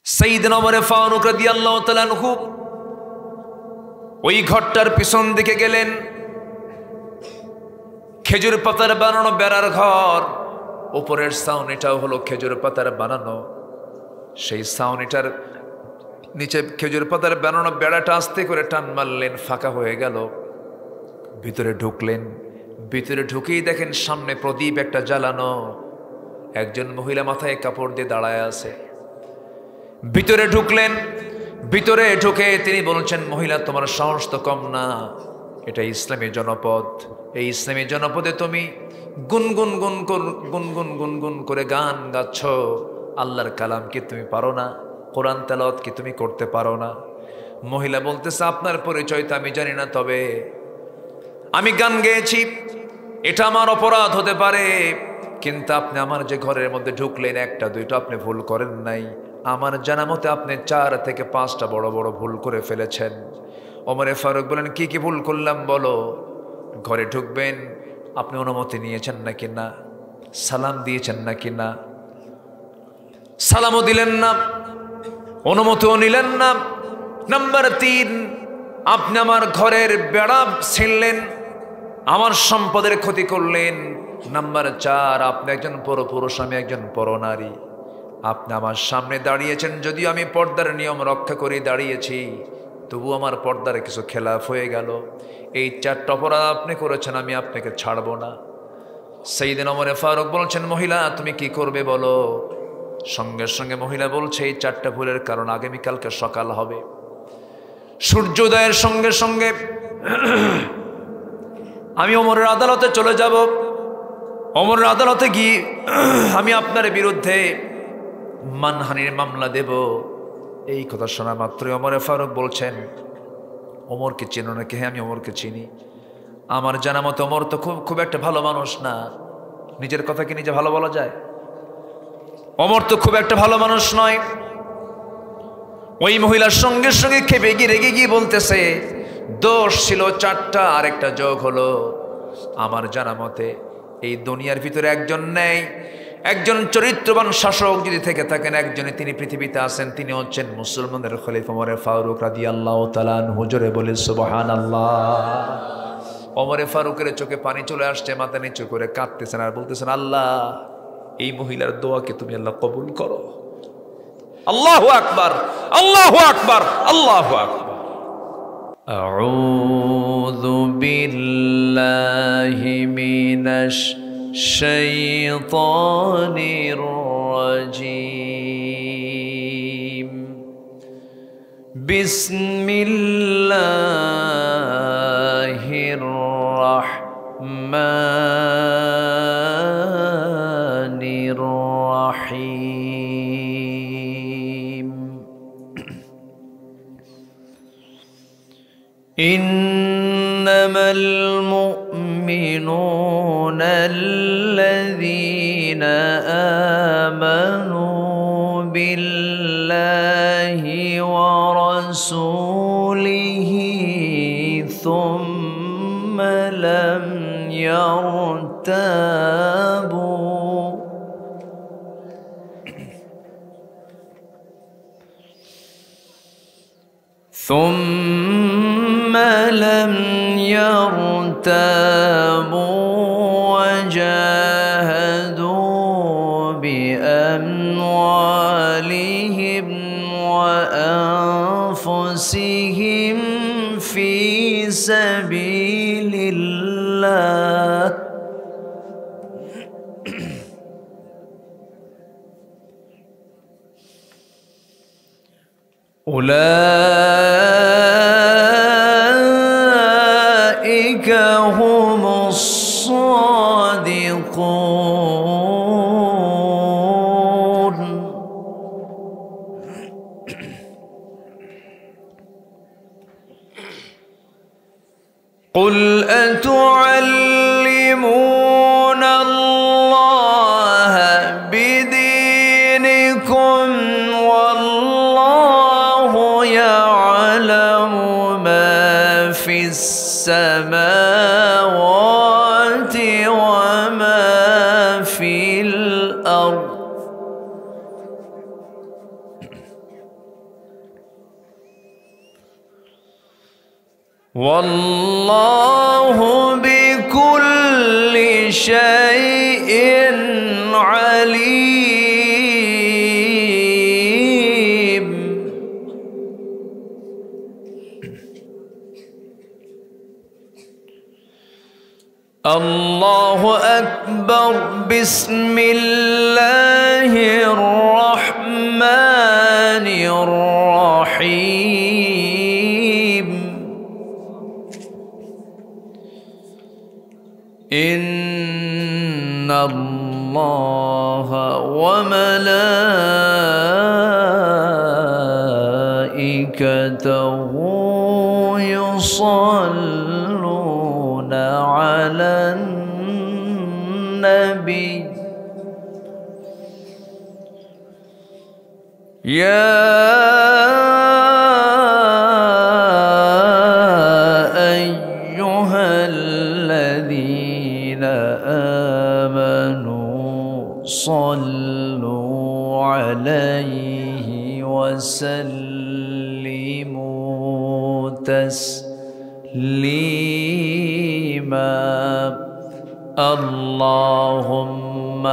সাইয়েদনা ওমর ফারুক রাদিয়াল্লাহু তাআলা আনহু ওই ঘরটার পিছন দিকে গেলেন। খেজুর পাতার বানানো বেড়ার ঘর, উপরের ছাউনিটাও হলো খেজুর পাতার বানানো। সেই ছাউনিটার নিচে খেজুর পাতার বানানো বেড়াটা আস্তে করে টান মারলেন, ফাঁকা হয়ে গেল। ভিতরে ঢুকলেন। ভিতরে ঢুকেই দেখেন সামনে প্রদীপ একটা জ্বালানো, একজন মহিলা মাথায় কাপড় দিয়ে দাঁড়ায় আছে। ভিতরে ঢুকলেন। ভিতরে ঢুকে তিনি বলছেন, মহিলা তোমার সাহস তো কম না, এটা ইসলামী জনপদ। এই ইসলামী জনপদে তুমি গুনগুন গুনগুন গুনগুন করে গান গাচ্ছ। আল্লাহর কালাম কি তুমি পারো না? কোরআন তেলাওয়াত কি তুমি করতে পারো না? মহিলা বলতেছে, আপনার পরিচয় তো আমি জানি না, তবে আমি গান গেয়েছি, এটা আমার অপরাধ হতে পারে, কিন্তু আপনি আমার যে ঘরের মধ্যে ঢুকলেন, একটা দুইটা আপনি ভুল করেন নাই। আমার জানা মতে আপনি 4 থেকে 5টা বড় বড় ভুল করে ফেলেছেন। ওমর ফারুক বলেন, কি কি ভুল করলাম বলো? ঘরে ঢুকবেন, আপনি অনুমতি নিয়েছেন নাকি না? সালাম দিয়েছেন নাকি না? সালামও দিলেন না, অনুমতিও নিলেন না। নাম্বার 3, আপনি আমার ঘরের বেড়া ছিঁড়লেন, আমার সম্পদের ক্ষতি করলেন। নাম্বার 4, আপনি একজন পরপুরুষ, আমি একজন পরনারী। আপনি আমার সামনে দাঁড়িয়েছেন, যদিও আমি পর্দার নিয়ম রক্ষা করে দাঁড়িয়েছি, তবু আমার পর্দার কিছু খেলাফ হয়ে গেল। এই 4টা অপরাধ আপনি করেছেন, আমি আপনাকে ছাড়ব না। সাইয়েদনা ওমর ফারুক বলছেন, মহিলা তুমি কি করবে বলো? সঙ্গে সঙ্গে মহিলা বলছে, এই 4টা ভুলের কারণ আগামীকালকে সকাল হবে, সূর্যোদয়ের সঙ্গে সঙ্গে আমি ওমরের আদালতে চলে যাব। ওমরের আদালতে গিয়ে আমি আপনার বিরুদ্ধে মানহানির মামলা দেব। এই কথা শোনা মাত্রই ওমর ফারুক বলছেন, ওমরকে চেনো নাকি? হ্যাঁ, আমি ওমরকে চিনি। আমার জানা মতো ওমর তো খুব একটা ভালো মানুষ না। নিজের কথা কি নিজে ভালো বলা যায়? ওমর তো খুব একটা ভালো মানুষ নয়। ওই মহিলার সঙ্গে সঙ্গে খেপে গিয়ে রেগে গিয়ে বলতেছে, দোষ ছিল 4টা, আর একটা যোগ হলো। আমার জানা মতে এই দুনিয়ার ভিতরে একজন নেই, একজন চরিত্রবান শাসক যদি থেকে থাকেন, একজনই তিনি পৃথিবীতে আছেন, তিনি হচ্ছেন মুসলমানের খলিফা ওমর ফারুক রাদিয়াল্লাহু তাআলা আনহু। জোরে বলে সুবহানাল্লাহ। ওমর ফারুকের চোখে পানি চলে আসছে, মাথা নিচু করে কাঁদতেছেন আর বলতেছেন, আল্লাহ এই মহিলার দোয়াকে তুমি আল্লাহ কবুল করো। আল্লাহু আকবার, আল্লাহু আকবার, আল্লাহু আকবার। আউযু বিল্লাহি মিনাশ শাইতানির রাজীম। বিসমিল্লাহির রাহমানির রাহিম। ইন্নামাল মুমিনুনা আল্লাযীনা আমানু বিল্লাহি ওয়া রাসূলিহি থুম্মা লাম ইয়ারতাবু وجاهدوا بأموالهم وأنفسهم في سبيل الله أولئك هم الصادقون. قل أتعلمون الله بدينكم والله يعلم ما في السماوات وما في الأرض والله بكل شيء عليم. الله أكبر. بسم الله الرحمن الرحيم. إن الله وملائكته يصلون على النبي يا أيها الذين آمنوا صلوا عليه وسلموا تسليما. اللهم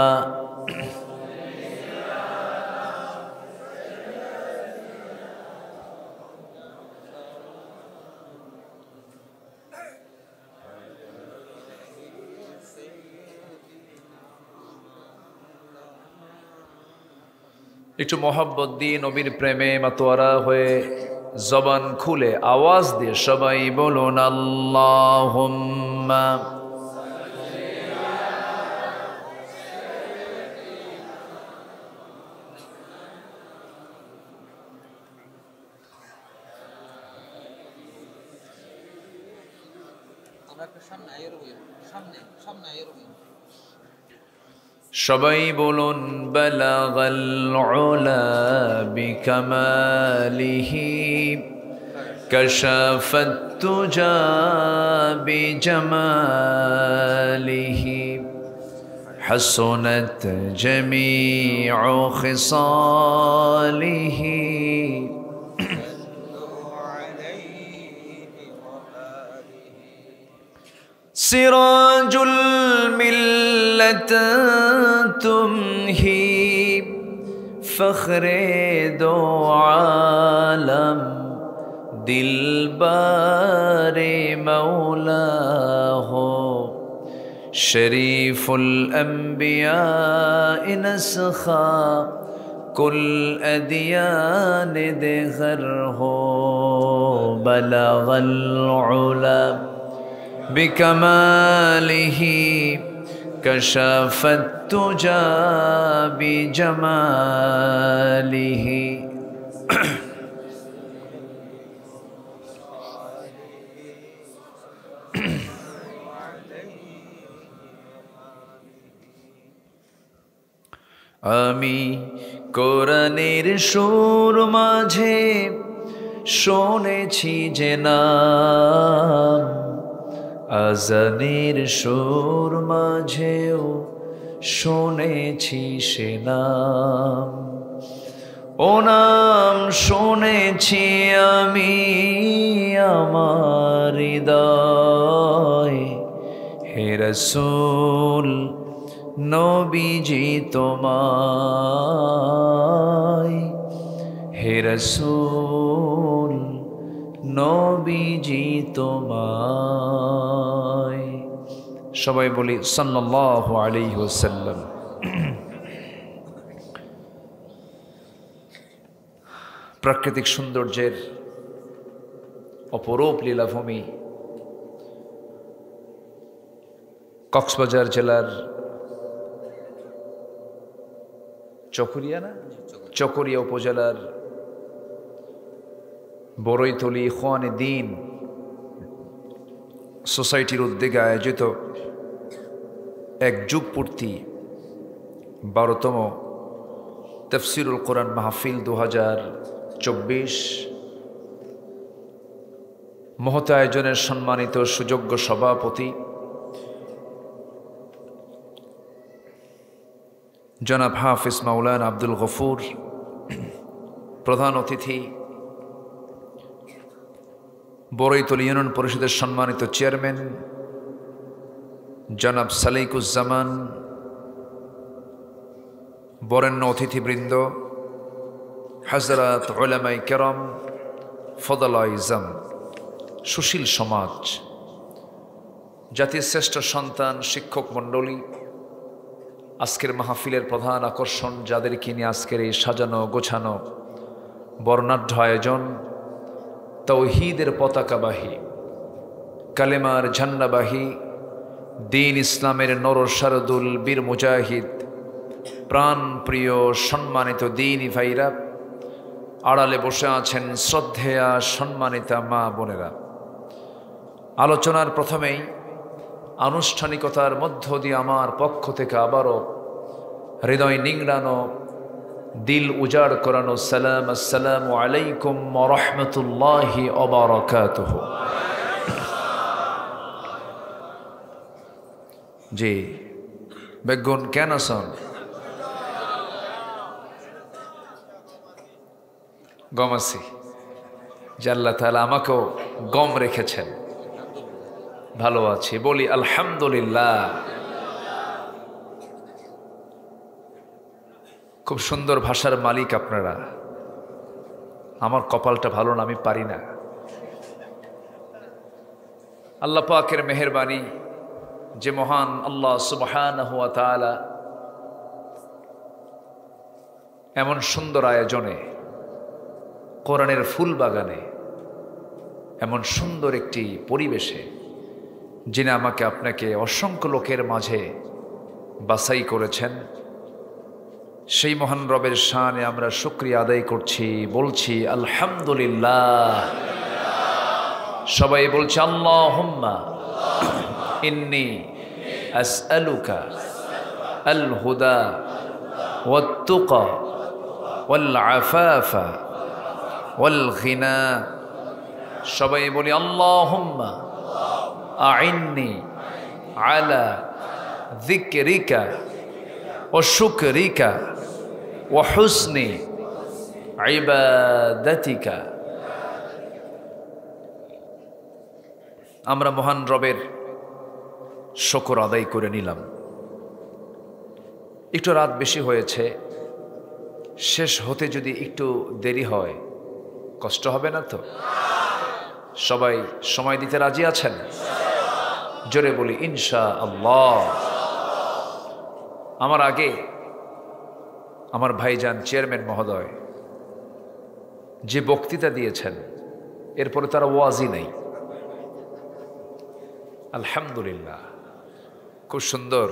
একটু মোহাব্বত দিয়ে নবীর প্রেমে মাতোয়ারা হয়ে জবান খুলে আওয়াজ দিয়ে সবাই বলুন আল্লাহুম্মা। সবাই বলুন বালাগাল উলা বিকামালিহি কাশাফাত তুজা বিজামালিহি হাসনাত জামিউ খিসালিহি সিরাজুল মিল্লাত তুমহি ফখরে দো আলম দিলবারে মৌলা হো শরীফুল আম্বিয়া নসখা কুল আদিয়ান দেগর হো বলগল উলা بكماله كشف التجى بجماله আমি কোরআনের সুর মাঝে শুনেছি যে নাম, আজানের সুর মাঝেও শুনেছি সে নাম। ও নাম শুনেছি আমি আমার হৃদয়, হে রাসূল নবীজি তোমায়, হে রাসূল নবীজি তোমায়। সবাই বলি সাল্লাল্লাহু আলাইহি ওয়াসাল্লাম। প্রাকৃতিক সৌন্দর্যের অপরূপ লীলাভূমি কক্সবাজার জেলার চকরিয়া উপজেলার বড়ইতলী ইখওয়ানে দ্বীন সোসাইটির উদ্যোগে আয়োজিত এক যুগপূর্তি 12তম তাফসীরুল কোরআন মাহফিল 2024 মহৎ আয়োজনের সম্মানিত সুযোগ্য সভাপতি জনাব হাফিজ মাওলানা আব্দুল গফুর, প্রধান অতিথি বড়ইতলী ইউনিয়ন পরিষদের সম্মানিত চেয়ারম্যান জনাব সালেকুজ্জামান, বরেণ্য অতিথিবৃন্দ, হযরত উলামায়ে কেরাম, ফদলায়ে ইজম, সুশীল সমাজ, জাতির শ্রেষ্ঠ সন্তান, শিক্ষক মণ্ডলী, আজকের মাহফিলের প্রধান আকর্ষণ যাদেরকে নিয়ে আজকের এই সাজানো গোছানো বর্ণাঢ্য আয়োজন, তাওহীদের পতাকাবাহী, কালেমার ঝান্ডাবাহী, দ্বীন ইসলামের নরসারদুল বীর মুজাহিদ, প্রাণ প্রিয় সম্মানিত দ্বীনি ভাইরা, আড়ালে বসে আছেন শ্রদ্ধেয়া সম্মানিতা মা বোনেরা। আলোচনার প্রথমেই আনুষ্ঠানিকতার মধ্য দিয়ে আমার পক্ষ থেকে আবারও হৃদয় নিংড়ানো, দিল উজাড় করানো সালাম, আসসালামু আলাইকুম ওয়া রাহমাতুল্লাহি ওয়া বারাকাতুহু। জি বেগুন কেন আছেন? গম আছি, যে আল্লাহ তাআলা আমাকেও গম রেখেছেন, ভালো আছি, বলি আলহামদুলিল্লাহ। খুব সুন্দর ভাষার মালিক আপনারা। আমার কপালটা ভালো না, আমি পারি না। আল্লাহ পাকের মেহেরবানি, যে মহান আল্লাহ সুবহানাহু ওয়া তাআলা এমন সুন্দর আয়োজনে, কোরআনের ফুল বাগানে, এমন সুন্দর একটি পরিবেশে যিনি আমাকে আপনাকে অসংখ্য লোকের মাঝে বাছাই করেছেন, সেই মহান রবের শানে আমরা শুকরিয়া আদায় করছি, বলছি আলহামদুলিল্লাহ। সবাই বলছি আল্লাহুম্মা ইন্নী আসআলুকা আল হুদা ওয়াত তুকা ওয়াল আফাফা ওয়াল গিনা। সবাই বলি আল্লাহুম্মা আইন্নি আলা যিকরিকা ওয়া শুকরিকা ওয়া হুসনি ইবাদাতিকা। আমরা মহান রবের শুকর আদায় করে নিলাম। একটু রাত বেশি হয়েছে, শেষ হতে যদি একটু দেরি হয় কষ্ট হবে না তো? সবাই সময় দিতে রাজি আছেন? জোরে বলি ইনশাআল্লাহ। আমার আগে আমার ভাইজান চেয়ারম্যান মহোদয় যে বক্তৃতা দিয়েছেন, এরপরে তারা ওয়াজি নাই। আলহামদুলিল্লাহ, খুব সুন্দর,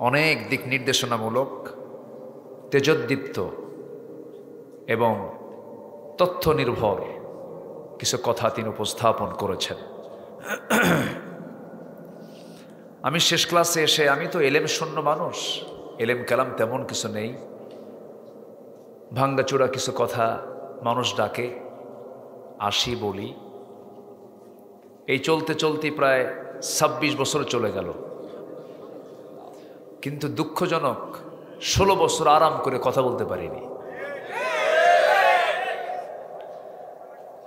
অনেক দিক নির্দেশনামূলক, তেজোদ্দীপ্ত এবং তথ্য নির্ভর কিছু কথা তিনি উপস্থাপন করেছেন। আমি শেষ ক্লাসে এসে, আমি তো এলেম শূন্য মানুষ, এলেম কালাম তেমন কিছু নেই, ভাঙ্গাচোরা কিছু কথা মানুষ ডাকে, আসি বলি। এই চলতে চলতে প্রায় ২৬ বছর চলে গেল, কিন্তু দুঃখজনক ১৬ বছর আরাম করে কথা বলতে পারিনি।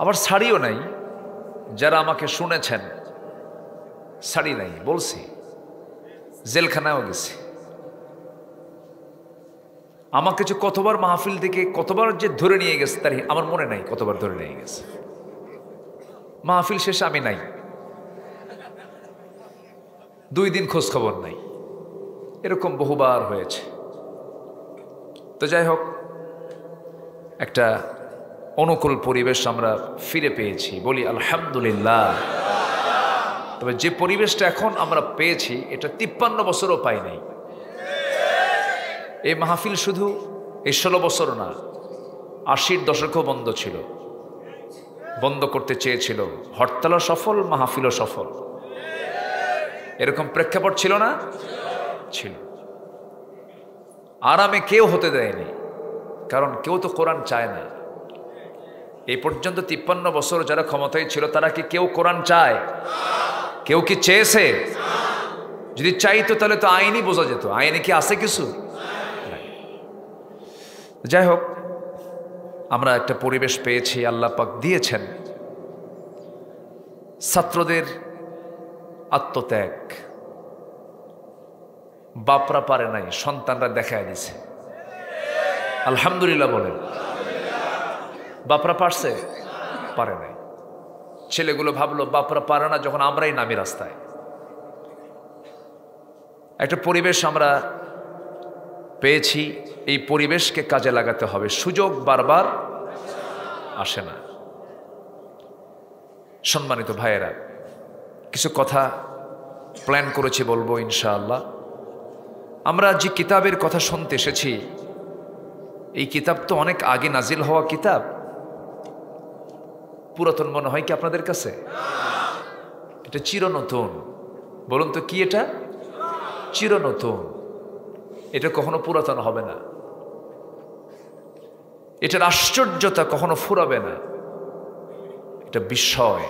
আবার ছাড়িও নাই, যারা আমাকে শুনেছেন ছাড়ি নাই, বলছি, জেলখানায়ও গেছি। আমাকে যে কতবার মাহফিল থেকে কতবার যে ধরে নিয়ে গেছে তার আমার মনে নাই, কতবার ধরে নিয়ে গেছে। মাহফিল শেষে আমি নাই, 2 দিন খোঁজ খবর নাই, এরকম বহুবার হয়েছে। তো যাই হোক, একটা অনুকূল পরিবেশ আমরা ফিরে পেয়েছি, বলি আলহামদুলিল্লাহ। তবে যে পরিবেশটা এখন আমরা পেয়েছি, এটা 53 বছরও পাই নাই। এই মাহফিল শুধু এই 16 বছর না, 80-র দশকেও বন্ধ ছিল, বন্ধ করতে চেয়েছিল। হরতালও সফল, মাহফিলও সফল, এরকম প্রেক্ষাপট ছিল না? ছিল। আরামে কেউ হতে দেয়নি, কারণ কেউ তো কোরআন চায় না। এই পর্যন্ত 53 বছর যারা ক্ষমতায় ছিল, তারা কি কেউ কোরআন চায়? কেউ কি চেয়েছে? যদি চাইতো তাহলে তো আইনই বোঝা যেত। আইনে কি আছে কিছু? যাই হোক, আমরা একটা পরিবেশ পেয়েছি, আল্লাহ পাক দিয়েছেন। ছাত্রদের আত্মত্যাগ, বাপরা পারে নাই, সন্তানরা দেখায় দিছে। আলহামদুলিল্লাহ বলেন। বাপরা পারছে? পারে নাই। ছেলেগুলো ভাবলো বাপরা পারে না যখন আমরাই নামি রাস্তায়। একটা পরিবেশ আমরা পেয়েছি, এই পরিবেশকে কাজে লাগাতে হবে। সুযোগ বারবার আসে না। সম্মানিত ভাইয়েরা, কিছু কথা প্ল্যান করেছি বলবো ইনশাআল্লাহ। আমরা যে কিতাবের কথা শুনতে এসেছি, এই কিতাব তো অনেক আগে নাজিল হওয়া কিতাব। পুরাতন মনে হয় কি আপনাদের কাছে? এটা চিরনতুন। বলুন তো কি এটা? চিরনতুন। এটা কখনো পুরাতন হবে না। এটার আশ্চর্যতা কখনো ফুরাবে না। এটা বিস্ময়।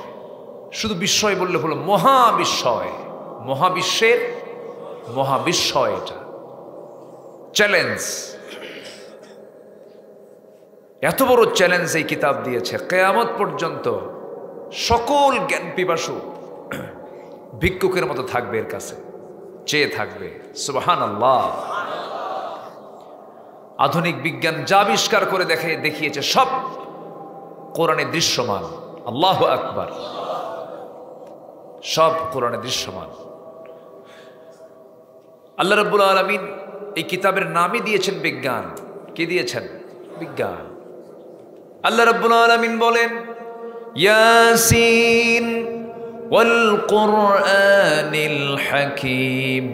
শুধু বিস্ময় বললে হলো, মহাবিস্ময়। মহাবিশ্বের মহাবিস্ময়। এটা চ্যালেঞ্জ। এত বড় চ্যালেঞ্জ এই কিতাব দিয়েছে, কিয়ামত পর্যন্ত সকল জ্ঞান পিপাসু ভিক্ষুকের মতো থাকবে, এর কাছে চেয়ে থাকবে। সুবহানাল্লাহ। আধুনিক বিজ্ঞান যা আবিষ্কার করে দেখিয়েছে সব কোরআনে দৃশ্যমান। আল্লাহু আকবার। সব কোরআনে দৃশ্যমান। আল্লাহ রাব্বুল আলামিন এই কিতাবের নামই দিয়েছেন বিজ্ঞান। কি দিয়েছেন? বিজ্ঞান। আল্লাহ রাব্বুল আলামিন বলেন, ইয়াসিন ওয়াল কুরআনিল হাকীম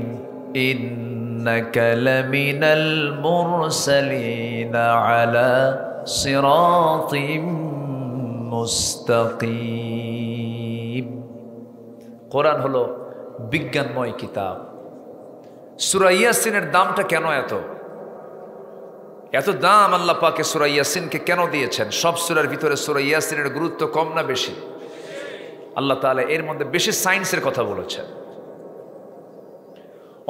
ইন্নাকা লামিনাল মুরসালিন আলা সিরাতিম মুস্তাকিম। কোরআন হলো বিজ্ঞানময় কিতাব। সূরা ইয়াসিনের দামটা কেন এত দাম? আল্লাহ পাকে সূরা ইয়াসিনকে কেন দিয়েছেন? সব সূরার ভিতরে সূরা ইয়াসিনের গুরুত্ব কম না বেশি? আল্লাহ তাআলা এর মধ্যে বেশি সায়েন্সের কথা বলেছেন।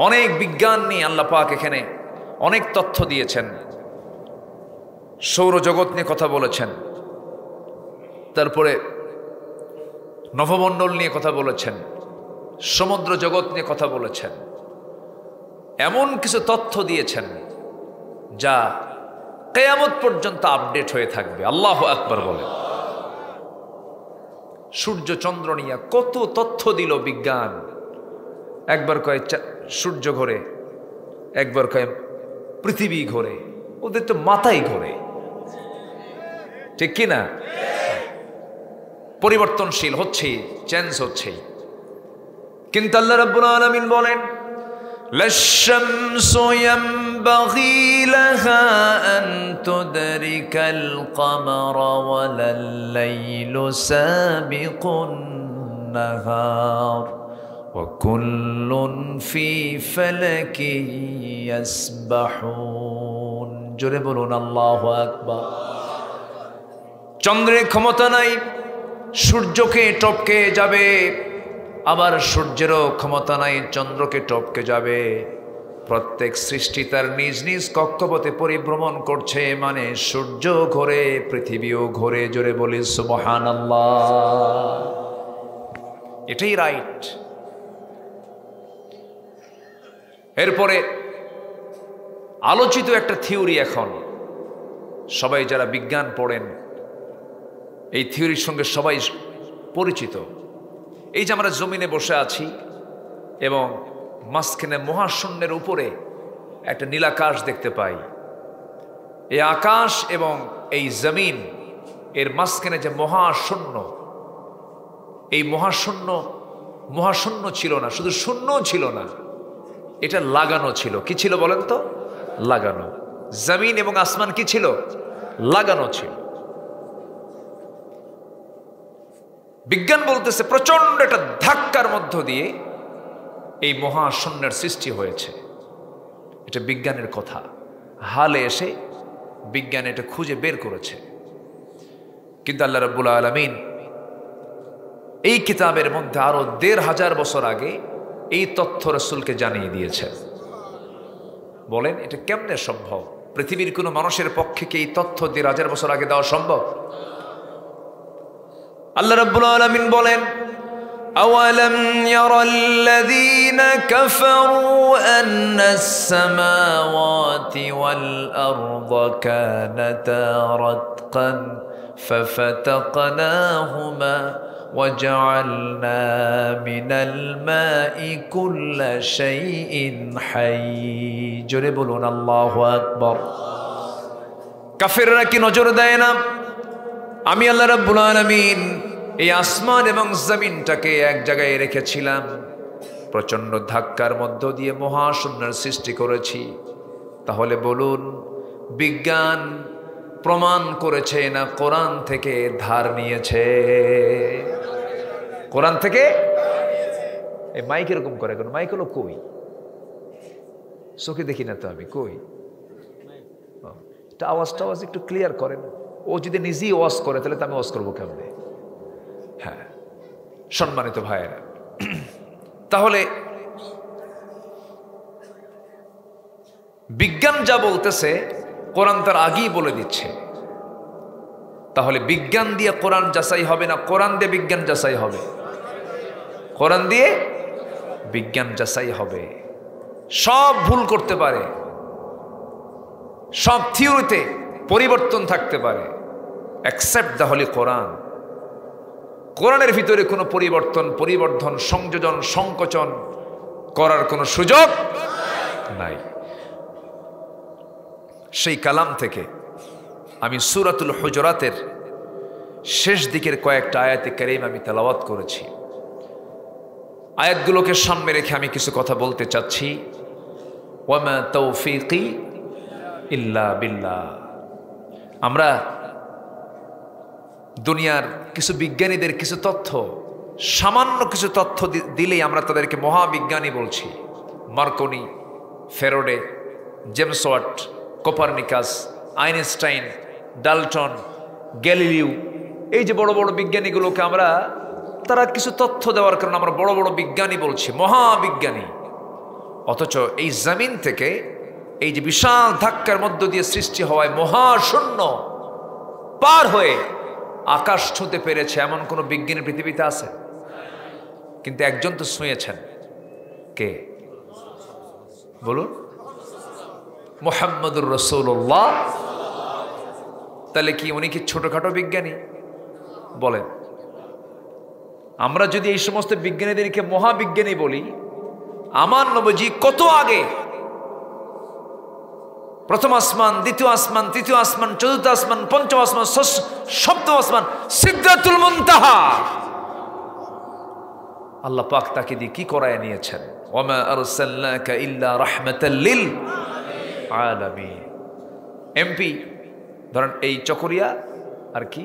অনেক বিজ্ঞান নিয়ে আল্লাহ পাক এখানে অনেক তথ্য দিয়েছেন। সৌরজগৎ নিয়ে কথা বলেছেন, তারপরে নভমণ্ডল নিয়ে কথা বলেছেন, সমুদ্র জগৎ নিয়ে কথা বলেছেন। এমন কিছু তথ্য দিয়েছেন যা কিয়ামত পর্যন্ত আপডেট হয়ে থাকবে। আল্লাহু আকবার বলেন। সূর্য চন্দ্র নিয়ে কত তথ্য দিল বিজ্ঞান। একবার কয় সূর্য ঘোরে, একবার কয় পৃথিবী ঘোরে। ওদের তো মাথাই ঘোরে, ঠিক কিনা? পরিবর্তনশীল হচ্ছে, চেঞ্জ হচ্ছে। কিন্তু আল্লাহ রাব্বুল আলামিন বলেন, লাশ-শামসু ইয়ানবাগী লাহা আন তুদরিকাল কমারা ওয়ালাল-লাইলু সাবিকুন নাহার ওয়া কুল্লুন ফি ফালাকিন ইয়াসবাহুন। জোরে বলুন আল্লাহু আকবার। চন্দ্রের ক্ষমতা নাই সূর্যকে টপকে যাবে, আবার সূর্যেরও ক্ষমতা নাই চন্দ্রকে টপকে যাবে। প্রত্যেক সৃষ্টি তার নিজ নিজ কক্ষপথে পরিভ্রমণ করছে, মানে সূর্য ঘোরে, পৃথিবীও ঘোরে। জোরে বলি সুবহানাল্লাহ। এটাই রাইট। এরপরে আলোচিত একটা থিওরি, এখন সবাই যারা বিজ্ঞান পড়েন এই থিওরির সঙ্গে সবাই পরিচিত। এই যে আমরা জমিনে বসে আছি এবং মাঝখানে মহাশূন্যের উপরে একটা নীলাকাশ দেখতে পাই। এই আকাশ এবং এই জমিন এর মাঝখানে যে মহাশূন্য, এই মহাশূন্য ছিল না, শুধু শূন্যও ছিল না, এটা লাগানো ছিল। কি ছিল বলেন তো? লাগানো। জমিন এবং আসমান কি ছিল? লাগানো ছিল। বিজ্ঞান বলতেছে প্রচন্ড একটা ধাক্কার মধ্য দিয়ে এই মহাশূন্যের সৃষ্টি হয়েছে। এটা বিজ্ঞানের কথা। হালে এসে বিজ্ঞান এটা খুঁজে বের করেছে। কিন্তু আল্লাহ রাব্বুল আলামিন এই কিতাবের মধ্যে আরো ১৫০০ বছর আগে এই তথ্য রাসূলকে জানিয়ে দিয়েছেন। বলেন এটা কেমনে সম্ভব? পৃথিবীর কোনো মানুষের পক্ষে কি এই তথ্য ১৫০০ বছর আগে দেওয়া সম্ভব? আল্লাহ রাব্বুল আলামিন বলেন, أولم ير الذين كفروا أن السماوات والأرض كانتا رتقا ففتقناهما وجعلنا من الماء كل شيء حي جربون الله أكبر কাফেররা কি নজর দেয় না আমি আল্লাহ রাব্বুল আলামিন এই আসমান এবং জমিনটাকে এক জায়গায় রেখেছিলাম প্রচন্ড ধাক্কার মধ্য দিয়ে মহাশূন্যের সৃষ্টি করেছি তাহলে বলুন বিজ্ঞান প্রমাণ করেছে না কোরআন থেকে ধার নিয়েছে কোরআন থেকে এই মাইক এরকম করে কোন মাইক হলো কই চোখে দেখি না তো আমি কই আওয়াজ একটু ক্লিয়ার করেন ও যদি নিজেই ওয়াজ করে তাহলে তো আমি ওয়াজ করবো কেমনে হ্যাঁ সম্মানিত ভাইয়েরা তাহলে বিজ্ঞান যা বলতেছে কোরআন তার আগেই বলে দিচ্ছে তাহলে বিজ্ঞান দিয়ে কোরআন যাচাই হবে না কোরআন দিয়ে বিজ্ঞান যাচাই হবে কোরআন দিয়ে বিজ্ঞান যাচাই হবে সব ভুল করতে পারে সব থিওরিতে পরিবর্তন থাকতে পারে এক্সেপ্ট দ্য হোলি কোরআন কোরআনের ভিতরে কোনো পরিবর্ধন সংযোজন সংকোচন করার কোনো সুযোগ নাই সেই কালাম থেকে আমি সূরাতুল হুজুরাতের শেষ দিকের কয়েকটা আয়াতে কারীম আমি তেলাওয়াত করেছি আয়াতগুলোকে সামনে রেখে আমি কিছু কথা বলতে চাচ্ছি ওয়ামা তাওফীকি ইল্লা বিল্লাহ আমরা দুনিয়ার কিছু বিজ্ঞানীদের কিছু তথ্য সামান্য কিছু তথ্য দিলেই আমরা তাদেরকে মহাবিজ্ঞানী বলছি Marconi Faraday James Watt Copernicus Einstein Dalton Galileo এই যে বড় বড় বিজ্ঞানীগুলোকে আমরা তারা কিছু তথ্য দেওয়ার কারণে আমরা বড় বড় বিজ্ঞানী বলছি মহাবিজ্ঞানী অথচ এই জমিন থেকে এই যে বিশাল ধাক্কার মধ্য দিয়ে সৃষ্টি হওয়ায় মহাশূন্য পার হয়ে আকাশ ছুঁতে পেরেছে এমন কোন বিজ্ঞানী পৃথিবীতে আছে কিন্তু একজন তো ছুঁয়েছেন কে বলুন মুহাম্মদুর রাসূলুল্লাহ তাহলে কি উনি কি ছোটখাটো বিজ্ঞানী বলেন আমরা যদি এই সমস্ত বিজ্ঞানীদেরকে মহাবিজ্ঞানী বলি আমার নবীজি কত আগে প্রথম আসমান দ্বিতীয় আসমান তৃতীয় আসমান চতুর্থ আসমান পঞ্চম আসমান সপ্তম আসমান সিদরাতুল মুনতাহা আল্লাহ পাক তাকে দিয়ে কি করায় নিয়েছেন ওয়ামা আরসালনাকা ইল্লা রাহমাতাল লিল আলামিন এমপি ধরেন এই চকরিয়া আর কি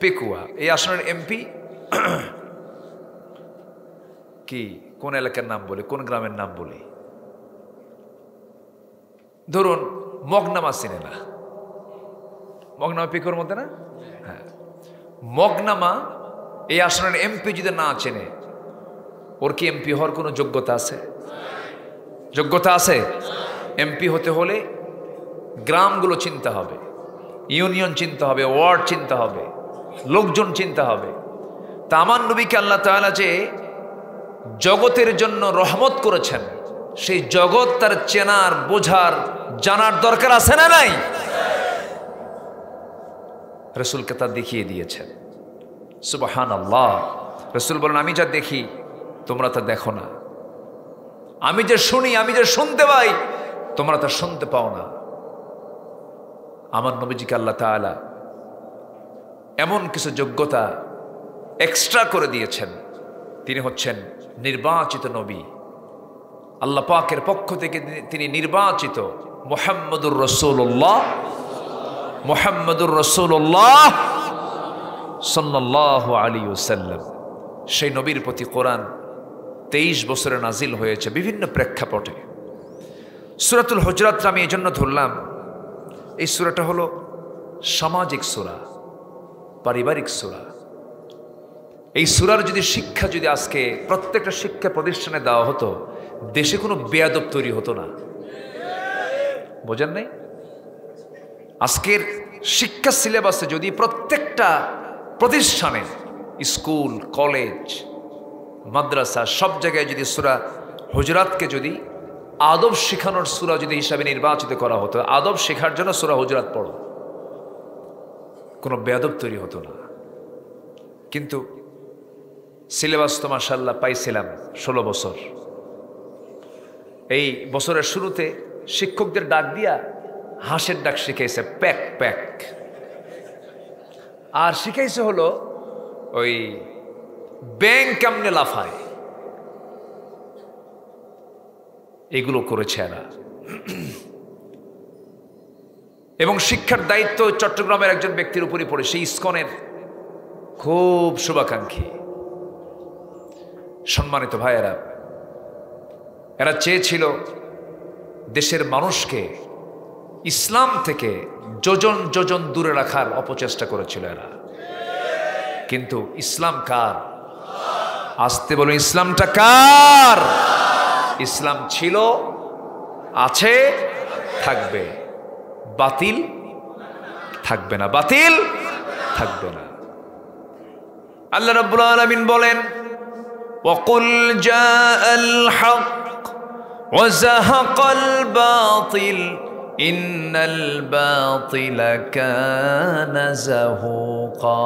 পেকুয়া এই আসনের এমপি কি কোন এলাকার নাম বলে কোন গ্রামের নাম বলে ধরুন মগনামা চিনে না মগনামা পিকুর মধ্যে না হ্যাঁ মগনামা এই আসনের এমপি যদি না চেনে ওর কি এমপি হওয়ার কোনো যোগ্যতা আছে যোগ্যতা আছে এমপি হতে হলে গ্রামগুলো চিনতে হবে ইউনিয়ন চিনতে হবে ওয়ার্ড চিনতে হবে লোকজন চিনতে হবে তা আমার নবীকে আল্লাহ তাআলা যে জগতের জন্য রহমত করেছেন সেই জগৎ তার চেনার বোঝার জানার দরকার আছে না নাই রাসূলকে তা দেখিয়ে দিয়েছেন সুবহানাল্লাহ রাসূল বলেন আমি যা দেখি তোমরা তা দেখো না আমি যে শুনি আমি যে শুনতে পাই তোমরা তা শুনতে পাও না আমার নবীজিকে আল্লাহ তাআলা এমন কিছু যোগ্যতা এক্সট্রা করে দিয়েছেন তিনি হচ্ছেন নির্বাচিত নবী আল্লাহ পাকের পক্ষ থেকে তিনি নির্বাচিত মুহাম্মদুর রাসূলুল্লাহ সাল্লাল্লাহু আলাইহি ওয়াসাল্লাম সেই নবীর প্রতি কোরআন 23 বছরে নাজিল হয়েছে বিভিন্ন প্রেক্ষাপটে সূরাতুল হুজুরাত আমি এই জন্য ধরলাম এই সূরাটা হলো সামাজিক সূরা পারিবারিক সূরা এই সূরার যদি শিক্ষা যদি আজকে প্রত্যেকটা শিক্ষা প্রতিষ্ঠানে দেওয়া হতো দেশে কোনো বেয়াদব তৈরি হতো না বোঝেন নাই আজকের শিক্ষা সিলেবাসে যদি প্রত্যেকটা প্রতিষ্ঠানে স্কুল কলেজ মাদ্রাসা, সব জায়গায় যদি সূরা হুজুরাতকে যদি আদব শেখানোর সূরা যদি হিসাবে নির্বাচিত করা হতো, আদব শেখার জন্য সূরা হুজুরাত পড়ো, কোনো বেয়াদব তৈরি হতো না। কিন্তু সিলেবাস তো মাশাআল্লাহ পাইছিলাম 16 বছর। এই বছরের শুরুতে শিক্ষকদের ডাক দিয়া হাঁসের ডাক শিখাইছে, প্যাক প্যাক। আর শিখাইছে হলো ওই ব্যাং কেমনে লাফায়, এগুলো করেছে এরা। এবং শিক্ষার দায়িত্ব চট্টগ্রামের একজন ব্যক্তির উপরই পড়ে, সেই ইসকনের খুব শুভাকাঙ্ক্ষী। সম্মানিত ভাইয়েরা, এরা চেয়েছিল দেশের মানুষকে ইসলাম থেকে যোজন যোজন দূরে রাখার অপচেষ্টা করেছিল এরা। কিন্তু ইসলাম কার? আসতে বলুন, ইসলামটা কার? ইসলাম ছিল, আছে, থাকবে। বাতিল থাকবে না, বাতিল থাকবে না। আল্লাহ রাব্বুল আলামিন বলেন, ওয়াকুল জাআল হক ওয়া যাহাকাল বাতিল ইন্নাল বাতিলা কানা যাহুকা।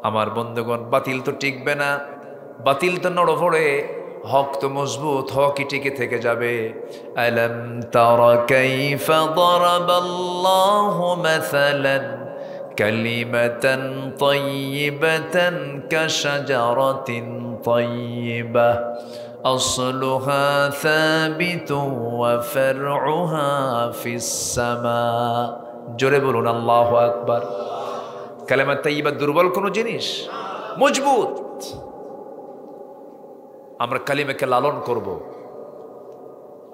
আমার বন্ধুগণ, বাতিল তো টিকবে না, বাতিল তো নড়ে পড়ে, হক তো মজবুত, হকই টিকে থেকে যাবে। আলাম তারা কাইফা দারাবাল্লাহু মাসালান কালিমাতান তাইয়িবাতান কাশাজারাতিন তাইয়িবাহ আসলুহা সাবিতুন ওয়া ফারউহা ফিস সামা। জোরে বলুন আল্লাহু আকবার। কালিমা তাইয়িবা দুর্বল কোনো জিনিস? মজবুত। আমরা কালিমাকে লালন করব,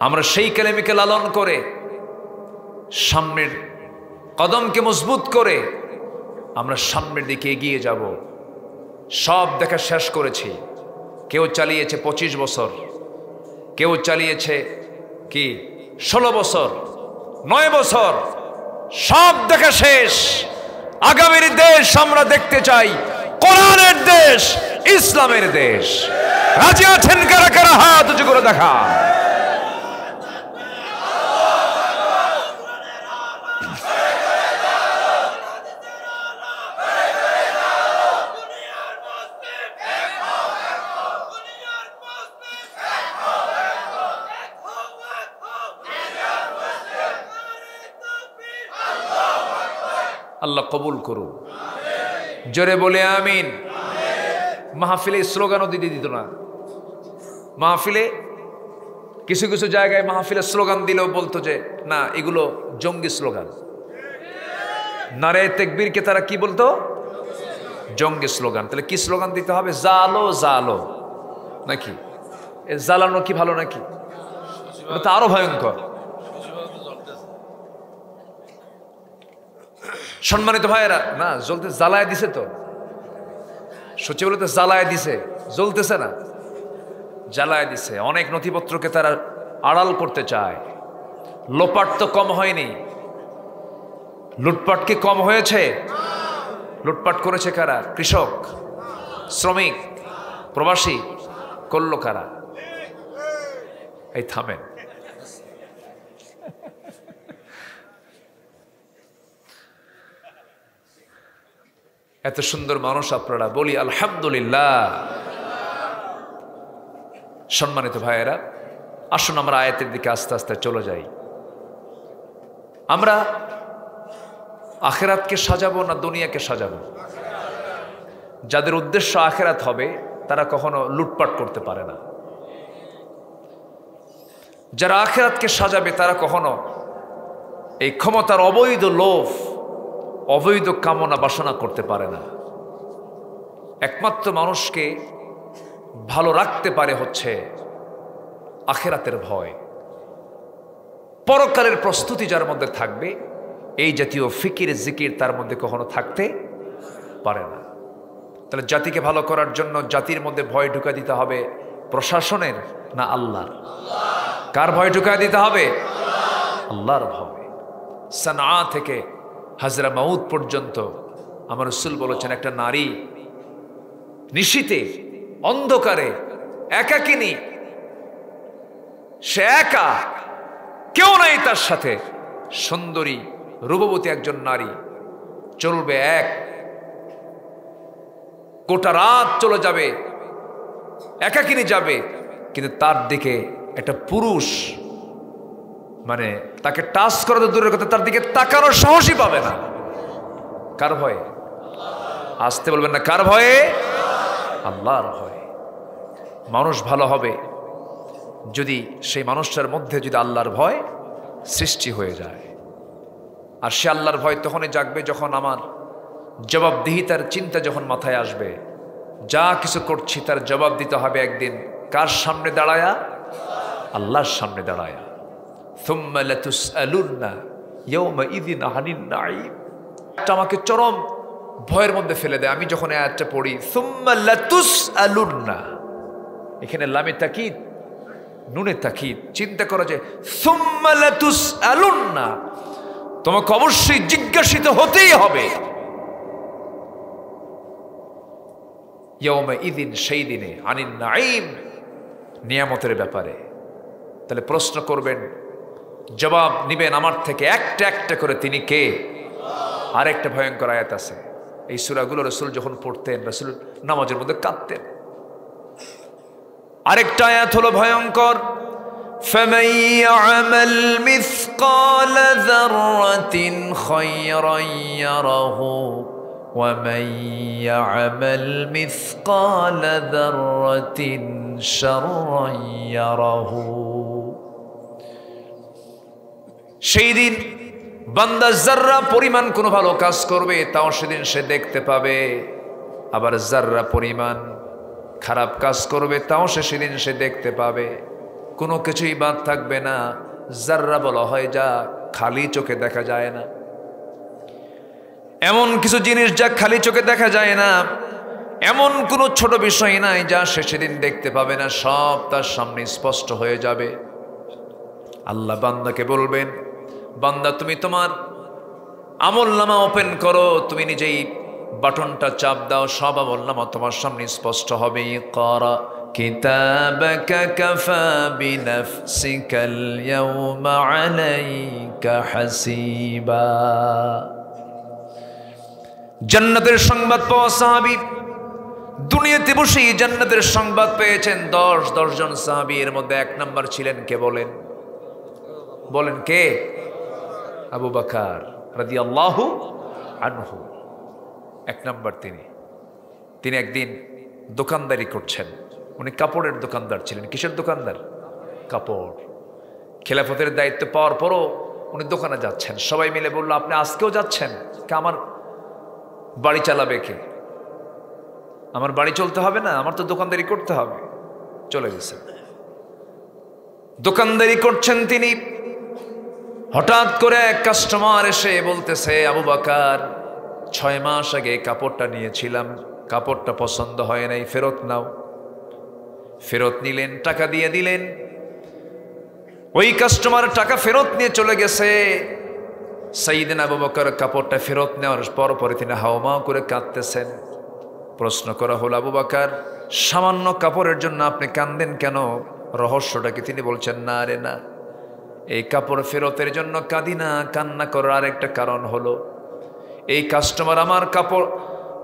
আমরা সেই কালিমাকে লালন করে সামনের কদমকে মজবুত করে আমরা সামনের দিকে এগিয়ে যাব। সব দেখা শেষ করেছি। কেউ চালিয়েছে 25 বছর, কেউ চালিয়েছে কি 16 বছর, 9 বছর, সব দেখা শেষ। আগামীর দেশ আমরা দেখতে চাই কোরআনের দেশ, ইসলামের দেশ। রাজি আছেন কারা কারা? হাত উঁচু করে দেখা। আল্লাহ কবুল করুন। জোরে বলে আমিন। মাহফিলে স্লোগানও দিতে দিত না। মাহফিলে কিছু কিছু জায়গায় মাহফিলে স্লোগান দিলেও বলতো যে না, এগুলো জঙ্গি স্লোগান। নারে তাকবীরকে তারা কি বলতো? জঙ্গি স্লোগান। তাহলে কি স্লোগান দিতে হবে? জালো জালো নাকি? জ্বালানো কি ভালো নাকি? ওটা তো আরো ভয়ঙ্কর। সম্মানিত ভাইয়েরা, না জ্বলতে জ্বালায় দিছে তো, সত্যি বলতে জ্বালায় দিছে, জ্বলতেছে না, জ্বালায় দিছে। অনেক নথিপত্রকে তারা আড়াল করতে চায়। লোপাট তো কম হয়নি, লুটপাট কি কম হয়েছে? লুটপাট করেছে কারা? কৃষক, শ্রমিক, প্রবাসী। করলো কারা? এই থামেন। এত সুন্দর মানুষ আপনারা, বলি আলহামদুলিল্লাহ। সম্মানিত ভাইয়েরা, আসুন আমরা আয়াতের দিকে আস্তে আস্তে চলে যাই। আমরা আখেরাতকে সাজাবো না দুনিয়াকে সাজাবো? যাদের উদ্দেশ্য আখেরাত হবে তারা কখনো লুটপাট করতে পারে না। যারা আখেরাতকে সাজাবে তারা কখনো এই ক্ষমতার অবৈধ লোভ, অবৈধ কামনা বাসনা করতে পারে না। একমাত্র মানুষকে ভালো রাখতে পারে হচ্ছে আখেরাতের ভয়। পরকালের প্রস্তুতি যার মধ্যে থাকবে, এই জাতীয় ফিকির জিকির তার মধ্যে কখনো থাকতে পারে না। তাহলে জাতিকে ভালো করার জন্য জাতির মধ্যে ভয় ঢুকা দিতে হবে প্রশাসনের না আল্লাহর? কার ভয় ঢুকা দিতে হবে? আল্লাহর ভয়। সানআ থেকে হাজরা মাউদ পর্যন্ত আমার রাসূল বলেছেন, একটা নারী নিশীতে অন্ধকারে, একাকিনী, সে একা, কেউ নাই তার সাথে। সুন্দরী রূপবতী একজন নারী চলবে, এক গোটা রাত চলে যাবে, একাকিনী যাবে, কিন্তু তার দিকে একটা পুরুষ মানে তাকে টাচ করা তো দূরের কথা, তার দিকে তাকানোর সাহসই পাবে না। কার ভয়ে? আসতে বলবেন না, কার ভয়ে? আল্লাহর ভয়ে। মানুষ ভালো হবে যদি সেই মানুষটার মধ্যে যদি আল্লাহর ভয় সৃষ্টি হয়ে যায়। আর সে আল্লাহর ভয় তখনই জাগবে যখন আমার জবাবদিহিতার চিন্তা যখন মাথায় আসবে, যা কিছু করছি তার জবাব দিতে হবে একদিন। কার সামনে দাঁড়ায়া? আল্লাহর সামনে দাঁড়ায়া। থুম্মা লাতুসআলুন্না ইয়াওমাইযিন আনিন নাঈম। এটা আমাকে চরম ভয়ের মধ্যে ফেলে দেয় আমি যখন এই আয়াতটা পড়ি। থুম্মা লাতুসআলুন্না, এখানে লামে তাকিদ, নুনে তাকিদ। চিন্তা করা যায়, সুম্মা লাতুসআলুন্না, তোমাকে অবশ্যই জিজ্ঞাসিত হতেই হবে। ইয়াওমাইযিন, সেই দিনে, আনিন নাঈম, নিয়ামতের ব্যাপারে। তাহলে প্রশ্ন করবেন, জবাব নিবেন আমার থেকে একটা একটা করে, তিনি কে? আরেকটা ভয়ঙ্কর আয়াত আছে, এই সূরাগুলো রাসূল যখন পড়তেন রাসূল নামাজের মধ্যে কাঁদতেন। আরেকটা আয়াত হলো ভয়ঙ্কর, فَمَن يَعْمَلْ مِثْقَالَ ذَرَّةٍ خَيْرًا يَرَهُ وَمَن يَعْمَلْ مِثْقَالَ ذَرَّةٍ شَرًّا يَرَهُ। সেই দিন বান্দা জাররা পরিমাণ কোনো ভালো কাজ করবে তাও সেদিন সে দেখতে পাবে, আবার জাররা পরিমাণ খারাপ কাজ করবে তাও সেদিন সে দেখতে পাবে। কোনো কিছুই বাদ থাকবে না। জাররা বলা হয় যা খালি চোখে দেখা যায় না, এমন কিছু জিনিস যা খালি চোখে দেখা যায় না, এমন কোনো ছোট বিষয় নাই যা সে সেদিন দেখতে পাবে না, সব তার সামনে স্পষ্ট হয়ে যাবে। আল্লাহ বান্দাকে বলবেন, বান্দা তুমি তোমার আমলনামা ওপেন করো, তুমি নিজেই বাটনটা চাপ দাও, সব আমলনামা তোমার সামনে স্পষ্ট হবে। ইকরা কিতাবাকা কাফা বিনাফসিকাল ইয়াওমা আলাইকা হাসিবা। জান্নাতের সংবাদ পাওয়া সাহাবী, দুনিয়াতে বসেই জান্নাতের সংবাদ পেয়েছেন 10 জন সাহাবী। এর মধ্যে 1 নম্বর ছিলেন কে? বলেন কে? আবু বকর রাদিয়াল্লাহু আনহু। 1 নম্বর তিনি একদিন দোকানদারি করছেন। উনি কাপড়ের দোকানদার ছিলেন। কিসের দোকানদার? কাপড়। খেলাফতের দায়িত্ব পাওয়ার পরও উনি দোকানে যাচ্ছেন। সবাই মিলে বলল, আপনি আজকেও যাচ্ছেন? আমার বাড়ি চালাবে কে? আমার বাড়ি চলতে হবে না, আমার তো দোকানদারি করতে হবে। চলে গেছেন, দোকানদারি করছেন তিনি। হঠাৎ করে এক কাস্টমার এসে বলতেছে, আবু বকর 6 মাস আগে কাপড়টা নিয়েছিলাম, কাপড়টা পছন্দ হয় নাই, ফেরত নাও। ফেরত নিলেন, টাকা দিয়ে দিলেন। ওই কাস্টমার টাকা ফেরত নিয়ে চলে গেছে। সাইয়েদনা আবু বকর কাপড়টা ফেরত নেওয়ার পর তিনি হাওমাও করে কাঁদতেছেন। প্রশ্ন করা হলো, আবু বকর সামান্য কাপড়ের জন্য আপনি কাঁদেন কেন? রহস্যটা কি? তিনি বলছেন, না রে না, এই কাপড় ফেরতের জন্য কাঁদি না, কান্না করার আরেকটা কারণ হলো এই কাস্টমার আমার কাপড়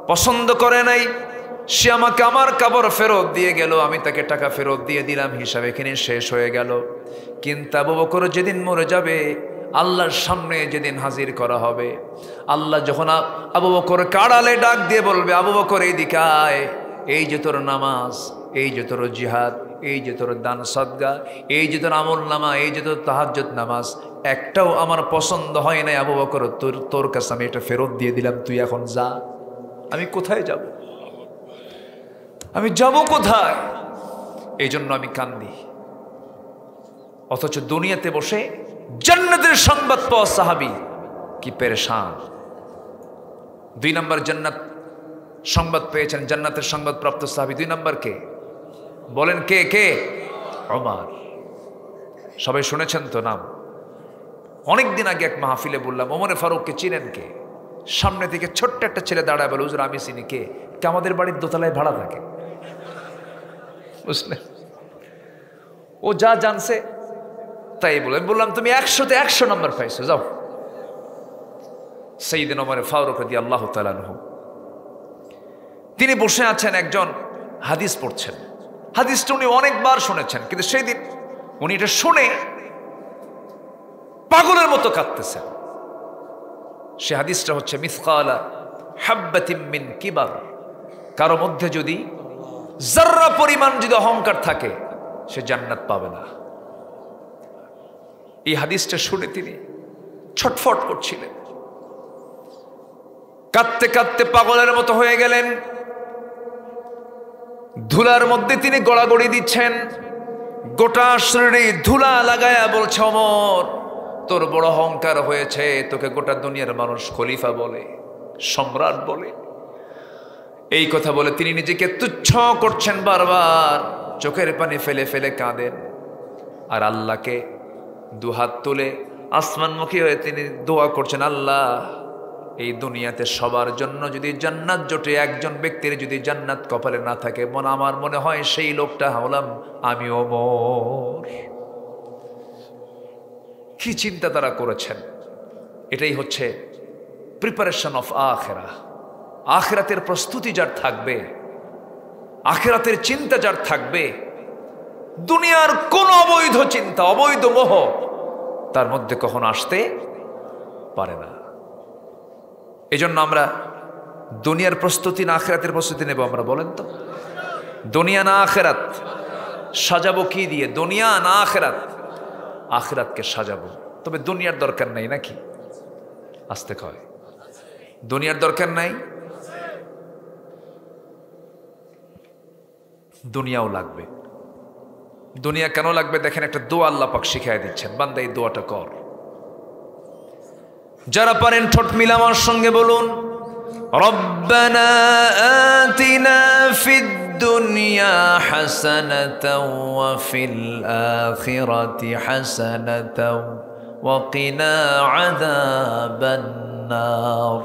পছন্দ করে নাই, সে আমাকে আমার কাপড় ফেরত দিয়ে গেল, আমি তাকে টাকা ফেরত দিয়ে দিলাম, হিসাব এখানে শেষ হয়ে গেল। কিন্তু আবু বকর যেদিন মরে যাবে, আল্লাহর সামনে যেদিন হাজির করা হবে, আল্লাহ যখন আবু বকর কাড়ালে ডাক দিয়ে বলবে, আবু বকর এইদিকে আয়, এই যে তোর নামাজ, এই যে তোর জিহাদ, এই যে তোর দান সদকা, এই যে তোর আমল নামা, এই যে তোর তাহাজ্জুদ নামাজ, একটাও আমার পছন্দ হয় নাই আবু বকর, তোর কাছে আমি এটা ফেরত দিয়ে দিলাম, তুই এখন যা। আমি কোথায় যাব? আমি যাব কোথায়? এই জন্য আমি কান্দি। অথচ দুনিয়াতে বসে জান্নাতের সংবাদ পাওয়া সাহাবী কি পেরেশান। 2 নম্বর জান্নাত সংবাদ পেয়েছেন, জান্নাতের সংবাদ প্রাপ্ত সাহাবী 2 নম্বর কে? বলেন কে? কে? ওমর। সবাই শুনেছেন তো নাম? অনেকদিন আগে এক মাহফিলে বললাম, ওমরে ফারুককে চিনেন কে? সামনে থেকে ছোট্ট একটা ছেলে দাঁড়ায় বলে, হুজুর আমি চিনি। কে? আমাদের বাড়ির দোতলায় ভাড়া থাকে। বুঝলেন? ও যা জানছে তাই বলে। বললাম তুমি 100-তে 100 নম্বর পাইছো, যাও। সাইয়েদনা ওমর ফারুক রাদিয়াল্লাহু তাআলা আনহু তিনি বসে আছেন, একজন হাদিস পড়ছেন। হাদিসটা উনি অনেকবার শুনেছেন, কিন্তু সেই দিন উনি এটা শুনে পাগলের মতো কাঁদতেছেন। সে হাদিসটা হচ্ছে মিসকালা হাব্বাতিম মিন কিবার, কারো মধ্যে যদি যাররা পরিমাণ যদি অহংকার থাকে সে জান্নাত পাবে না। এই হাদিসটা শুনে তিনি ছটফট করছিলেন, কাঁদতে কাঁদতে পাগলের মতো হয়ে গেলেন। ধুলার মধ্যে তিনি গড়াগড়ি দিচ্ছেন, গোটা শরীরে ধুলা লাগায়া বলছে, ওমর তোর বড় অহংকার হয়েছে, তোকে গোটা দুনিয়ার মানুষ খলিফা বলে, সম্রাট বলে। এই কথা বলে তিনি নিজেকে তুচ্ছ করছেন, বারবার চোখের পানি ফেলে ফেলে কাঁদেন। আর আল্লাহকে দুহাত তুলে আসমানমুখী হয়ে তিনি দোয়া করছেন, আল্লাহ এই দুনিয়াতে সবার জন্য যদি জান্নাত জোটে, একজন ব্যক্তির যদি জান্নাত কপালে না থাকে, আমার মনে হয় সেই লোকটা হলাম আমি ওমর। কি চিন্তা তারা করেছেন! এটাই হচ্ছে প্রিপারেশন অফ আখিরা। আখিরাতের প্রস্তুতি যার থাকবে, আখিরাতের চিন্তা যার থাকবে, দুনিয়ার কোন অবৈধ চিন্তা, অবৈধ মোহ তার মধ্যে কখনো আসতে পারে না। এজন্য আমরা দুনিয়ার প্রস্তুতি না আখিরাতের প্রস্তুতি নেব? আমরা বলেন তো, দুনিয়া না আখিরাত? সাজাবো কি দিয়ে? দুনিয়া না আখিরাত? আখিরাতকে সাজাবো। তবে দুনিয়ার দরকার নাই নাকি? আসতে কয়, দুনিয়ার দরকার নাই, দুনিয়াও লাগবে। দুনিয়া কেন লাগবে দেখেন, একটা দোয়া আল্লাহ পাক শিখাই দিচ্ছেন, বান্দা এই দোয়াটা কর। যারা পারেন ঠোঁট মিলে আমার সঙ্গে বলুন, রব্বানা আতিনা ফিদ দুনিয়া হাসানাতাও ওয়া ফিল আখিরাতি হাসানাতাও ওয়া কিনা আযাবান নার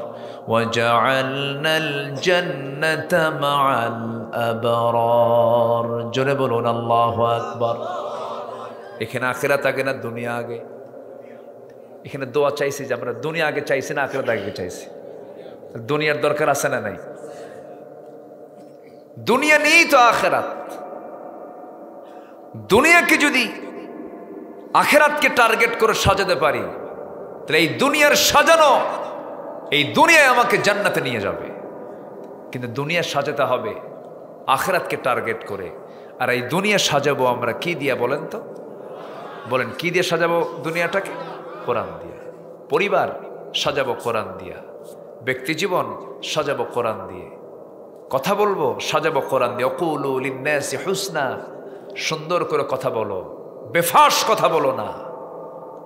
ওয়াজআলনাল জান্নাতা মাআল আবরার। জোরে বলুন আল্লাহু আকবার। এখানে আখিরাত আগে না দুনিয়া আগে? এখানে দোয়া চাইছি যে আমরা দুনিয়া আগে চাইছি না আখিরাত আগে চাইছি? দুনিয়ার দরকার আছে না নাই? দুনিয়া নেই তো আখিরাত। দুনিয়াকে যদি আখিরাতকে টার্গেট করে সাজাতে পারি, তাহলে এই দুনিয়ার সাজানো, এই দুনিয়ায় আমাকে জান্নাতে নিয়ে যাবে। কিন্তু দুনিয়া সাজাতে হবে আখিরাতকে টার্গেট করে। আর এই দুনিয়া সাজাবো আমরা কি দিয়া বলেন তো? বলেন কি দিয়ে সাজাবো দুনিয়াটাকে? কোরআন দিয়া। পরিবার সাজাবো কোরআন দিয়া, ব্যক্তি জীবন সাজাবো কোরআন দিয়ে, কথা বলবো সাজাবো কোরআন দিয়ে। অকুলু লিন্নাসি হুসনা, সুন্দর করে কথা বলো, বেফাস কথা বলো না।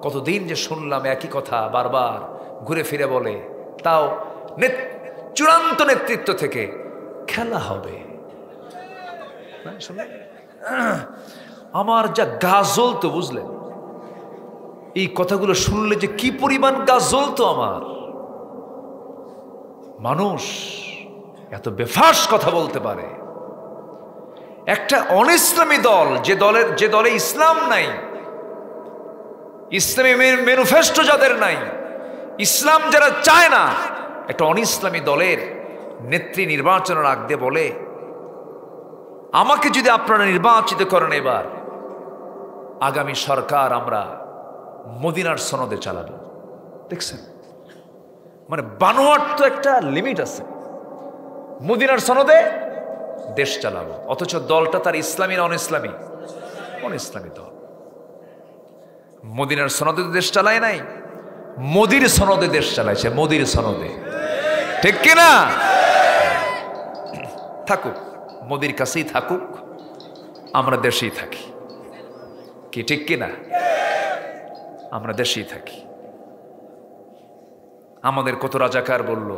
কতদিন যে শুনলাম একই কথা বারবার ঘুরে ফিরে বলে, তাও চূড়ান্ত নেতৃত্ব থেকে খেলা হবে। আমার যা গা জ্বলতো, বুঝলেন? এই কথাগুলো শুনলে যে কি পরিমাণ গা জ্বলতো আমার। মানুষ এত বেফাস কথা বলতে পারে। একটা অনিসলামী দল, যে দলে ইসলাম নাই, ইসলামী ম্যানিফেস্টো যাদের নাই, ইসলাম যারা চায় না, একটা অনিসলামী দলের নেত্রী নির্বাচনের আগ দিয়ে বলে, আমাকে যদি আপনারা নির্বাচিত করেন এবার, আগামী সরকার আমরা মদিনার সনদে চালাবো। দেখছেন? মানে বানোয়ার তো একটা লিমিট আছে। মদিনার সনদে দেশ চালাবো, অথচ দলটা তার ইসলামী না অনিসলামী? অনিসলামী দল। মদিনার সনদে দেশ চালায় নাই, মোদির সনদে দেশ চালাইছে। মোদির সনদে, ঠিক কিনা? থাকুক, মোদির কাছেই থাকুক, আমরা দেশেই থাকি। কি ঠিক কিনা? আমরা দেশেই থাকি। আমাদের কত রাজাকার বলল,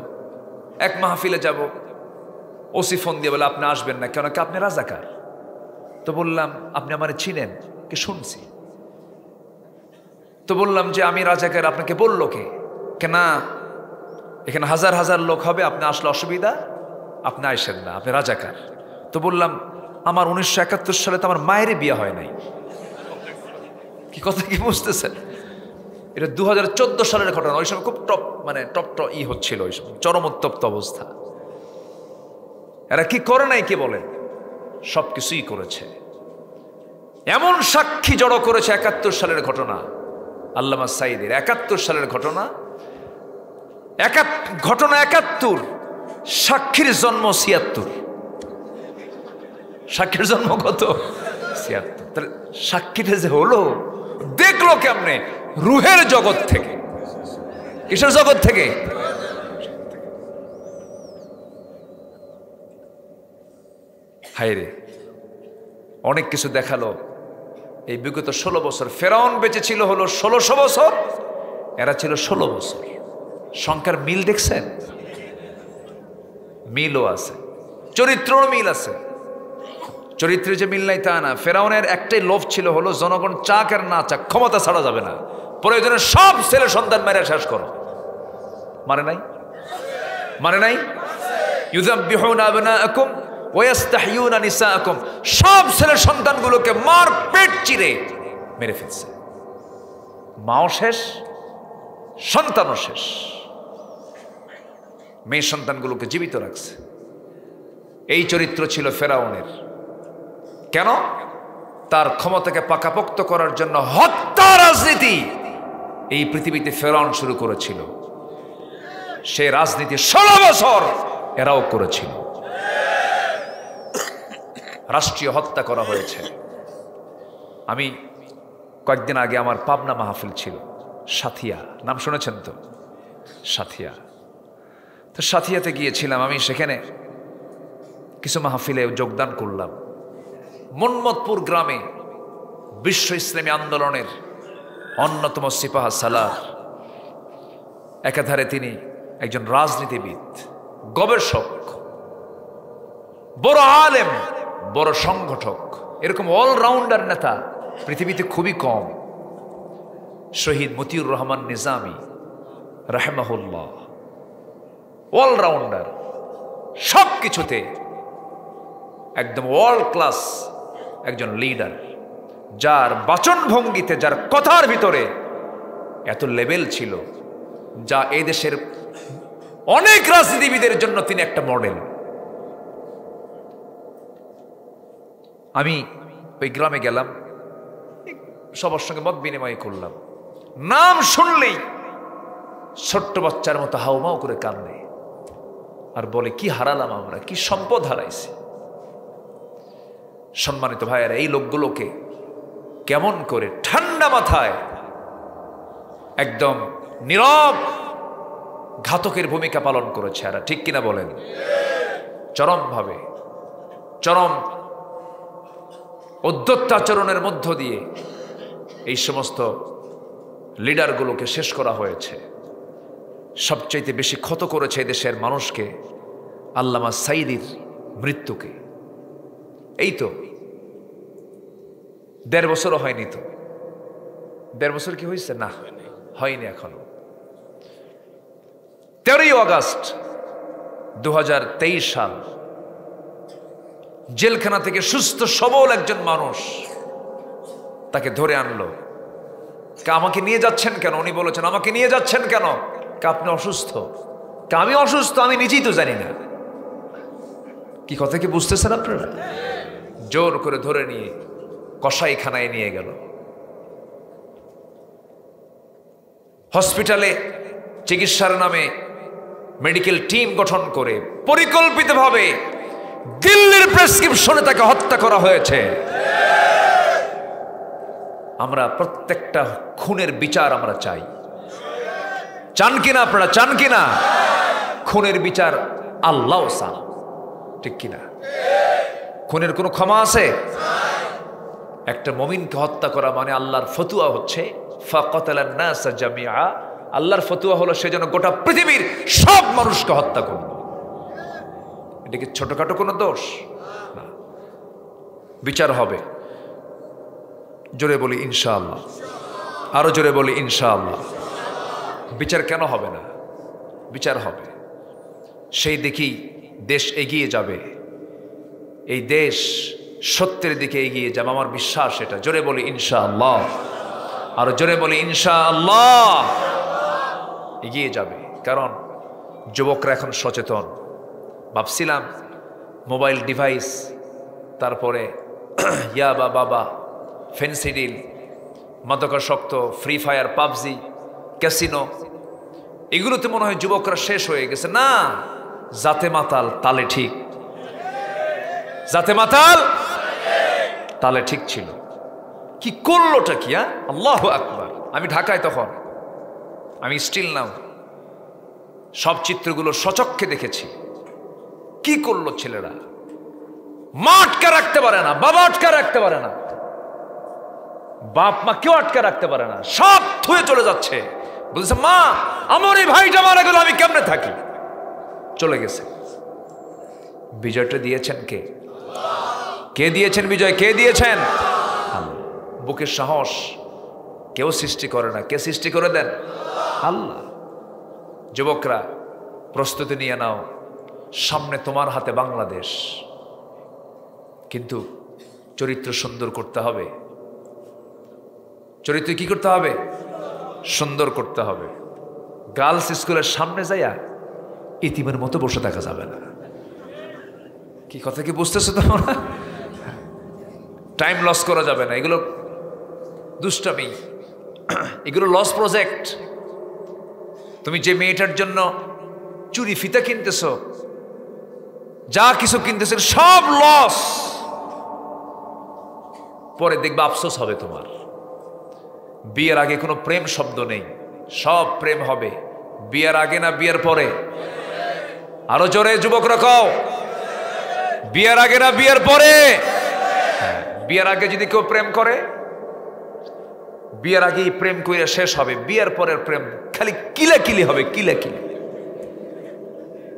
এক মাহফিলে যাব, ওসি ফোন দিয়ে বলে আপনি আসবেন না, কেন কি আপনি রাজাকার? তো বললাম আপনি আমার চিনেন কি? শুনছি। তো বললাম যে আমি রাজাকার, আপনাকে বললো কে? না, এখানে হাজার হাজার লোক হবে, আপনি আসলে অসুবিধা, আপনি আইসেন না, আপনি রাজাকার। তো বললাম আমার 1971 সালে তো আমার মায়েরই বিয়ে হয় নাই। কি কথা কি বুঝতেছেন? এটা 2014 সালের ঘটনা। ওই সময় খুব টপ হচ্ছিল, ওই সময় চরম উত্তপ্ত অবস্থা। এরা কি করে নাই কে বলেন? সবকিছুই করেছে। এমন সাক্ষী জড়ো করেছে 71 সালের ঘটনা, আল্লামা সাঈদীর 71 সালের ঘটনা। ঘটনা 71, সাক্ষীর জন্ম 76। সাক্ষীর জন্ম কত? 76। তাহলে সাক্ষীটা যে হলো, দেখলো কেমনে? রুহের জগৎ থেকে। কিসের জগৎ থেকে? হায়রে, অনেক কিছু দেখালো এই বিগত 16 বছর। ফেরাউন বেঁচে ছিল হলো 1600 বছর, এরা ছিল 16 বছর। সংখ্যার মিল দেখছেন? মিলও আছে, চরিত্রও মিল আছে। চরিত্রে যে মিল নাই তা না। ফেরাউনের একটাই লোভ ছিল হলো জনগণ চাক আর না চাক, ক্ষমতা ছাড়া যাবে না। প্রয়োজনে সব ছেলে সন্তান মেরে শেষ করো। মানে নাই? মানে নাই? ইউযাব্বিহুনা আবনাআকুম ওয়া ইস্তাহয়ুনা নিসাআকুম। সব ছেলে সন্তানগুলোকে মার পেট চিরে মেরে ফেলছে। মাও শেষ, সন্তানও শেষ। মেয়ে সন্তানগুলোকে জীবিত রাখছে। এই চরিত্র ছিল ফেরাউনের। কেন? তার ক্ষমতাকে পাকাপোক্ত করার জন্য হত্যা রাজনীতি এই পৃথিবীতে ফেরাউন শুরু করেছিল। সে রাজনীতি 16 বছর এরাও করেছিল। রাষ্ট্রীয় হত্যা করা হয়েছে। আমি কয়েকদিন আগে আমার পাবনা মাহফিল ছিল, সাথিয়া, নাম শুনেছেন তো? সাথিয়া। তো সাথিয়াতে গিয়েছিলাম আমি, সেখানে কিছু মাহফিলে যোগদান করলাম। মন্মথপুর গ্রামে বিশ্ব ইসলামী আন্দোলনের অন্যতম সিপাহা সালার, একাধারে তিনি একজন রাজনীতিবিদ, গবেষক, বড় আলেম, বড় সংগঠক, এরকম অলরাউন্ডার নেতা পৃথিবীতে খুবই কম। শহীদ মতিউর রহমান নিজামী রাহিমাহুল্লাহ, অলরাউন্ডার, সব কিছুতে একদম ওয়ার্ল্ড ক্লাস একজন লিডার, যার বাচন ভঙ্গিতে, যার কথার ভিতরে এত লেভেল ছিল, যা এই দেশের অনেক রাজনীতিবিদের জন্য তিনি একটা মডেল। আমি ওই গ্রামে গেলাম, সবার সঙ্গে মত বিনিময় করলাম। নাম শুনলেই ছোট্ট বাচ্চার মতো হাউমাউ করে কান্দে আর বলে, কি হারালাম আমরা, কি সম্পদ হারাইছি। সম্মানিত ভাইয়েরা, এই লোকগুলোকে কেমন করে ঠান্ডা মাথায় একদম নীরব ঘাতকের ভূমিকা পালন করেছে এরা, ঠিক কিনা বলেন? চরমভাবে, চরম উদ্ধত্ত আচরণের মধ্য দিয়ে এই সমস্ত লিডারগুলোকে শেষ করা হয়েছে। সবচাইতে বেশি ক্ষত করেছে দেশের মানুষকে আল্লামা সাঈদীর মৃত্যুকে। এই তো 1.5 বছরও হয়নি। তো 1.5 বছর কি হয়েছে? না, হয়নি এখনো। 13ই আগস্ট 2023 সাল, জেলখানা থেকে সুস্থ সবল একজন মানুষ তাকে ধরে আনলো। আমাকে নিয়ে যাচ্ছেন কেন? উনি বলেছেন, আমাকে নিয়ে যাচ্ছেন কেন? আপনি অসুস্থ। আমি অসুস্থ, আমি নিজেই তো জানি না। কি কথা কি বুঝতেছেন আপনারা? জোর করে ধরে নিয়ে কসাইখানায় নিয়ে গেল। হসপিটালে চিকিৎসার নামে মেডিকেল টিম গঠন করে পরিকল্পিতভাবে দিল্লির প্রেসক্রিপশনে তাকে হত্যা করা হয়েছে। আমরা প্রত্যেকটা খুনের বিচার আমরা চাই। চান কিনা আপনারা? চান কিনা? খুনের বিচার আল্লাহ চান, ঠিক কিনা? খুনের কোনো ক্ষমা আছে? একটা মুমিনকে হত্যা করা মানে আল্লাহর ফতুয়া হচ্ছে ফাকাতালান নাস জামিআ। আল্লাহর ফতুয়া হলো সে যেন গোটা পৃথিবীর সব মানুষকে হত্যা করবে। এটা কি ছোটখাটো কোনো দোষ না। বিচার হবে। জোরে বলি ইনশাআল্লাহ, আরো জোরে বলি ইনশাআল্লাহ। বিচার কেন হবে না? বিচার হবে। সেই দেখি দেশ এগিয়ে যাবে। এই দেশ সত্যের দিকে এগিয়ে যাব, আমার বিশ্বাস এটা। জোরে বলি ইনশাআল্লাহ, আর জোরে বলি ইনশাআল্লাহ। এগিয়ে যাবে, কারণ যুবকরা এখন সচেতন। ভাবছিলাম মোবাইল ডিভাইস, তারপরে ইয়াবা, বাবা, ফেন্সিডিল, মাদকাসক্ত, ফ্রি ফায়ার, পাবজি, ক্যাসিনো, এগুলোতে মনে হয় যুবকরা শেষ হয়ে গেছে। না, জাতে মাতাল তালে ঠিক, জাতে মাতাল তালে ঠিক ছিল। কি করলোটা কি? আল্লাহু আকবার। আমি ঢাকায় তখন, আমি স্টিল নাও সব চিত্রগুলো সচক্ষে দেখেছি। কি করলো ছেলেরা? মা আটকা রাখতে পারে না, বাবা আটকা রাখতে পারে না, বাপ মা কেউ আটকা রাখতে পারে না, সব থুয়ে চলে যাচ্ছে। বলছে মা আমার এই ভাইটা মারা গেল, আমি কেমনে থাকি? চলে গেছে। বিজয়টা দিয়েছেন কে? কে দিয়েছেন বিজয়? কে দিয়েছেন? বুকের সাহস কেউ সৃষ্টি করে না, কে সৃষ্টি করে দেন? আল্লাহ। যুবকরা প্রস্তুতি নিয়ে নাও, সামনে তোমার হাতে বাংলাদেশ। কিন্তু চরিত্র সুন্দর করতে হবে। চরিত্র কি করতে হবে? সুন্দর করতে হবে। গার্লস স্কুলের সামনে যাইয়া ইতিমের মতো বসে থাকা যাবে না। কি কথা কি বুঝতেছো তোমরা? টাইম লস করা যাবে না, এগুলো দুষ্টামি, এগুলো লস প্রজেক্ট। তুমি যে মেয়েটার জন্য চুরি ফিতা কিনতেছ, যা কিছু কিনতেছ, সব লস। পরে দেখবে আফসোস হবে তোমার। বিয়ের আগে কোনো প্রেম শব্দ নেই, সব প্রেম হবে বিয়ের আগে না বিয়ের পরে? আরো জোরে যুবকরা কও, বিয়ের আগে না বিয়ের পরে? বিয়ের আগে যদি কেউ প্রেম করে, বিয়ের আগেই প্রেম করে শেষ হবে। বিয়ের পরের প্রেম খালি কিলাকিলি হবে, কিলাকিলি,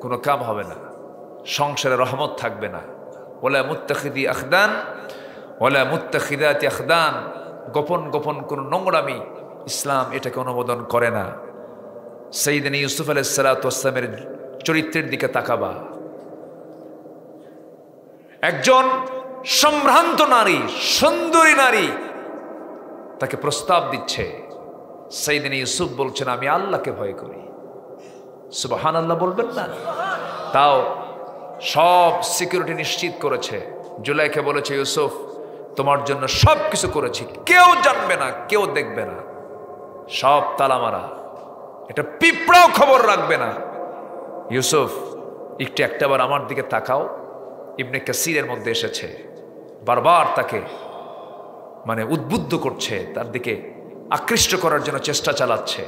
কোনো কাম হবে না, সংসারে রহমত থাকবে না। ওয়ালা মুত্তাখিদি আখদান ওয়ালা মুত্তাখিদাতি আখদান, গোপন গোপন কোন নোংরামি ইসলাম এটাকে অনুমোদন করে না। সাইয়েদনা ইউসুফ আলাইহিস সালাতু ওয়াস সালামের চরিত্রের দিকে তাকাবা। একজন সম্ভ্রান্ত নারী, সুন্দরী নারী তাকে প্রস্তাব দিচ্ছে। সাইয়েদনা ইউসুফ বলছেন আমি আল্লাহকে ভয় করি। সুবহানাল্লাহ বলবেন না? তাও সব সিকিউরিটি নিশ্চিত করেছে। জুলাইখা বলেছে ইউসুফ তোমার জন্য সব কিছু করেছি, কেউ জানবে না, কেউ দেখবে না, সব তালা মারা, এটা পিঁপড়াও খবর রাখবে না। ইউসুফ একটু একটাবার আমার দিকে তাকাও। ইবনে কাসিরের মধ্যে এসেছে, বারবার তাকে উদ্বুদ্ধ করছে, তার দিকে আকৃষ্ট করার জন্য চেষ্টা চালাচ্ছে।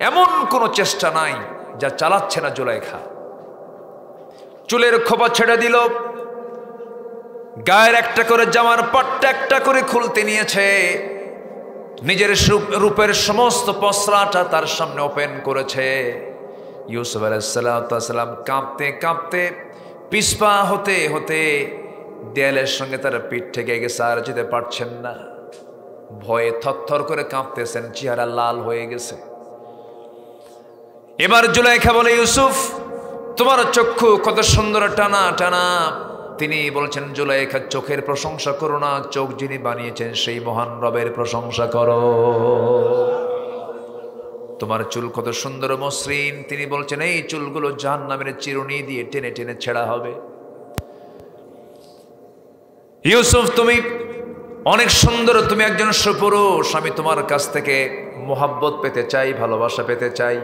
এমন কোনো চেষ্টা নাই যা চালাচ্ছে না জুলাইখা। চুলের খোপা ছেড়ে দিল, গায়ের একটা করে জামার পাট্টা একটা করে খুলতে নিয়েছে, নিজের রূপের সমস্ত পসরাটা তার সামনে ওপেন করেছে। ইউসুফ আলাইহিস সালাম কাঁপতে কাঁপতে, পিছপা হতে হতে দেয়ালের সঙ্গে তার পিঠ ঠেকে গেছে, আর যেতে পারছেন না। ভয়ে থরথর করে কাঁপতেছেন, চেহারা লাল হয়ে গেছে। এবার জুলাইখা বলে ইউসুফ তোমার চক্ষু কত সুন্দর টানা টানা। তিনি বলছেন জুলাইখা চোখের প্রশংসা করো না, চোখ যিনি বানিয়েছেন সেই মহান রবের প্রশংসা করো। তোমার চুল কত সুন্দর মসৃণ। তিনি বলছেন এই চুলগুলো জাহান্নামের চিরুনি দিয়ে টেনে টেনে ছেঁড়া হবে। ইউসুফ তুমি অনেক সুন্দর, তুমি একজন সুপুরুষ, আমি তোমার কাছ থেকে মোহাব্বত পেতে চাই, ভালোবাসা পেতে চাই।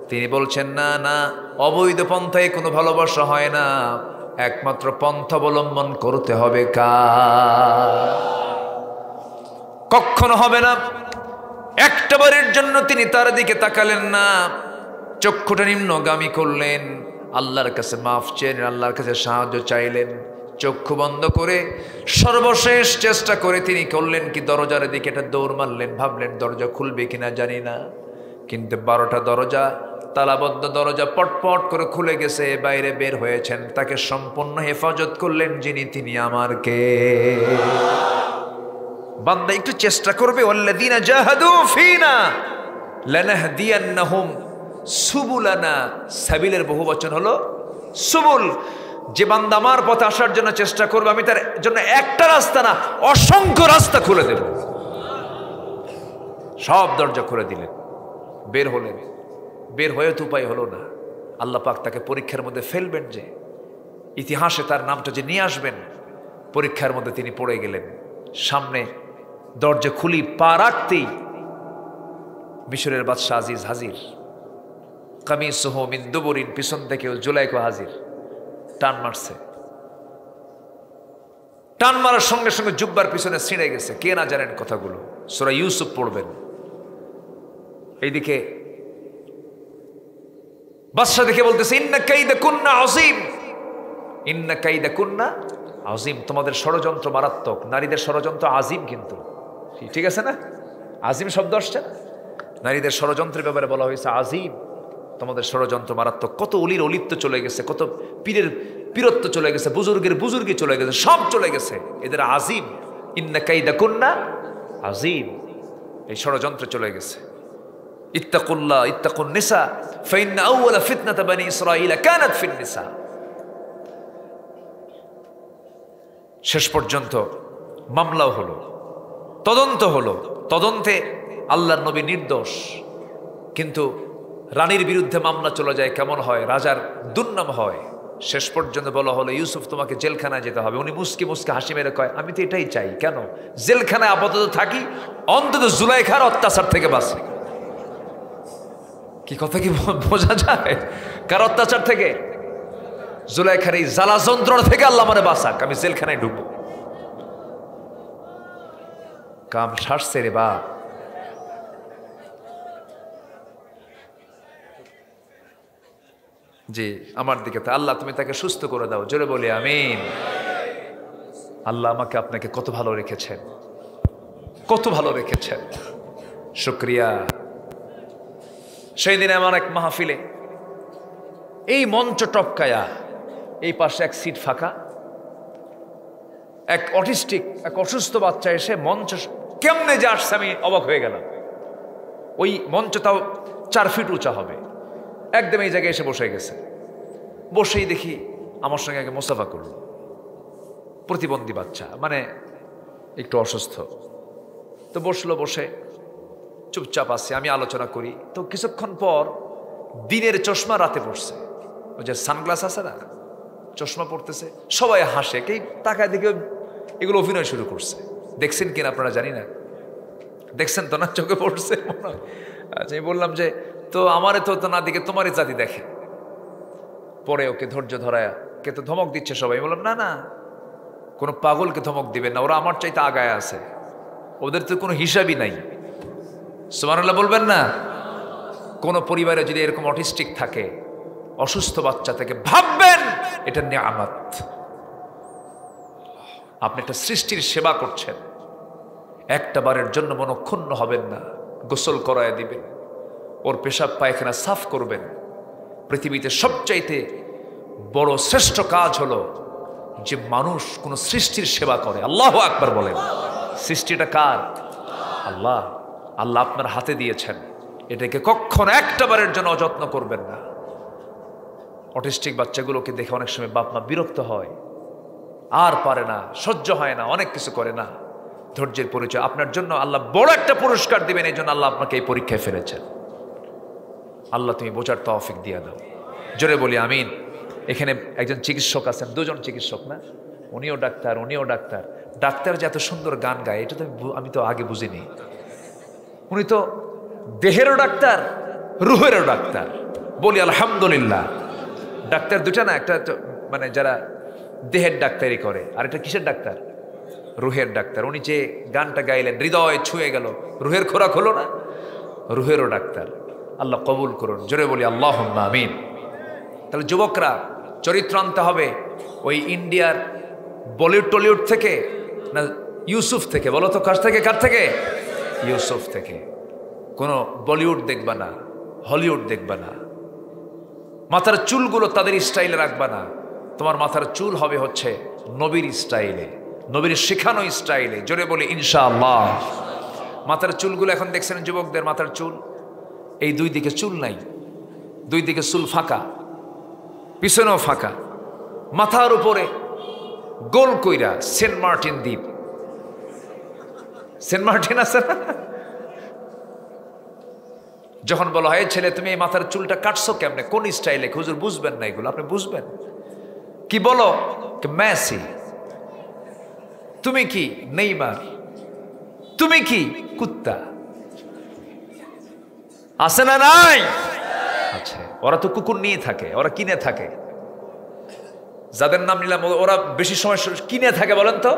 তিনি বলছেন না না, অবৈধ পন্থায় কোনো ভালোবাসা হয় না, একমাত্র পন্থা অবলম্বন করতে হবে কখনো হবে না। একটাবারের জন্য তিনি তার দিকে তাকালেন না, চক্ষুটা নিম্নগামী করলেন, আল্লাহর কাছে মাফ চেলেন, আল্লাহর কাছে সাহায্য চাইলেন। চক্ষু বন্ধ করে সর্বশেষ চেষ্টা করে তিনি করলেন কি, দরজার দিকে একটা দৌড় মারলেন, ভাবলেন দরজা খুলবে কিনা জানি না। কিন্তু 12টা দরজা, তালাবদ্ধ দরজা পটপট করে খুলে গেছে, বাইরে বের হয়েছেন। তাকে সম্পূর্ণ হেফাজত করলেন যিনি, তিনি আমার কে? বান্দা একটু চেষ্টা করবে, ওয়াল্লাযীনা জাহাদু ফীনা লানাহদিয়ান্নাহুম সুবুলানা। সাবিলের বহুবচন হলো সুবুল। যে বান্দা আমার পথে আসার জন্য চেষ্টা করবে আমি তার জন্য একটা রাস্তা না অসংখ্য রাস্তা খুলে দেব। সব দরজা খুলে দিলেন, বের হলেন। বের হয়ে তো উপায় হলো না, আল্লাহ পাক তাকে পরীক্ষার মধ্যে ফেলবেন, যে ইতিহাসে তার নামটা যে নিয়ে আসবেন। পরীক্ষার মধ্যে তিনি পড়ে গেলেন। সামনে দরজা খুলি পা রাখতেই মিশরের বাদশাহ আজিজ হাজির, কামিসুহু মিন দুবুরিন, পিছন থেকে জুলাইখা হাজির, টান মারছে। টান মারার সঙ্গে সঙ্গে জুব্বার পিছনে ছিঁড়ে গেছে। কে না জানেন কথাগুলো, সূরা ইউসুফ পড়বেন। এইদিকে বাদশা দেখে বলতেছে ইন্না কাইদাকুন্না আযীম, ইন্না কাইদাকুন্না আযীম, তোমাদের ষড়যন্ত্র মারাত্মক। নারীদের ষড়যন্ত্র আজিম, কিন্তু ঠিক আছে না? আজিম শব্দ আসছে, নারীদের ষড়যন্ত্রের ব্যাপারে বলা হয়েছে আজিম। তোমাদের ষড়যন্ত্র মারাত্মক। কত অলির অলিত্ব চলে গেছে, কত পীরের পীরত্ব চলে গেছে, বুজুর্গের বুজুর্গি চলে গেছে, সব চলে গেছে। এদের আজিম, ইন্না কাইদাকুন্না আজিম, এই ষড়যন্ত্র চলে গেছে। ইত্তাকুল্লাহ ইত্তাকুন নিসা ফাইন্না আউওয়ালা ফিতনাতা বানি ইসরাঈল কানাত ফিন নিসা। শেষ পর্যন্ত মামলাও হলো, তদন্ত হলো। তদন্তে আল্লাহর নবী নির্দোষ, কিন্তু রানীর বিরুদ্ধে মামলা চলে যায়। কেমন হয়? রাজার দুর্নাম হয়। শেষ পর্যন্ত বলা হলো ইউসুফ তোমাকে জেলখানায় যেতে হবে। উনি মুস্কি মুস্কি হাসি মেরে কয় আমি তো এটাই চাই। কেন? জেলখানায় আপাতত থাকি, অন্তত জুলাইখার অত্যাচার থেকে বাঁচি। কি কথা কি বোঝা যায়? কার অত্যাচার থেকে? জুলাইখার এই জ্বালা যন্ত্রণা থেকে আল্লাহ আমারে বাঁচাক, আমি জেলখানায় ঢুকবো। কাম সারছে রে বা। জি, আমার দিকে তো আল্লাহ তুমি তাকে সুস্থ করে দাও, জোরে বলি আমিন। আল্লাহ আমাকে আপনাকে কত ভালো রেখেছেন, কত ভালো রেখেছেন, শুকরিয়া। সেই দিনে আমার এক মাহফিলে এই মঞ্চ টপকায়া, এই পাশে এক সিট ফাঁকা, এক অটিস্টিক এক অসুস্থ বাচ্চা এসে মঞ্চ কেমনে যে আসছে আমি অবাক হয়ে গেলাম। ওই মঞ্চটাও 4 ফিট উঁচা হবে, একদম এই জায়গায় এসে বসে গেছে। বসেই দেখি আমার সঙ্গে আগে মোসাফা করলো। প্রতিবন্ধী বাচ্চা, মানে একটু অসুস্থ। তো বসলো, বসে চুপচাপ আছে, আমি আলোচনা করি। তো কিছুক্ষণ পর দিনের চশমা রাতে পড়ছে, ওই যে সানগ্লাস আছে না, চশমা পড়তেছে। সবাই হাসে, কে তাকায় দেখে এগুলো অভিনয় শুরু করছে। দেখছেন কিনা আপনারা জানি না, দেখছেন তো না? চোখে পড়ছে মনে হয়। আচ্ছা, আমি বললাম যে তো আমারে তো না দেখে তোমারই জাতি দেখে। পরে ওকে ধৈর্য ধরায়, কে তো ধমক দিচ্ছে সবাই। বললাম না না, কোনো পাগলকে ধমক দিবেন না, ওরা আমার চাইতে আগায় আছে, ওদের তো কোনো হিসাবই নাই। সুবহানাল্লাহ বলবেন না? কোন পরিবারে যদি এরকম অটিস্টিক থাকে, অসুস্থ বাচ্চা থেকে, ভাববেন এটা নিয়ামত। আপনি একটা সৃষ্টির সেবা করছেন। একটা বারের জন্য মনক্ষুণ্ণ হবেন না, গোসল করায় দিবেন, ওর পেশাব পায়খানা সাফ করবেন। পৃথিবীতে সবচাইতে বড় শ্রেষ্ঠ কাজ হলো যে মানুষ কোন সৃষ্টির সেবা করে। আল্লাহু আকবার বলেন। সৃষ্টিটা কার? আল্লাহ। আল্লাহ আপনার হাতে দিয়েছেন, এটাকে কখনো একটা বারের জন্য অযত্ন করবেন না। অটিস্টিক বাচ্চাগুলোকে দেখে অনেক সময় বাপ মা বিরক্ত হয়, আর পারে না, সহ্য হয় না, অনেক কিছু করে না। ধৈর্যের পরিচয়। আপনার জন্য আল্লাহ বড় একটা পুরস্কার দিবেন, এই জন্য আল্লাহ আপনাকে এই পরীক্ষায় ফেলেছেন। আল্লাহ তুমি বোঝার তৌফিক দিয়ে দাও, জোরে বলি আমিন। এখানে একজন চিকিৎসক আছেন, 2 জন চিকিৎসক না, উনিও ডাক্তার উনিও ডাক্তার। ডাক্তার যে এত সুন্দর গান গায় এটা তো আমি তো আগে বুঝিনি। উনি তো দেহেরও ডাক্তার, রুহেরও ডাক্তার। বলি আলহামদুলিল্লাহ। ডাক্তার দুটা না, একটা মানে যারা দেহের ডাক্তারি করে, আর এটা কিসের ডাক্তার? রুহের ডাক্তার। উনি যে গানটা গাইলেন হৃদয় ছুঁয়ে গেল, রুহের খোরাক হলো না? রুহেরও ডাক্তার। আল্লাহ কবুল করুন, জোরে বলি আল্লাহুম্মা আমিন। তাহলে যুবকরা চরিত্র আনতে হবে ওই ইন্ডিয়ার বলিউড টলিউড থেকে না ইউসুফ থেকে? বলো তো কার থেকে? কার থেকে? ইউসুফ থেকে। কোনো বলিউড দেখবা না, হলিউড দেখবা না। মাথার চুলগুলো তাদের স্টাইলে রাখবা না। তোমার মাথার চুল হবে হচ্ছে নবীর স্টাইলে, নবীর শেখানো স্টাইলে। জোরে বলি ইনশাআল্লাহ। মাথার চুলগুলো এখন দেখছেন যুবকদের মাথার চুল, এই 2 দিকে চুল নাই, 2 দিকে চুল ফাঁকা, পিছনেও ফাঁকা। মাথার উপরে গোল কইরা সেন্ট মার্টিন দ্বীপ, সেন্ট মার্টিন আছে না? যখন বলা হয় ছেলে তুমি এই মাথার চুলটা কাটছো কেমনে, কোন স্টাইলে, হুজুর বুঝবেন না এগুলো, আপনি বুঝবেন কি? বলো মেসি, তুমি কি নেইমার, তুমি কি কুত্তা, আছে না নাই? আচ্ছা, ওরা তো কুকুর নিয়ে থাকে, ওরা কিনে থাকে। যাদের নাম নিলাম ওরা বেশি সময় কিনে থাকে, বলেন তো?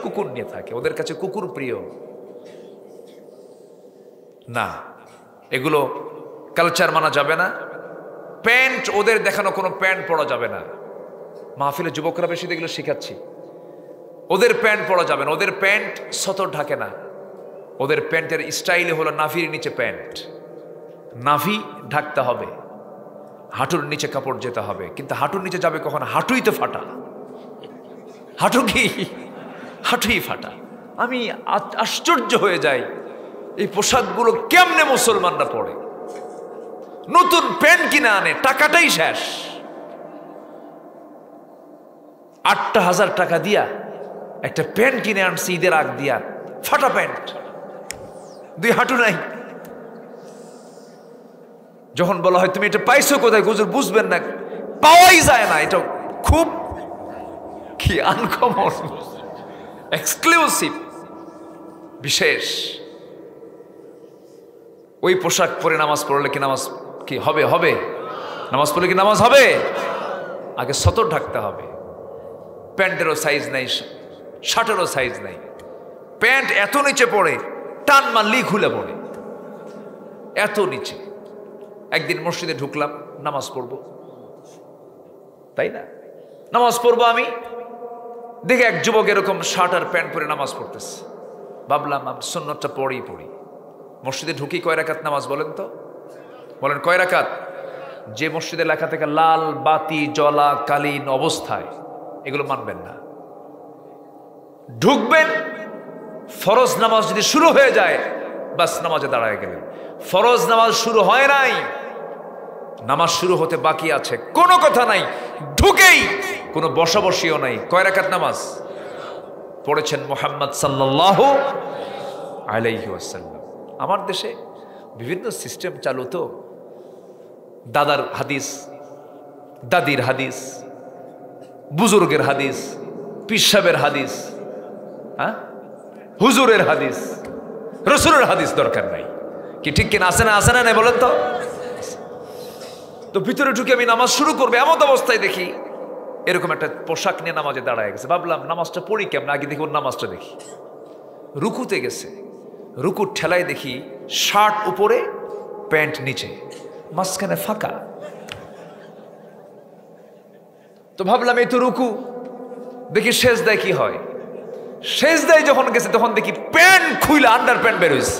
কুকুর নিয়ে থাকে, ওদের কাছে কুকুর প্রিয় না। এগুলো কালচার মানা যাবে না। প্যান্ট, ওদের দেখানো কোনো প্যান্ট পরা যাবে না। মাহফিলে যুবকরা বেশি দেখলে শেখাচ্ছি, ওদের প্যান্ট পরা যাবে না। ওদের প্যান্ট সতর ঢাকে না। ওদের প্যান্টের স্টাইলে হলো নাভির নিচে প্যান্ট, নাভি ঢাকতে হবে, হাঁটুর নিচে কাপড় যেতে হবে। কিন্তু হাঁটুর নিচে যাবে কখন? হাঁটুই তো ফাটা। হাঁটু কি? হাঁটুই ফাটা। আমি আশ্চর্য হয়ে যাই এই পোশাকগুলো কেমনে মুসলমানরা পরে। নতুন প্যান্ট কিনে আনে, টাকাটাই শেষ। 8,000 টাকা দিয়া একটা প্যান্ট কিনে আনছি ঈদের আগ দিয়া, ফাটা প্যান্ট, দুই হাঁটু নাই। যখন বলা হয় তুমি এটা পাইছো কোথায়, হুজুর বুঝবেন না, পাওয়াই যায় না। এটা খুব কি আনকমন, এক্সক্লুসিভ, বিশেষ। ওই পোশাক পরে নামাজ পড়লে কি নামাজ কি হবে? হবে? নামাজ পড়লে কি নামাজ হবে? আগে সতর ঢাকতে হবে। প্যান্টেরও সাইজ নাই, শার্টেরও সাইজ নাই। প্যান্ট এত নিচে পড়ে, টান মারলেই খুলে পড়ে, এত নিচে। একদিন মসজিদে ঢুকলাম, নামাজ পড়বো, তাই না? নামাজ পড়বো আমি, দেখে এক যুবক এরকম শার্ট আর প্যান্ট পরে নামাজ পড়তেছে। ভাবলাম আমি সুন্নতটা পড়ি। মসজিদে ঢুকি কয় রাকাত নামাজ বলেন তো? বলেন কয় রাকাত? যে মসজিদে লেখা থেকে লাল বাতি জ্বলা কালীন অবস্থায়, এগুলো মানবেন না। ঢুকবেন, ফরজ নামাজ যদি শুরু হয়ে যায়, বাস নামাজে দাঁড়ায় গেলেন। ফরজ নামাজ শুরু হয় নাই, নামাজ শুরু হতে বাকি আছে, কোনো কথা নাই। ঢুকেই কোনো বসাবসিও নাই। কয় রাকাত নামাজ পড়েছেন মুহাম্মদ সাল্লাল্লাহু আলাইহি ওয়াসাল্লাম? আমার দেশে বিভিন্ন সিস্টেম চালু তো, দাদার হাদিস, দাদির হাদিস, বুজুর্গের হাদিস, পিসাবের হাদিস, হ্যাঁ, হুজুরের হাদিস, রসুলের হাদিস দরকার নাই। কি ঠিক কিনা? আসে না? আসে না? নাই বলেন তো? তো ভিতরে ঢুকে আমি নামাজ শুরু করবো, এমন অবস্থায় দেখি এরকম একটা পোশাক নিয়ে নামাজে দাঁড়ায় গেছে। ভাবলাম নামাজটা পড়ি কেমন, আগে দেখি ওর নামাজটা দেখি। রুকুতে গেছে, রুকুর ঠেলায় দেখি শার্ট উপরে, প্যান্ট নিচে, মাঝখানে ফাঁকা। তো ভাবলাম এই তো রুকু, দেখি সেজদায় কি হয়। সেজদায় যখন গেছে তখন দেখি প্যান্ট খুইলে আন্ডার প্যান্ট বেরোইছে।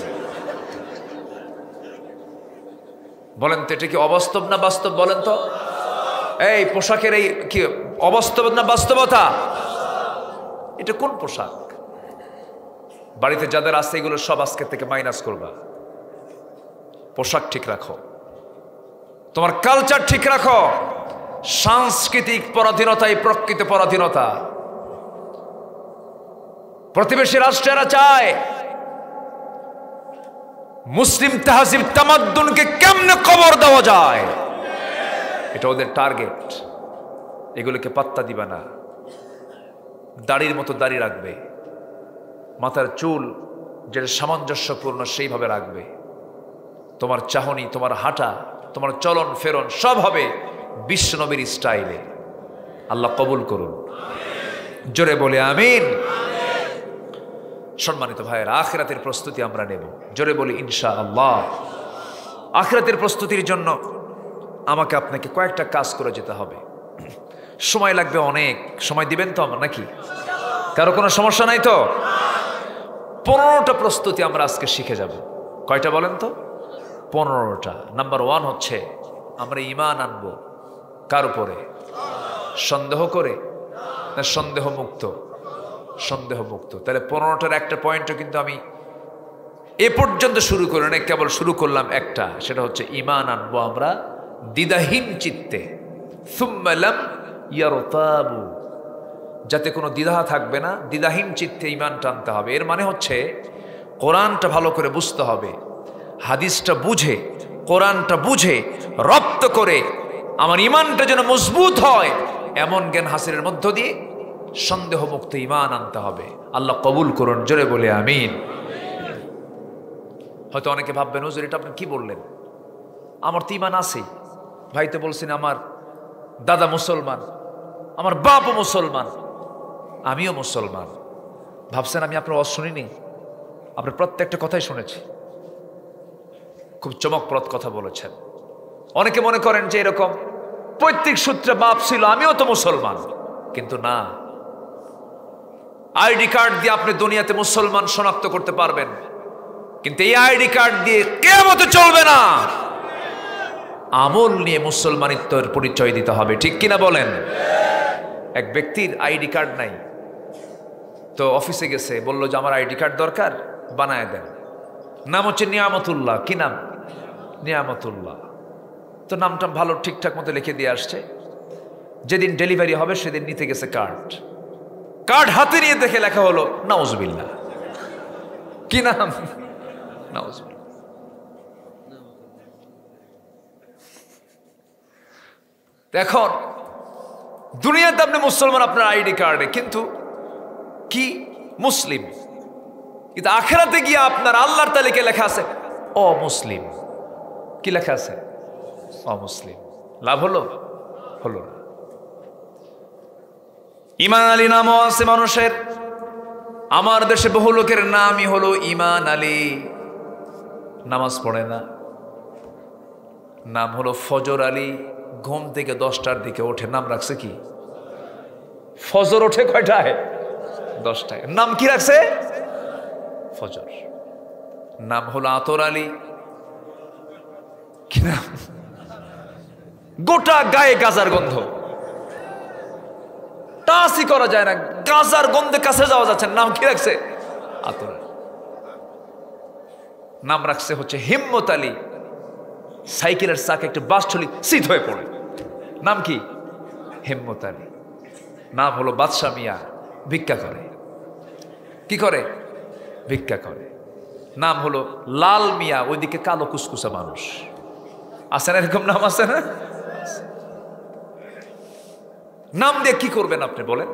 বলেন তো এটা কি অবাস্তব না বাস্তব? বলেন তো, এই পোশাকের এই কি অবাস্তব না বাস্তবতা? এটা কোন পোশাক? বাড়িতে যাদের আছে এগুলো সব আজকের থেকে মাইনাস করবা। পোশাক ঠিক রাখো, তোমার কালচার ঠিক রাখো। সাংস্কৃতিক পরাধীনতাই প্রকৃত পরাধীনতা। প্রতিবেশী রাষ্ট্রেরা চায় মুসলিম তাহজিব তামাদ্দুনকে কেমনে কবর দেওয়া যায়, এটা ওদের টার্গেট। এগুলোকে পাত্তা দিবা না। দাড়ির মতো দাড়ি রাখবে, মাথার চুল যেটা সামঞ্জস্যপূর্ণ সেইভাবে রাখবে। তোমার চাহনি, তোমার হাঁটা, তোমার চলন ফেরন সব হবে বিশ্বনবীর স্টাইলে। আল্লাহ কবুল করুন, জোরে বলে আমিন। সম্মানিত ভাইয়েরা, আখিরাতের প্রস্তুতি আমরা নেব, জোরে বলি ইনশাআল্লাহ। আখিরাতের প্রস্তুতির জন্য আমাকে আপনাকে কয়েকটা কাজ করে যেতে হবে। সময় লাগবে অনেক, সময় দিবেন তো আমার নাকি? কারো কোনো সমস্যা নাই তো? 15টা প্রস্তুতি আমরা আজকে শিখে যাব। কয়টা বলেন তো? 15টা। নাম্বার 1 হচ্ছে আমরা ঈমান আনবো। কার উপরে? সন্দেহ করে না সন্দেহ মুক্ত? সন্দেহ মুক্ত। তাহলে 15টার একটা পয়েন্টও কিন্তু আমি এ পর্যন্ত শুরু করি না, কেবল শুরু করলাম একটা, সেটা হচ্ছে ঈমান আনবো আমরা দ্বিধাহীন চিত্তে। সুম্মা লাম ইয়ারতাবু, যাতে কোনো দ্বিধা থাকবে না, দ্বিধাহীন চিত্তে ঈমান টানতে হবে। এর মানে হচ্ছে কোরআনটা ভালো করে বুঝতে হবে, হাদিসটা বুঝে, কোরআনটা বুঝে রপ্ত করে আমার ঈমানটা যেন মজবুত হয়, এমন জ্ঞান হাসিলের মধ্য দিয়ে সন্দেহমুক্ত ঈমান আনতে হবে। আল্লাহ কবুল করুন, জোরে বলে আমিন। হয়তো অনেকে ভাববেন, হুজুর এটা আপনি কি বললেন, আমার তো ঈমান আছে। ভাই তো বলছেন আমার দাদা মুসলমান, আমার বাপও মুসলমান, আমিও মুসলমান। ভাবছেন আমি আপনার ওয়াজ শুনিনি? আপনার প্রত্যেকটা কথাই শুনেছি, খুব চমকপ্রদ কথা বলেছেন। অনেকে মনে করেন যে এরকম পৈতৃক সূত্রে বাপ ছিল, আমিও তো মুসলমান। কিন্তু না, আইডি কার্ড দিয়ে আপনি দুনিয়াতে মুসলমান শনাক্ত করতে পারবেন, কিন্তু এই আইডি কার্ড দিয়ে কিয়ামতে চলবে না। আমল নিয়ে মুসলমানিত্বের পরিচয় দিতে হবে, ঠিক কিনা বলেন? এক ব্যক্তির আইডি কার্ড নাই, তো অফিসে গেছে, বলল যে আমার আইডি কার্ড দরকার, বানায় দেন। নাম হচ্ছে নিয়ামতুল্লাহ। কি নাম? নিয়ামতুল্লাহ। তো নামটা ভালো ঠিকঠাক মতো লিখে দিয়ে আসছে। যেদিন ডেলিভারি হবে সেদিন নিতে গেছে কার্ড, কার্ড হাতে নিয়ে দেখে লেখা হলো নাউজুবিল্লাহ। কি নাম? নাউজুবিল্লাহ। এখন দুনিয়াতে আপনি মুসলমান আপনার আইডি কার্ডে, কিন্তু কি মুসলিম, কিন্তু আখেরাতে গিয়ে আপনার আল্লাহর তালিকায় লেখা আছে অমুসলিম। কি লেখা আছে? অমুসলিম। লাভ হলো? হলো না। ঈমান আলী নামও আছে মানুষের। আমার দেশে বহু লোকের নামই হলো ঈমান আলী, নামাজ পড়ে না। নাম হলো ফজর আলী, ঘুম থেকে 10টার দিকে ওঠে, নাম রাখছে কি? ফজর ওঠে কয়টায়? 10টায়। নাম কি রাখছে? ফজর। নাম হলো আতর আলী। কি নাম? গোটা গায়ে গাজার গন্ধ, টাচই করা যায় না, গাজার গন্ধে কাছে যাওয়া যাচ্ছে। নাম কি রাখছে? আতর আলী। নাম রাখছে হচ্ছে হিম্মত আলী, সাইকেলের চাকা একটু বাস চলি সিট হয়ে পড়ে। নাম কি? হিম্মত আলী। নাম হলো বাদশা মিয়া, ভিক্ষা করে। কি করে? ভিক্ষা করে। নাম হলো লাল মিয়া, ওইদিকে কালো কুসকুসা মানুষ। আছে না এরকম নাম? আছে না? নাম দিয়ে কি করবেন আপনি বলেন?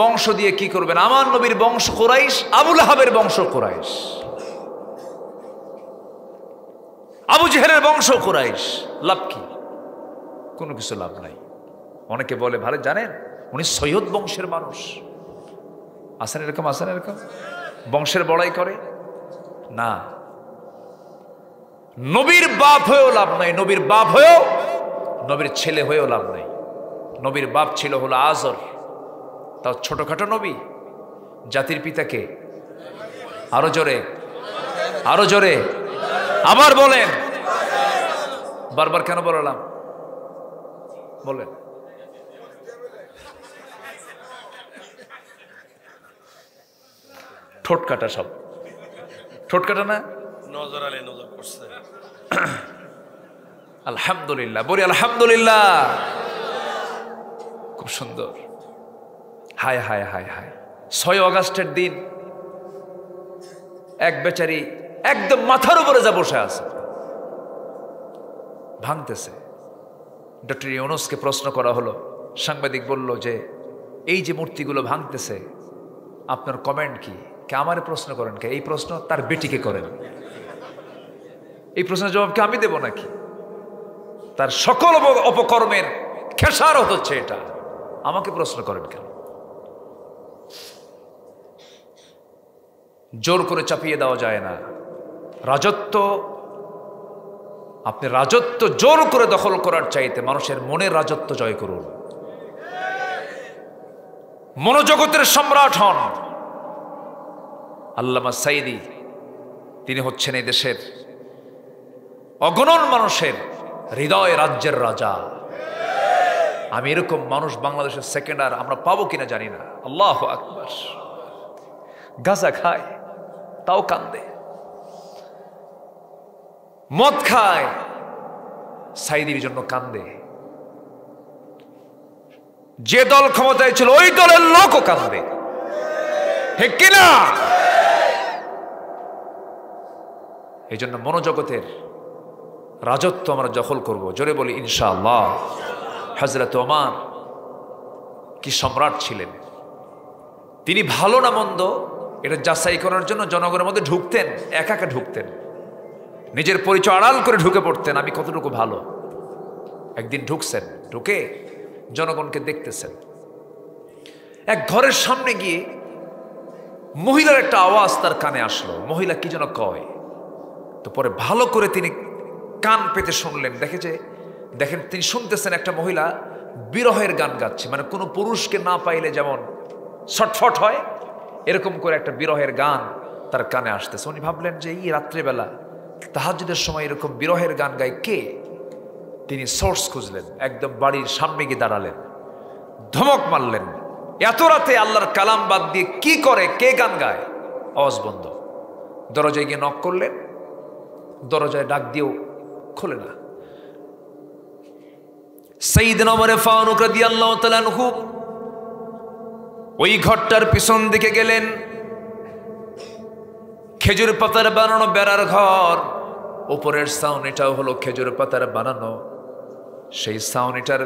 বংশ দিয়ে কি করবেন? আমার নবীর বংশ কুরাইশ, আবুল আহাবের বংশ কুরাইশ, আবু জেহেলের বংশ কুরাইশ। লাভ কি? কোনো কিছু লাভ নাই। অনেকে বলে ভালো, জানেন উনি সৈয়দ বংশের মানুষ। আছেন এরকম? আছেন এরকম? বংশের বড়াই করে না। নবীর বাপ হয়েও লাভ নাই, নবীর বাপ হয়েও, নবীর ছেলে হয়েও লাভ নাই। নবীর বাপ ছিল হলো আজর, তাও ছোটখাটো নবী। জাতির পিতাকে আরো জোরে, আরো জোরে আবার বলেন। বারবার কেন বললাম? বলেন। ঠোঁট কাটা, সব ঠোঁট কাটা না? নজর আলী নজর করছে। আলহামদুলিল্লাহ, বলি আলহামদুলিল্লাহ। খুব সুন্দর। হায় হায় হায় হায়। 6 অগাস্টের দিন এক বেচারি একদম মাথার উপরে যা বসে আছে, ভাঙতেছে। ডক্টর ইউনূসকে প্রশ্ন করা হলো, সাংবাদিক বলল যে এই যে মূর্তিগুলো ভাঙতেছে, আপনার কমেন্ট কি? কে আমারে প্রশ্ন করেন? কে এই প্রশ্ন তার বেটিকে করেন? এই প্রশ্নের জবাব কি আমি দেব নাকি? তার সকল অপকর্মের খেসারত হচ্ছে এটা, আমাকে প্রশ্ন করেন কেন? জোর করে চাপিয়ে দেওয়া যায় না। রাজত্ব, আপনি রাজত্ব জোর করে দখল করার চাইতে মানুষের মনের রাজত্ব জয় করুন। মনোজগতের সম্রাট হন। আল্লামা সাইদি, তিনি হচ্ছেন এই দেশের অগণন মানুষের হৃদয় রাজ্যের রাজা। আমি এরকম মানুষ বাংলাদেশের সেকেন্ড আর আমরা পাবো কিনা জানি না। আল্লাহু আকবার। গাঁজা খায় তাও কান্দে, মদ খায় সাইদির জন্য কান্দে। যে দল ক্ষমতায় ছিল ওই দলের লোকও কাঁদবে, ঠিক কিনা? এই জন্য মনোজগতের রাজত্ব আমরা দখল করব, জোরে বলি ইনশাআল্লাহ। হযরত ওমর কি সম্রাট ছিলেন! তিনি ভালো না মন্দ এটা যাচাই করার জন্য জনগণের মধ্যে ঢুকতেন, একা একা ঢুকতেন, নিজের পরিচয় আড়াল করে ঢুকে পড়তেন, আমি কতটুকু ভালো। একদিন ঢুকছেন, ঢুকে জনগণকে দেখতেছেন। এক ঘরের সামনে গিয়ে মহিলার একটা আওয়াজ তার কানে আসলো, মহিলা কি যেন কয়। তো পরে ভালো করে তিনি কান পেতে শুনলেন, দেখেন তিনি শুনতেছেন একটা মহিলা বিরহের গান গাচ্ছে, মানে কোনো পুরুষকে না পাইলে যেমন ছটফট হয় এরকম করে একটা বিরহের গান তার কানে আসতেছে। উনি ভাবলেন যে এই রাত্রেবেলা তাহাজ্জুদের সময় এরকম বিরহের গান গায় কে? তিনি সোর্স খুঁজলেন, একদম বাড়ির সামনে গিয়ে দাঁড়ালেন, ধমক মারলেন, এত রাতে আল্লাহর কালাম বাদ দিয়ে কি করে, কে গান গায়? আওয়াজ বন্ধ। দরজায় গিয়ে নক করলেন, দরজায় ডাক দিয়েও খোলে না। সাইয়েদনা ওমর ফারুক রাদিয়াল্লাহু তাআলা আনহু ওই ঘরটার পিছন দিকে গেলেন। খেজুর পাতার বানানো বেড়ার ঘর, উপরের ছাউনিটাও হলো খেজুর পাতার বানানো। সেই ছাউনিটার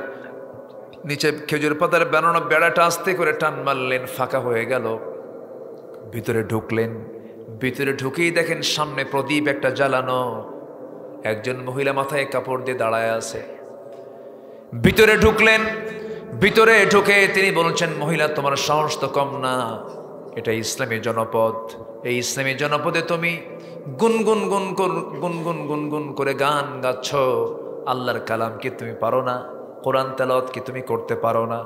নিচে খেজুর পাতার বানানো বেড়াটা আস্তে করে টান মারলেন, ফাঁকা হয়ে গেল। ভিতরে ঢুকলেন, ভিতরে ঢুকেই দেখেন সামনে প্রদীপ একটা জ্বালানো, একজন মহিলা মাথায় কাপড় দিয়ে দাঁড়ায় আছে। ভিতরে ঢুকলেন, ভিতরে ঢুকে তিনি বলছেন, মহিলা তোমার সাহস তো কম না, এটা ইসলামী জনপদ, এই ইসলামী জনপদে তুমি গুনগুন গুনগুন করে গান গাচ্ছ, আল্লাহর কালাম কি তুমি পারো না? কোরআন তেলাওয়াত কি তুমি করতে পারো না?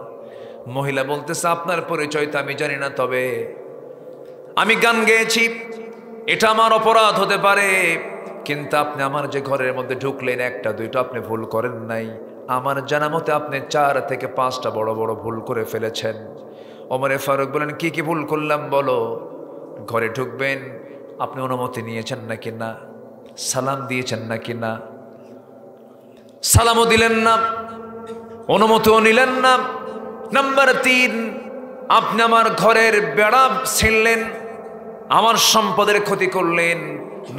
মহিলা বলতেছে, আপনার পরিচয় তো আমি জানি না, তবে আমি গান গেয়েছি, এটা আমার অপরাধ হতে পারে, কিন্তু আপনি আমার যে ঘরের মধ্যে ঢুকলেন একটা দুইটা আপনি ভুল করেন নাই, আমার জানা মতে আপনি 4 থেকে 5টা বড় বড় ভুল করে ফেলেছেন। ওমরে ফারুক বলেন, কি কি ভুল করলাম বলো? ঘরে ঢুকবেন, আপনি অনুমতি নিয়েছেন নাকি না? সালাম দিয়েছেন নাকি না? সালামও দিলেন না, অনুমতিও নিলেন না। নাম্বার 3, আপনি আমার ঘরের বেড়া ছিঁড়লেন, আমার সম্পদের ক্ষতি করলেন।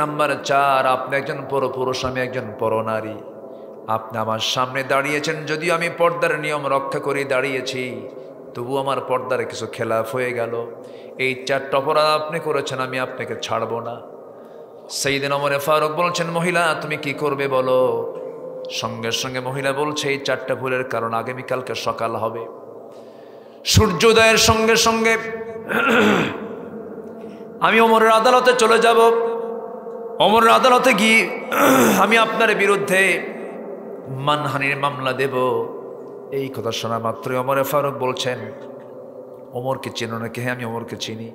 নাম্বার 4, আপনি একজন পরপুরুষ, আমি একজন পরনারী, আপনি আমার সামনে দাঁড়িয়েছেন, যদিও আমি পর্দার নিয়ম রক্ষা করে দাঁড়িয়েছি, তবু আমার পর্দার কিছু খেলাফ হয়ে গেল। এই 4টা অপরাধ আপনি করেছেন, আমি আপনাকে ছাড়ব না। সাইয়েদনা ওমর ফারুক বলছেন, মহিলা তুমি কি করবে বলো? সঙ্গে সঙ্গে মহিলা বলছে, এই 4টা ভুলের কারণ আগামীকালকে সকাল হবে, সূর্যোদয়ের সঙ্গে সঙ্গে আমি ওমরের আদালতে চলে যাব, ওমরের আদালতে গিয়ে আমি আপনার বিরুদ্ধে মানহানির মামলা দেব। এই কথা শোনা মাত্রই ওমর ফারুক বলছেন, ওমরকে চেনো নাকি? হ্যাঁ, আমি ওমরকে চিনি।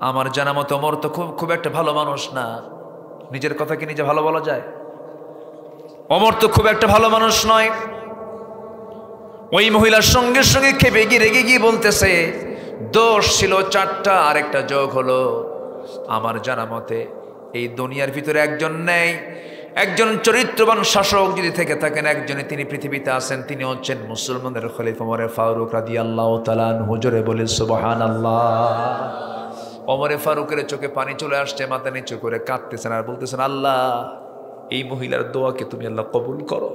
আমার জানা মতো ওমর তো খুব একটা ভালো মানুষ না। নিজের কথা কি নিজে ভালো বলা যায়? ওমর তো খুব একটা ভালো মানুষ নয়। ওই মহিলার সঙ্গে সঙ্গে খেপে গিয়ে রেগে গিয়ে বলতেছে, দোষ ছিল 4টা, আরেকটা যোগ হলো। আমার জানা মতে এই দুনিয়ার ভিতরে একজন নেই, একজন চরিত্রবান শাসক যদি থেকে থাকেন, একজনই তিনি পৃথিবীতে আছেন, তিনি হচ্ছেন মুসলমানের খলিফা ওমর ফারুক রাদিয়াল্লাহু তাআলা আনহু। জোরে বলে সুবহানাল্লাহ। ওমর ফারুকের চোখে পানি চলে আসছে, মাথা নিচু করে কাঁদতেছেন আর বলতেছেন, আল্লাহ এই মহিলার দোয়াকে তুমি আল্লাহ কবুল করো।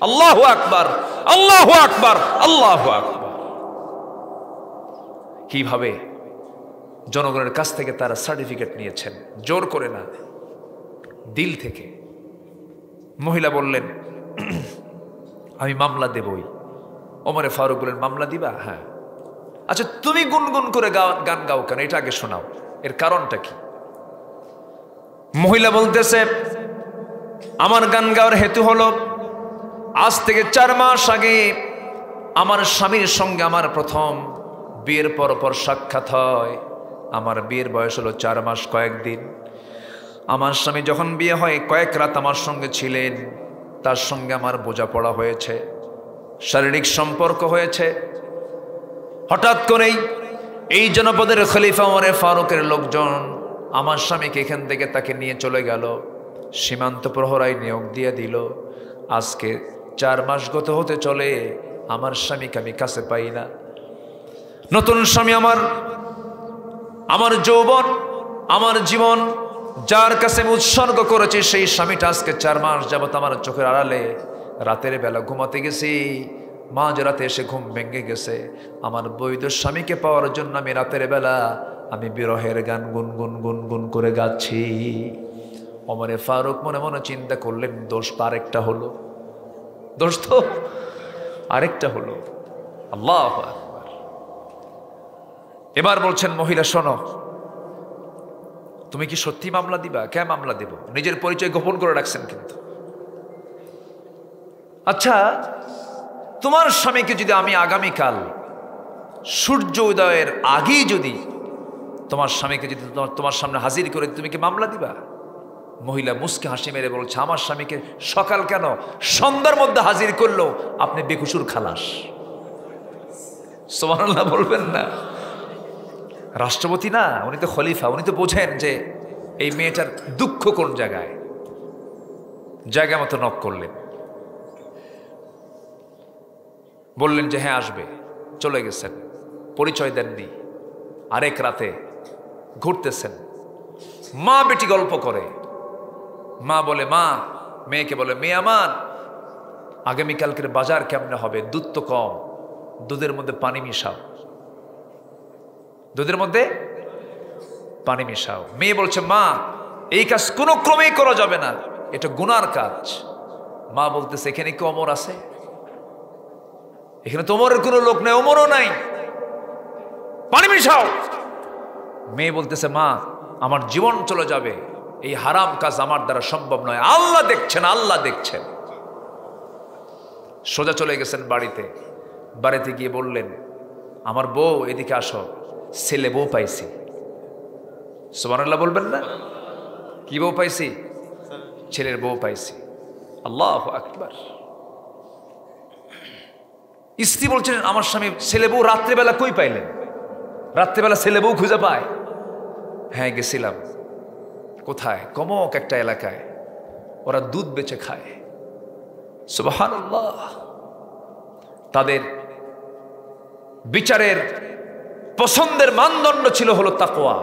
আল্লাহু আকবার, আল্লাহু আকবার, আল্লাহু আকবার। কিভাবে জনগণের কাছ থেকে তারা সার্টিফিকেট নিয়েছেন, জোর করে না, দিল থেকে। মহিলা বললেন, আমি মামলা দেবই। ওমরে ফারুক বললেন, মামলা দিবা? হ্যাঁ। আচ্ছা তুমি গুনগুন করে গান গাও কেন? এটা আগে শোনাও, এর কারণটা কি? মহিলা বলতেছে, আমার গান গাওয়ার হেতু হলো, আজ থেকে 4 মাস আগে আমার স্বামীর সঙ্গে আমার প্রথম বিয়ের পর সাক্ষাৎ হয়। আমার বিয়ের বয়স হলো 4 মাস কয়েকদিন। আমার স্বামী যখন বিয়ে হয় কয়েক রাত আমার সঙ্গে ছিলেন, তার সঙ্গে আমার বোঝাপড়া হয়েছে, শারীরিক সম্পর্ক হয়েছে। হঠাৎ করেই এই জনপদের খলিফা ওমর ফারুকের লোকজন আমার স্বামীকে এখান থেকে তাকে নিয়ে চলে গেল, সীমান্ত প্রহরায় নিয়োগ দিয়ে দিল। আজকে 4 মাস গত হতে চলে, আমার স্বামীকে আমি কাছে পাই না। নতুন স্বামী আমার যৌবন, আমার জীবন যার কাছে আমি উৎসর্গ করেছি, সেই স্বামীটা আজকে 4 মাস যাবত আমার চোখের আড়ালে। রাতের বেলা ঘুমাতে গেছি, মাঝ রাতে এসে ঘুম ভেঙে গেছে। আমার বৈধ স্বামীকে পাওয়ার জন্য আমি রাতের বেলা আমি বিরহের গান গুনগুন গুনগুন করে গাচ্ছি। ওমরে ফারুক মনে মনে চিন্তা করলেন, দোষ তো আরেকটা হলো, দোষ তো আরেকটা হলো। আল্লাহু আকবার। এবার বলছেন, মহিলা শোনো, তুমি কি সত্যি মামলা দিবা? কে মামলা দেব? নিজের পরিচয় গোপন করে রাখছেন কিন্তু। আচ্ছা, তোমার স্বামীকে যদি আমি আগামীকাল সূর্য উদয়ের আগেই যদি তোমার স্বামীকে যদি তোমার সামনে হাজির করে, তুমি কি মামলা দিবা? মহিলা মুস্কে হাসি মেরে বলছে, আমার স্বামীকে সকাল কেন, সন্ধ্যার মধ্যে হাজির করলো আপনি বেকুসুর খালাস। সুবহানাল্লাহ বলবেন না? রাষ্ট্রপতি না, উনি তো খলিফা, উনি তো বোঝেন যে এই মেয়েটার দুঃখ কোন জায়গায়। জায়গা মতো নক করলেন, বললেন যে হ্যাঁ আসবে। চলে গেছেন, পরিচয় দেননি। আরেক রাতে ঘুরতেছেন, মা বেটি গল্প করে। মা বলে, মা মেয়েকে বলে, মেয়ে আমার আগামীকালকের বাজার কেমনে হবে? দুধ তো কম, দুধের মধ্যে পানি মিশাও, দুধের মধ্যে পানি মিশাও। মেয়ে বলছে, মা এই কাজ কোনো ক্রমেই করা যাবে না, এটা গুনার কাজ। মা বলতেছে, এখানে কি ওমর আছে? এখানে তো ওমরের কোনো লোক নাই, ওমরও নাই, পানি মিশাও। মেয়ে বলতেছে, মা আমার জীবন চলে যাবে, এই হারাম কাজ আমার দ্বারা সম্ভব নয়, আল্লাহ দেখছেন, আল্লাহ দেখছেন। সোজা চলে গেছেন বাড়িতে। বাড়িতে গিয়ে বললেন, আমার বউ এদিকে আসো, ছেলে বউ পাইছি। সুবহানাল্লাহ বলবেন না? কি বউ পাইছি? ছেলের বউ পাইছি। আল্লাহু আকবার। স্ত্রী বলছেন, আমার স্বামী ছেলে বউ রাত্রেবেলা কই পাইলেন? রাত্রেবেলা ছেলে বউ খুঁজে পায়? হ্যাঁ গেছিলাম। কোথায়? কমক একটা এলাকায়, ওরা দুধ বেচে খায়। সুবহানাল্লাহ। তাদের বিচারের পছন্দের মানদণ্ড ছিল হলো তাকওয়া।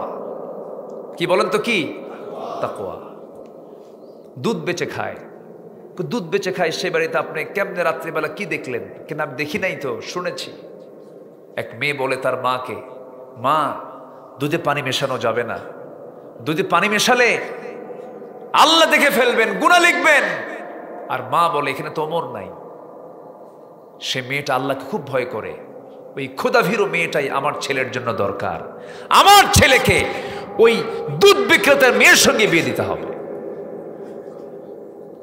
কি বলেন তো? কি তাকওয়া। দুধ বেচে খায়, দুধ বেচে খায়। সে বাড়িতে আপনি কেমনে রাত্রিবেলা কি দেখলেন? কেন আমি দেখি নাই তো, শুনেছি। এক মেয়ে বলে তার মাকে, মা দুধে পানি মেশানো যাবে না, দুধে পানি মেশালে আল্লাহ দেখে ফেলবেন, গুনাহ লিখবেন। আর মা বলে, এখানে তো ওমর নাই। সে মেয়েটা আল্লাহকে খুব ভয় করে। ওই খোদাভীরু মেয়েটাই আমার ছেলের জন্য দরকার। আমার ছেলেকে ওই দুধ বিক্রেতার মেয়ের সঙ্গে বিয়ে দিতে হবে।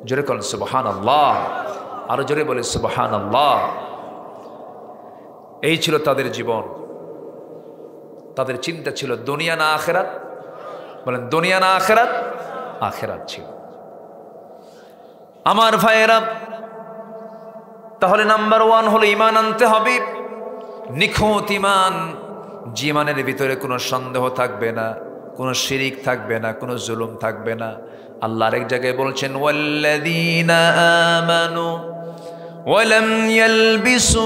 জোরে বলেন সুবহানাল্লাহ, আরো জোরে বলে সুবহানাল্লাহ। এই ছিল তাদের জীবন। তাদের চিন্তা ছিল দুনিয়া না আখিরাত। বলেন দুনিয়া না আখিরাত? আখিরাত ছিল। আমার ভাইয়েরা, তাহলে নাম্বার 1 হলো ঈমান আনতে হবে, নিখুঁত ঈমান। যে ঈমানের ভিতরে কোনো সন্দেহ থাকবে না, কোনো শিরিক থাকবে না, কোনো জুলুম থাকবে না। আল্লাহ আরেক জায়গায় বলছেন, ওয়াল্লাযীনা আমানু ওয়া লাম ইয়ালবিসু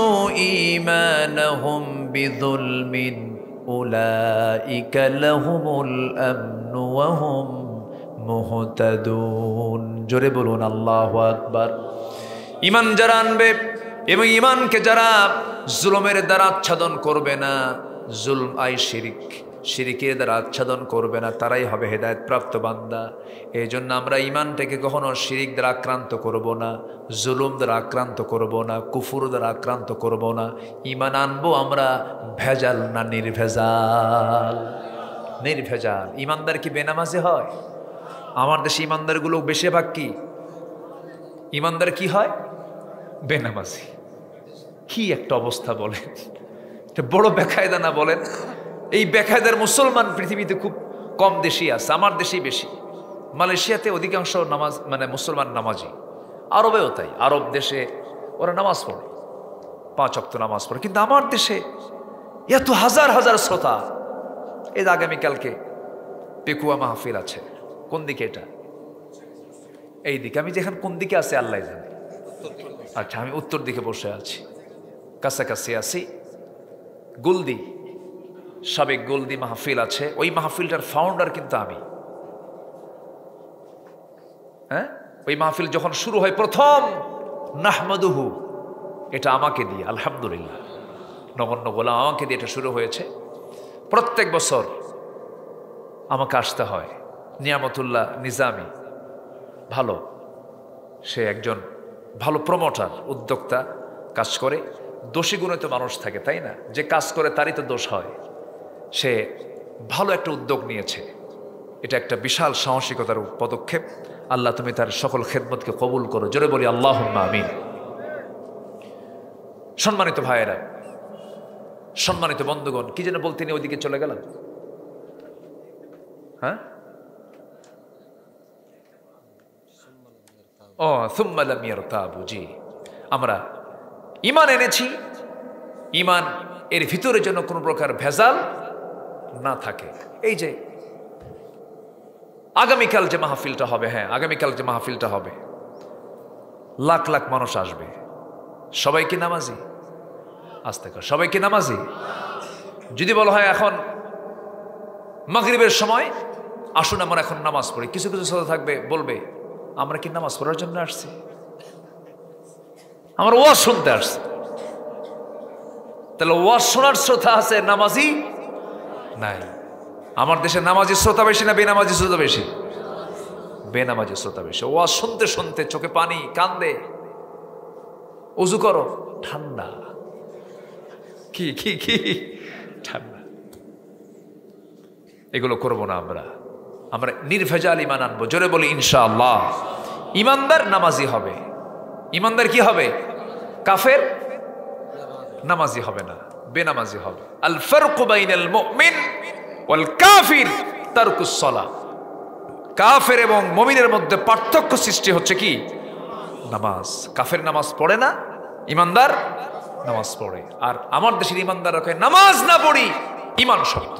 ঈমানাহুম বিযুলমিন উলাইকা লাহুমুল আমনু ওয়া হুম মুহতাদুন। জোরে বলুন আল্লাহু আকবার। ঈমান যারা আনবে এবং ঈমানকে যারা জুলুমের দ্বারা আচ্ছাদন করবে না, জুলম আই শিরিক, শিরিকের দ্বারা আচ্ছাদন করবে না, তারাই হবে হেদায়েত প্রাপ্ত বান্দা। এই জন্য আমরা ঈমানটাকে কখনো শিরিক দ্বারা আক্রান্ত করব না, জুলুম দ্বারা আক্রান্ত করব না, কুফুর দ্বারা আক্রান্ত করব না। ঈমান আনবো আমরা ভেজাল না নির্ভেজাল? নির্ভেজাল। ঈমানদার কি বেনামাজি হয়? আমার দেশে ঈমানদারগুলো বেশিরভাগ কি ঈমানদার কি হয়? বেনামাজি। কি একটা অবস্থা বলেন! এটা বড় বেকায়দা না বলেন? এই বেকায়দার মুসলমান পৃথিবীতে খুব কম দেশেই আছে, আমার দেশেই বেশি। মালয়েশিয়াতে অধিকাংশ নামাজ মানে মুসলমান নামাজি, আরবেও তাই। আরব দেশে ওরা নামাজ পড়ে, 5 ওয়াক্ত নামাজ পড়ে। কিন্তু আমার দেশে এত হাজার হাজার শ্রোতা। এই আগামীকালকে পেকুয়া মাহফিল আছে। কোন দিকে এটা? এই দিকে। আমি যেখানে কোন দিকে আছে আল্লাহ জানে। আচ্ছা, আমি উত্তর দিকে বসে আছি। কাছাকাছি আছি। গুলদি, সাবেক গুলদি মাহফিল আছে, ওই মাহফিলটার ফাউন্ডার কিন্তু আমি। হ্যাঁ, ওই মাহফিল যখন শুরু হয় প্রথম নাহমাদুহু, এটা আমাকে দিয়ে, আলহামদুলিল্লাহ, নগণ্য গোলাম আমাকে দিয়ে এটা শুরু হয়েছে। প্রত্যেক বছর আমাকে আসতে হয়। নিয়ামতুল্লাহ নিজামি ভালো, সে একজন ভালো প্রমোটার, উদ্যোক্তা, কাজ করে। দোষী গুণে তো মানুষ থাকে, তাই না? যে কাজ করে তারই তো দোষ হয়। সে ভালো একটা উদ্যোগ নিয়েছে, এটা একটা বিশাল সাহসিকতার পদক্ষেপ। আল্লাহ তুমি তার সকল খেদমতকে কবুল করো, জোরে বলি আল্লাহুম্মা আমিন। সম্মানিত ভাইয়েরা, সম্মানিত বন্ধুগণ, কি যেন বলতে নিয়ে ওইদিকে চলে গেলাম? হ্যাঁ, ও সুম্মা লাম ইয়ারতাবু। জি, আমরা ঈমান এনেছি, ঈমান এর ভিতরে যেন কোনো প্রকার ভেজাল না থাকে। এই যে আগামীকাল যে মাহফিলটা হবে, হ্যাঁ আগামীকাল যে মাহফিলটা হবে, লাখ লাখ মানুষ আসবে। সবাই কি নামাজি? আস্তে কর, সবাই কি নামাজি? যদি বলা হয় এখন মাগরিবের সময় আসুন আমরা এখন নামাজ পড়ি, কিছু কিছু শ্রোতা থাকবে, বলবে আমরা কি নামাজ পড়ার জন্য আসছি? আমরা ওয়াজ শুনতে আসছি। তাহলে ওয়াজ শোনার শ্রোতা আছে, নামাজি নাই। আমার দেশে নামাজি শ্রোতা বেশি না বেনামাজি শ্রোতা বেশি? বেনামাজি শ্রোতা বেশি। ওয়াজ শুনতে শুনতে চোখে পানি, কান্দে। উজু করো, ঠান্ডা, কি কি কি ঠান্ডা। এগুলো করবো না আমরা। আমরা নির্ভেজাল ঈমান আনবো, জোরে বলি ইনশাআল্লাহ। ঈমানদার নামাজি হবে। ঈমানদার কি হবে? কাফের নামাজি হবে না, বেনামাজি হবে। আল ফারকু বাইনাল মুমিন ওয়াল কাফির তারকুস সালাহ। কাফের এবং মুমিনের মধ্যে পার্থক্য সৃষ্টি হচ্ছে কি? নামাজ। কাফের নামাজ পড়ে না, ঈমানদার নামাজ পড়ে। আর আমার দেশের ঈমানদার রাখে নামাজ না পড়ি ঈমান শব্দ।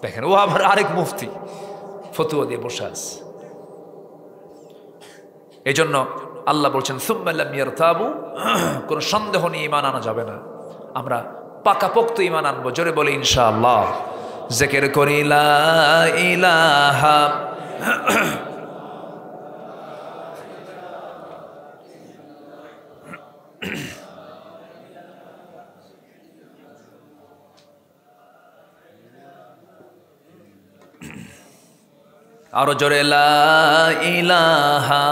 দেখেন, ও আবার আরেক মুফতি ফতুয়া দিয়ে বসে আছে। এই জন্য আল্লাহ বলছেন সুম্মা লাম ইয়ারতাবু, কোনো সন্দেহ নিয়ে ঈমান আনা যাবে না। আমরা পাকাপোক্ত ঈমান আনবো, জোরে বলে ইনশাআল্লাহ। জিকির করি লা ইলাহা আরো জোরে লা ইলাহা,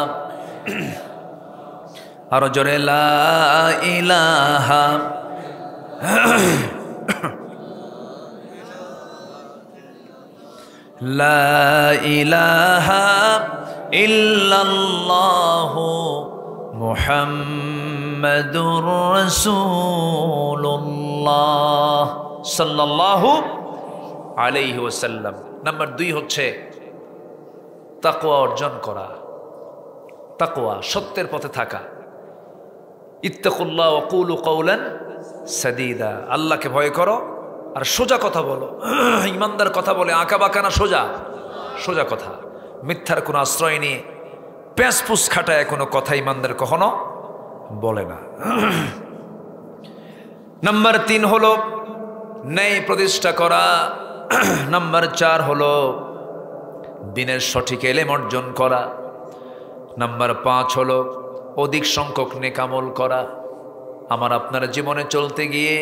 আরো জোরে লা ইলাহা লা ইলাহা ইল্লাল্লাহু মুহাম্মাদুর রাসূলুল্লাহ সাল্লাল্লাহু আলাইহি ওয়াসাল্লাম। নাম্বার 2 হচ্ছে তাকওয়া অর্জন করা। তাকওয়া, সত্যের পথে থাকা। ইত্তাকুল্লাহ ওয়া কুলু কওলান সাদীদা, আল্লাহকে ভয় করো আর সোজা কথা বলো। ঈমানদার কথা বলে আঁকা বাঁকা না, সোজা সোজা কথা। মিথ্যার কোনো আশ্রয় নিয়ে প্যাঁচপুস খাটায় কোনো কথা ঈমানদার কখনো বলে না। নাম্বার 3 হলো ন্যায় প্রতিষ্ঠা করা। নাম্বার 4 হলো দিনের সঠিক এলেম অর্জন করা। নাম্বার 5 হলো অধিক সংখ্যক নেক আমল করা। আমার আপনার জীবনে চলতে গিয়ে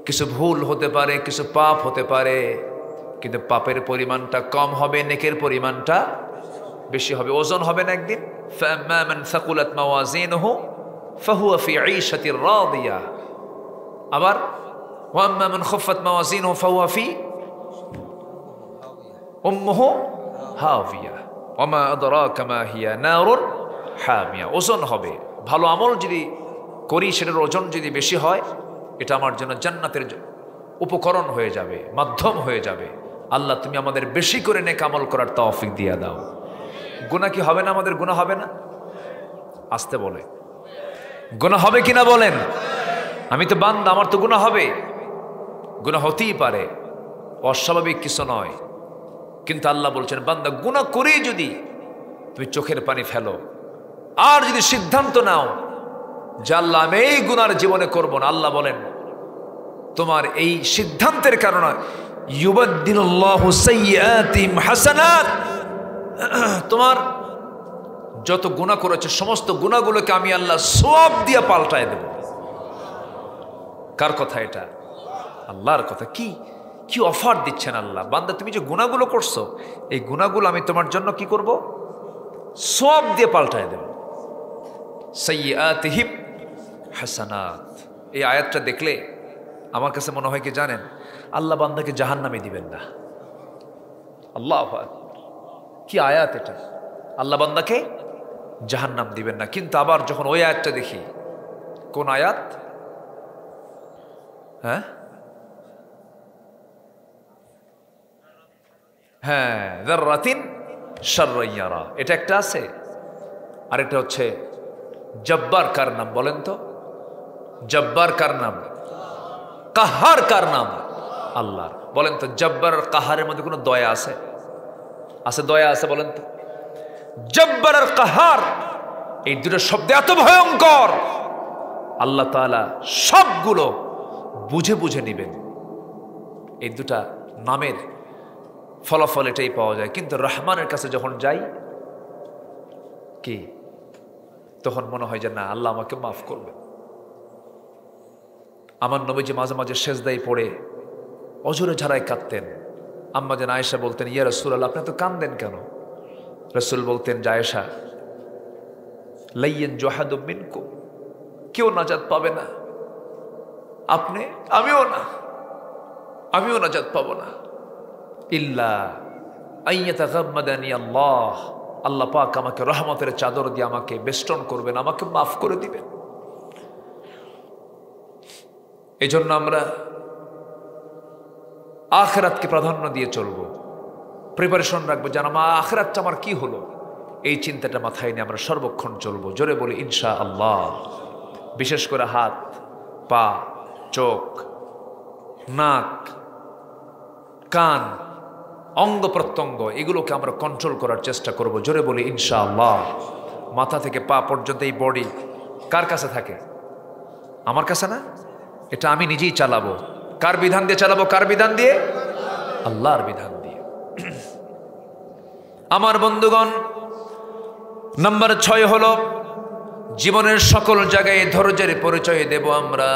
কিছু ভুল হতে পারে, কিছু পাপ হতে পারে, কিন্তু পাপের পরিমাণটা কম হবে, নেকের পরিমাণটা বেশি হবে। ওজন হবে না একদিন। ফাআম্মা মান সাকুলাত মাওয়াজিনুহু ফাহুয়া ফি ঈশাতির রাদিয়া। আবার ওয়া আম্মা মান খাফফাত মাওয়াজিনুহু ফাহুয়া ফি উম্মুহু হাবিয়া ওয়া মা আদরাকা মা হিয়া নারুন হামিয়া। ওজন হবে। ভালো আমল যদি করি, সেটার ওজন যদি বেশি হয়, এটা আমার জন্য জান্নাতের উপকরণ হয়ে যাবে, মাধ্যম হয়ে যাবে। আল্লাহ তুমি আমাদের বেশি করে নেক আমল করার তৌফিক দিয়া দাও। গুনাহ কি হবে না? আমাদের গুনাহ হবে না? আসতে বলে গুনাহ হবে কিনা বলেন? আমি তো বান্দা, আমার তো গুনাহ হবে। গুনাহ হতেই পারে, অস্বাভাবিক কিছু নয়। কিন্তু আল্লাহ বলছেন, বান্দা গুনাহ করেই যদি তুমি চোখের পানি ফেলো আর যদি সিদ্ধান্ত নাও যে আল্লাহ আমি এই গুনার জীবনে করব না। আল্লাহ বলেন তোমার এই সিদ্ধান্তের কারণে ইউবাদদিলুল্লাহু সাইয়্যাতিহিম হাসানাত, তোমার যত গুনাহ করেছে সমস্ত গুনাহগুলোকে আমি আল্লাহ সওয়াব দিয়ে পাল্টায় দেব। কার কথা এটা? আল্লাহর কথা। কি কি অফার দিচ্ছেন আল্লাহ, বান্দা তুমি যে গুনাহগুলো করছো এই গুনাহগুলো আমি তোমার জন্য কি করব? সওয়াব দিয়ে পাল্টায় দেব। সাইয়্যাতিহিম হাসানাত, এই আয়াতটা দেখলে আমার কাছে মনে হয় কি জানেন, আল্লাহ বান্দাকে জাহান্নামে দিবেন না। আল্লাহু আকবার, কি আয়াত এটা! আল্লাহ বান্দাকে জাহান্নাম দিবেন না। কিন্তু আবার যখন ওই আয়াতটা দেখি, কোন আয়াত? হ্যাঁ হ্যাঁ, যাররাতিন শাররান ইয়ারা, এটা একটা আছে। আরেকটা হচ্ছে জব্বার কার নাম বলেন তো? জব্বার কার নাম? কাহার কার নাম? আল্লাহর। বলেন তো জব্বার আর কাহারের মধ্যে কোনো দয়া আছে? আছে? দয়া আছে? বলেন তো। জব্বার আর কাহার এই দুটো শব্দ এত ভয়ঙ্কর, আল্লাহ তাআলা সবগুলো বুঝে বুঝে নিবেন। এই দুটা নামের ফলাফল এটাই পাওয়া যায়। কিন্তু রহমানের কাছে যখন যাই কি, তখন মনে হয় যে না, আল্লাহ আমাকে মাফ করবে। আমার নবীজি মাঝে মাঝে সেজদায় পড়ে অজরে ঝাড়ায় কাঁদতেন। আম্মা যেন আয়েশা বলতেন, ইয়া রাসূলুল্লাহ আপনি তো কাঁদেন কেন? রাসূল বলতেন, যে আয়েশা, লাইয়ান জুহাদু মিনকুম, কেউ নাজাত পাবে না, আপনি, আমিও নাজাত পাবো না, ইল্লা আইয়াতাগাম্মাদানি আল্লাহ, আল্লাহ পাক আমাকে রহমতের চাদর দিয়ে আমাকে বেষ্টন করবেন, আমাকে মাফ করে দিবেন। এই জন্য আমরা আখিরাতকে প্রাধান্য দিয়ে চলবো, প্রিপারেশন রাখবো, যেন আমার আখিরাতটা আমার কি হলো এই চিন্তাটা মাথায় নিয়ে আমরা সর্বক্ষণ চলবো। জোরে বলি ইনশাআল্লাহ। বিশেষ করে হাত, পা, চোখ, নাক, কান, অঙ্গ প্রত্যঙ্গ, এগুলোকে আমরা কন্ট্রোল করার চেষ্টা করব। জোরে বলি ইনশাআল্লাহ। মাথা থেকে পা পর্যন্ত এই বডি কার কাছে থাকে? আমার কাছে না? এটা আমি নিজেই চালাবো। কার বিধান দিয়ে চালাবো? কার বিধান দিয়ে? আল্লাহর বিধান দিয়ে। আমার বন্ধুগণ, নাম্বার 6 হলো জীবনের সকল জায়গায় ধৈর্যের পরিচয় দেব আমরা।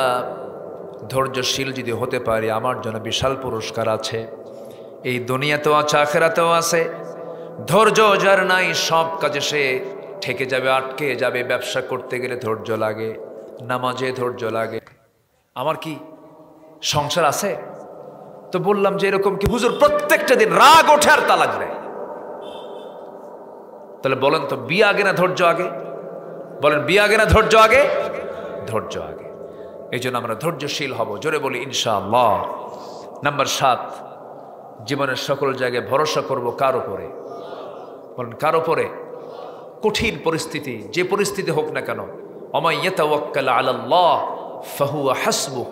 ধৈর্যশীল যদি হতে পারি আমার জন্য বিশাল পুরস্কার আছে, এই দুনিয়াতেও আছে, আখিরাতেও আছে। ধৈর্য যার নাই সব কাজে সে ঠেকে যাবে, আটকে যাবে। ব্যবসা করতে গেলে ধৈর্য লাগে, নামাজে ধৈর্য লাগে। আমার কি সংসার আছে? তো বললাম যে এরকম কি হুজুর প্রত্যেকটা দিন রাগ ওঠে আর তালাক দেয়। তাহলে বলেন তো বিয়ে আগে না ধৈর্য আগে? বলেন বিয়ে আগে না ধৈর্য আগে? ধৈর্য আগে। এই জন্য আমরা ধৈর্যশীল হব। জোরে বলি ইনশাআল্লাহ। নাম্বার 7, জীবনের সকল জায়গায় ভরসা করব কার উপরে? বলেন কার উপরে? কঠিন পরিস্থিতি, যে পরিস্থিতি হোক না কেন, ওমাই ইয়াতাওয়াক্কাল আলাল্লাহ ফাহুয়া হাসবুহ,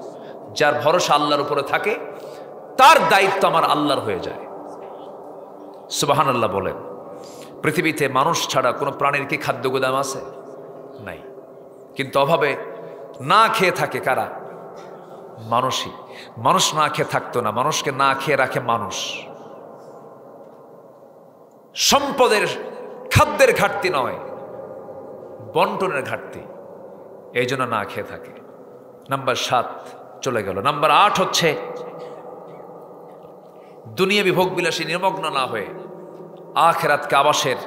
যার ভরসা আল্লাহর উপরে থাকে তার দায়িত্ব আমার আল্লাহর হয়ে যায়। সুবহানাল্লাহ বলেন। পৃথিবীতে মানুষ ছাড়া কোনো প্রাণীর কি খাদ্য গোদাম আছে? নাই। কিন্তু অভাবে না খেয়ে থাকে কারা? মানুষই। মানুষ না খেয়ে থাকতো না, মানুষকে না খেয়ে রাখে মানুষ। সম্পদের, খাদ্যের ঘাটতি নয়, বন্টনের ঘাটতি, এই জন্য না খেয়ে থাকে। নাম্বার 7 চলে গেল। নাম্বার 8 হচ্ছে দুনিয়াবি ভোগ বিলাসী নিমগ্ন না হয়ে আখিরাতকে আবাসের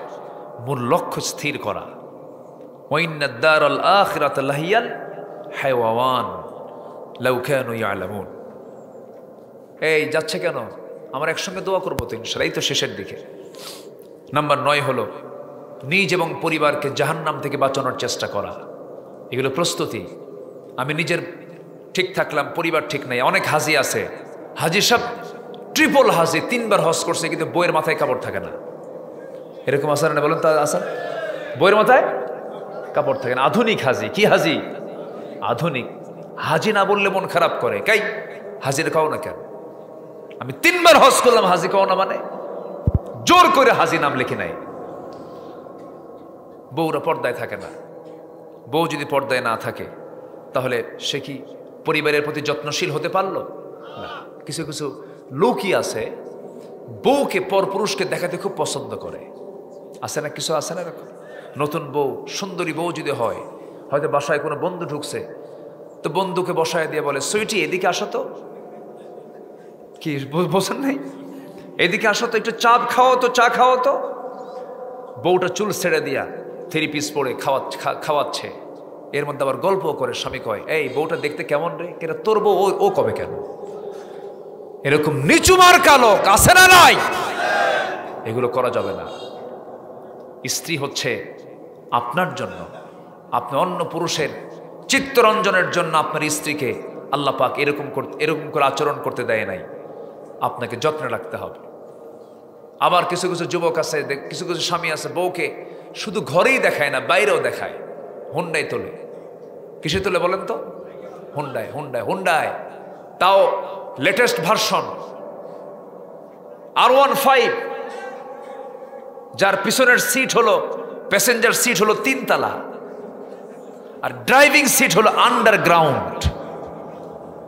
মূল লক্ষ্য স্থির করা। ওয়াইন্নাদ দারাল আখিরাতা লাহিয়াল হায়ওয়ান লাউ কানু ইয়ালামুন। এই যাচ্ছে কেন? আমরা একসঙ্গে দোয়া করবো তো ইনশাআল্লাহ, এই তো শেষের দিকে। নাম্বার 9 হলো নিজ এবং পরিবারকে জাহান্নাম থেকে বাঁচানোর চেষ্টা করা। এগুলো প্রস্তুতি। আমি নিজের ঠিক থাকলাম, পরিবার ঠিক নাই। অনেক হাজি আছে, হাজি সব ট্রিপল হাজি, 3 বার হজ করছে, কিন্তু বইয়ের মাথায় কাপড় থাকে না। এরকম আসার না? বলেন তো আসার? বইয়ের মাথায় কাপড় থাকে না। আধুনিক হাজি। কি হাজি? আধুনিক হাজি না বললে মন খারাপ করে। কাই হাজির খাও না কেন? আমি 3 বার হজ করলাম, হাজি খাও না মানে? জোর করে হাজি নাম লিখে নাই। বউরা পর্দায় থাকে না, বউ যদি পর্দায় না থাকে তাহলে সে কি পরিবারের প্রতি যত্নশীল হতে পারলো না। কিছু কিছু লোকই আছে বউকে পরপুরুষকে দেখাতে খুব পছন্দ করে, আছে না? কিছু আছে না এরকম? নতুন বউ, সুন্দরী বউ যদি হয়, হয়তো বাসায় কোনো বন্ধু ঢুকছে, তো বন্ধুকে বসায় দিয়ে বলে, সুইটি এদিকে আসো তো, কি বোঝেন নাই, এদিকে আসো তো, একটু চা খাওয়া তো, চা খাওয়া তো। বউটা চুল ছেড়ে দিয়া 3 পিস পরে খাওয়াচ্ছে, এর মধ্যে আবার গল্প করে। স্বামী কয়, এই বউটা দেখতে কেমন রে, কেটা তোর বউ, ও কবে কেন? এরকম নিচুমার কালক আছে না নাই? এগুলো করা যাবে না। স্ত্রী হচ্ছে আপনার জন্য, আপনি অন্য পুরুষের চিত্তরঞ্জনের জন্য আপনার স্ত্রীকে আল্লাহ পাক এরকম করে আচরণ করতে দেয় নাই। আপনাকে যত্নে রাখতে হবে। আবার কিছু কিছু যুবক আছে, কিছু কিছু স্বামী আছে, বউকে শুধু ঘরেই দেখায় না, বাইরেও দেখায়। হুন্ডাই তোলে। কিসে তোলে বলেন তো? হুন্ডায়, হুন্ডায়, হুন্ডায়, তাও লেটেস্ট ভার্সন R15, যার পিছনের সিট হলো, প্যাসেঞ্জার সিট হলো 3 তলা, আর ড্রাইভিং সিট হলো আন্ডারগ্রাউন্ড।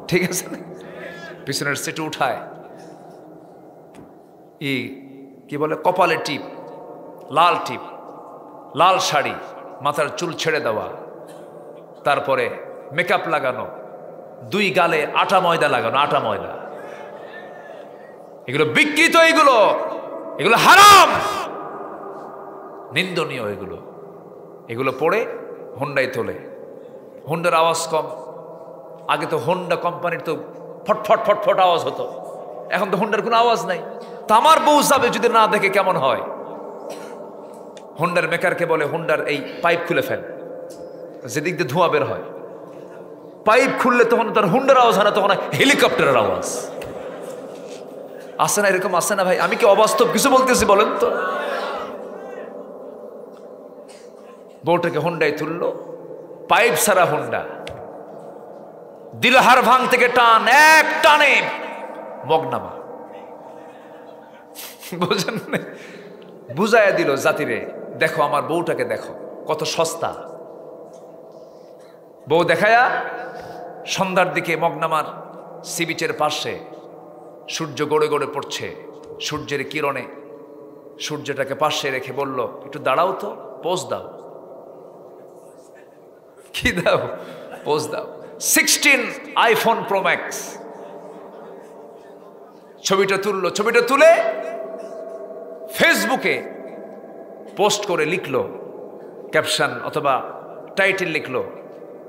ঠিক আছে না? পিছনের সিট উঠায়, কি বলে, কপালে টিপ, লাল টিপ, লাল শাড়ি, মাথার চুল ছেড়ে দেওয়া, তারপরে মেকআপ লাগানো, 2 গালে আটা ময়দা লাগানো, আটা ময়দা। এগুলো বিকৃত, এগুলো হারাম, নিন্দনীয়। এগুলো পড়ে হোন্ডায় তোলে। হোন্ডার আওয়াজ কম। আগে তো হোন্ডা কোম্পানির তো ফটফট ফটফট আওয়াজ হতো, এখন তো হোন্ডার কোনো আওয়াজ নাই। তো আমার বউ যাবে যদি না দেখে কেমন হয়? হোন্ডার মেকারকে বলে, হোন্ডার এই পাইপ খুলে ফেল, যেদিক দিয়ে ধোঁয়া বের হয়। পাইপ খুললে তখন তার হোন্ডার আওয়াজ হয় না, তখন হেলিকপ্টারের আওয়াজ। আসে না এরকম? আসে না ভাই? আমি কি অবাস্তব কিছু বলতেছি বলেন তো? বউটাকে হোন্ডায় তুললো, পাইপ ছাড়া হোন্ডা, দিল হার ভাঙ থেকে টান, এক টানে মগনামা। বুঝেন? বুঝাইয়া দিল জাতিরে, দেখো আমার বউটাকে দেখো কত সস্তা। বউ দেখায়া সন্ধ্যার দিকে মগনামার সি বিচের পাশে সূর্য গড়ে গড়ে পড়ছে, সূর্যের কিরণে সূর্যটাকে পাশে রেখে বলল, একটু দাঁড়াও তো, পোজ দাও। কি দাও? পোজ দাও। 16 আইফোন প্রো ম্যাক্স। ছবিটা তুললো, ছবিটা তুলে ফেসবুকে পোস্ট করে লিখলো, ক্যাপশন অথবা টাইটেল লিখলো,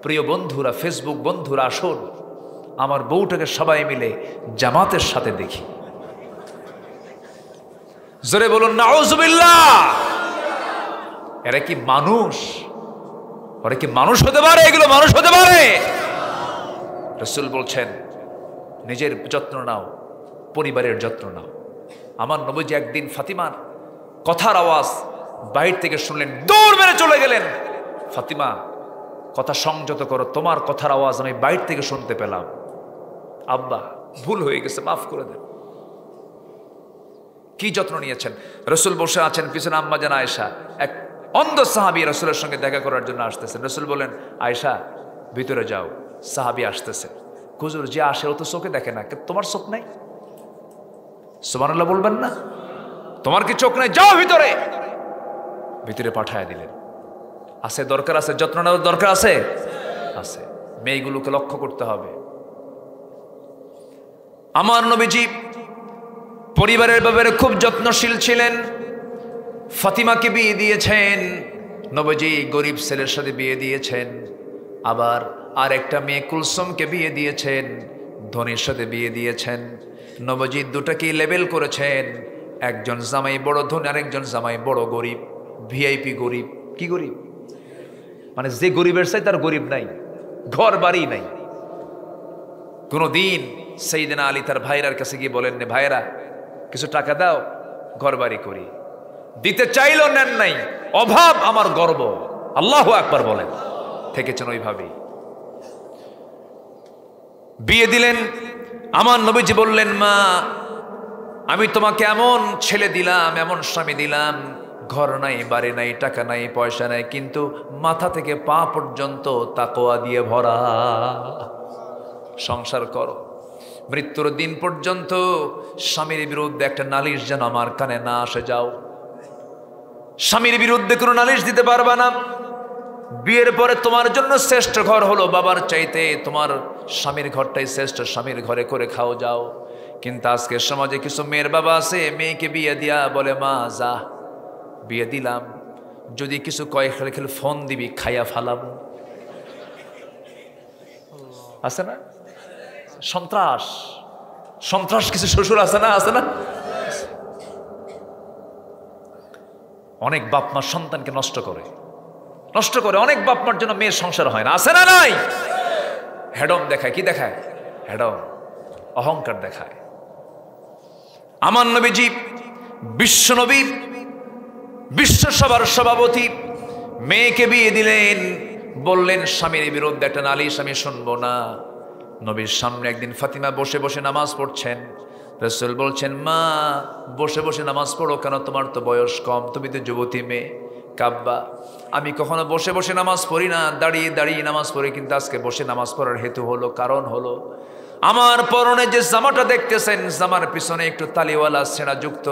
প্রিয় বন্ধুরা, ফেসবুক বন্ধুরা, আসুন আমার বউটাকে সবাই মিলে জামাতের সাথে দেখি। জোরে বলুন নাউজুবিল্লাহ। এরা কি মানুষ? ওরা কি মানুষ হতে পারে? এগুলো মানুষ হতে পারে? রাসূল বলছেন, নিজের যত্ন নাও, পরিবারের যত্ন নাও। আমার নবীজি একদিন ফাতিমার কথার আওয়াজ বাহির থেকে শুনলেন, দৌড় মেরে চলে গেলেন, ফাতিমা কথা সংযত করো, তোমার কথার আওয়াজ আমি বাহির থেকে শুনতে পেলাম। আব্বা ভুল হয়ে গেছে, মাফ করে দেন। কি যত্ন নিয়েছেন? রাসূল বসে আছেন, পিছনে আম্মা জান আয়েশা, এক অন্ধ সাহাবী রাসূলের সঙ্গে দেখা করার জন্য আসতেছেন। রাসূল বলেন, আয়েশা ভিতরে যাও, সাহাবী আসতেছে। হুজুর, যে আসে ও তো চোখে দেখে না, তোমার চোখ নাই? সুবহানাল্লাহ বলবেন না? তোমার কি চোখ নাই? যাও ভিতরে। ভিতরে পাঠায় দিলেন। আছে দরকার আছে, যত্ন নেওয়ার দরকার আছে, আছে। মেয়েগুলোকে লক্ষ্য করতে হবে। আমার নবীজি পরিবারের ব্যাপারে খুব যত্নশীল ছিলেন। ফাতিমাকে বিয়ে দিয়েছেন, নবীজি গরিব ছেলের সাথে বিয়ে দিয়েছেন। আবার আর একটা মেয়ে কুলসুমকে বিয়ে দিয়েছেন, ধনীর সাথে বিয়ে দিয়েছেন। নবীজি দুটাকেই লেবেল করেছেন, একজন জামাই বড় ধনী, আর একজন জামাই বড় গরিব, ভিআইপি গরিব। কি গরিব? মানে যে গরিবের চাই তার গরিব নাই, ঘর বাড়ি নাই। কোনদিন সাইয়েদনা আলী তার ভাইরার কাছে গিয়ে বলেন, ভাইরা কিছু টাকা দাও, ঘর বাড়ি করি। দিতে চাইল, নেন নাই। অভাব আমার গর্ব। আল্লাহু আকবার বলেন। থেকেছেন ওইভাবেই। বিয়ে দিলেন। আমার নবীজি বললেন, মা আমি তোমাকে এমন ছেলে দিলাম, এমন স্বামী দিলাম, ঘর নাই, বাড়ি নাই, টাকা নাই, পয়সা নাই, কিন্তু মাথা থেকে পা পর্যন্ত তাকওয়া দিয়ে ভরা। সংসার করো, মৃত্যুর দিন পর্যন্ত স্বামীর বিরুদ্ধে একটা নালিশ যেন আমার কানে না আসে। যাও, স্বামীর বিরুদ্ধে কোনো নালিশ দিতে পারবে না। বিয়ের পরে তোমার জন্য শ্রেষ্ঠ ঘর হলো বাবার চাইতে তোমার স্বামীর ঘরটাই শ্রেষ্ঠ, স্বামীর ঘরে করে খাও, যাও। কিন্তু আজকে সমাজে কিছু মেয়ের বাবা আছে, মেয়েকে বিয়ে দিয়া বলে, মা যা, বিয়ে দিলাম, যদি কিছু কয় খেলে খেলে ফোন দিবি, খাইয়া ফালাবো। আছে না সন্ত্রাস? সন্ত্রাস কিছু শ্বশুর আছে না? আছে না? অনেক বাপ মা সন্তানকে নষ্ট করে। অনেক বাপ মার জন্য মেয়ের সংসার হয় না। আছে না? নাই। হেডম দেখায়। কি দেখায়? হেডম, অহংকার দেখায়। আমার নবীজি বিশ্ব নবী, বিশ্ব সভার সভাপতি, মেয়েকে বিয়ে দিলেন, বললেন স্বামীর বিরুদ্ধে একটা নালিশ আমি শুনবো না। নবীর সামনে একদিন ফাতিমা বসে বসে নামাজ পড়ছেন। রাসূল বলছেন, মা বসে বসে নামাজ পড়ো কেন? তোমার তো বয়স কম, তুমি তো যুবতী মেয়ে। কাব্বা, আমি কখনো বসে বসে নামাজ পড়ি না, দাঁড়িয়ে দাঁড়িয়ে নামাজ পড়ি, কিন্তু আজকে বসে নামাজ পড়ার হেতু হলো, কারণ হলো আমার পরনে যে জামাটা দেখতেছেন, জামার পিছনে একটু তালিওয়ালা ছেঁড়া যুক্ত।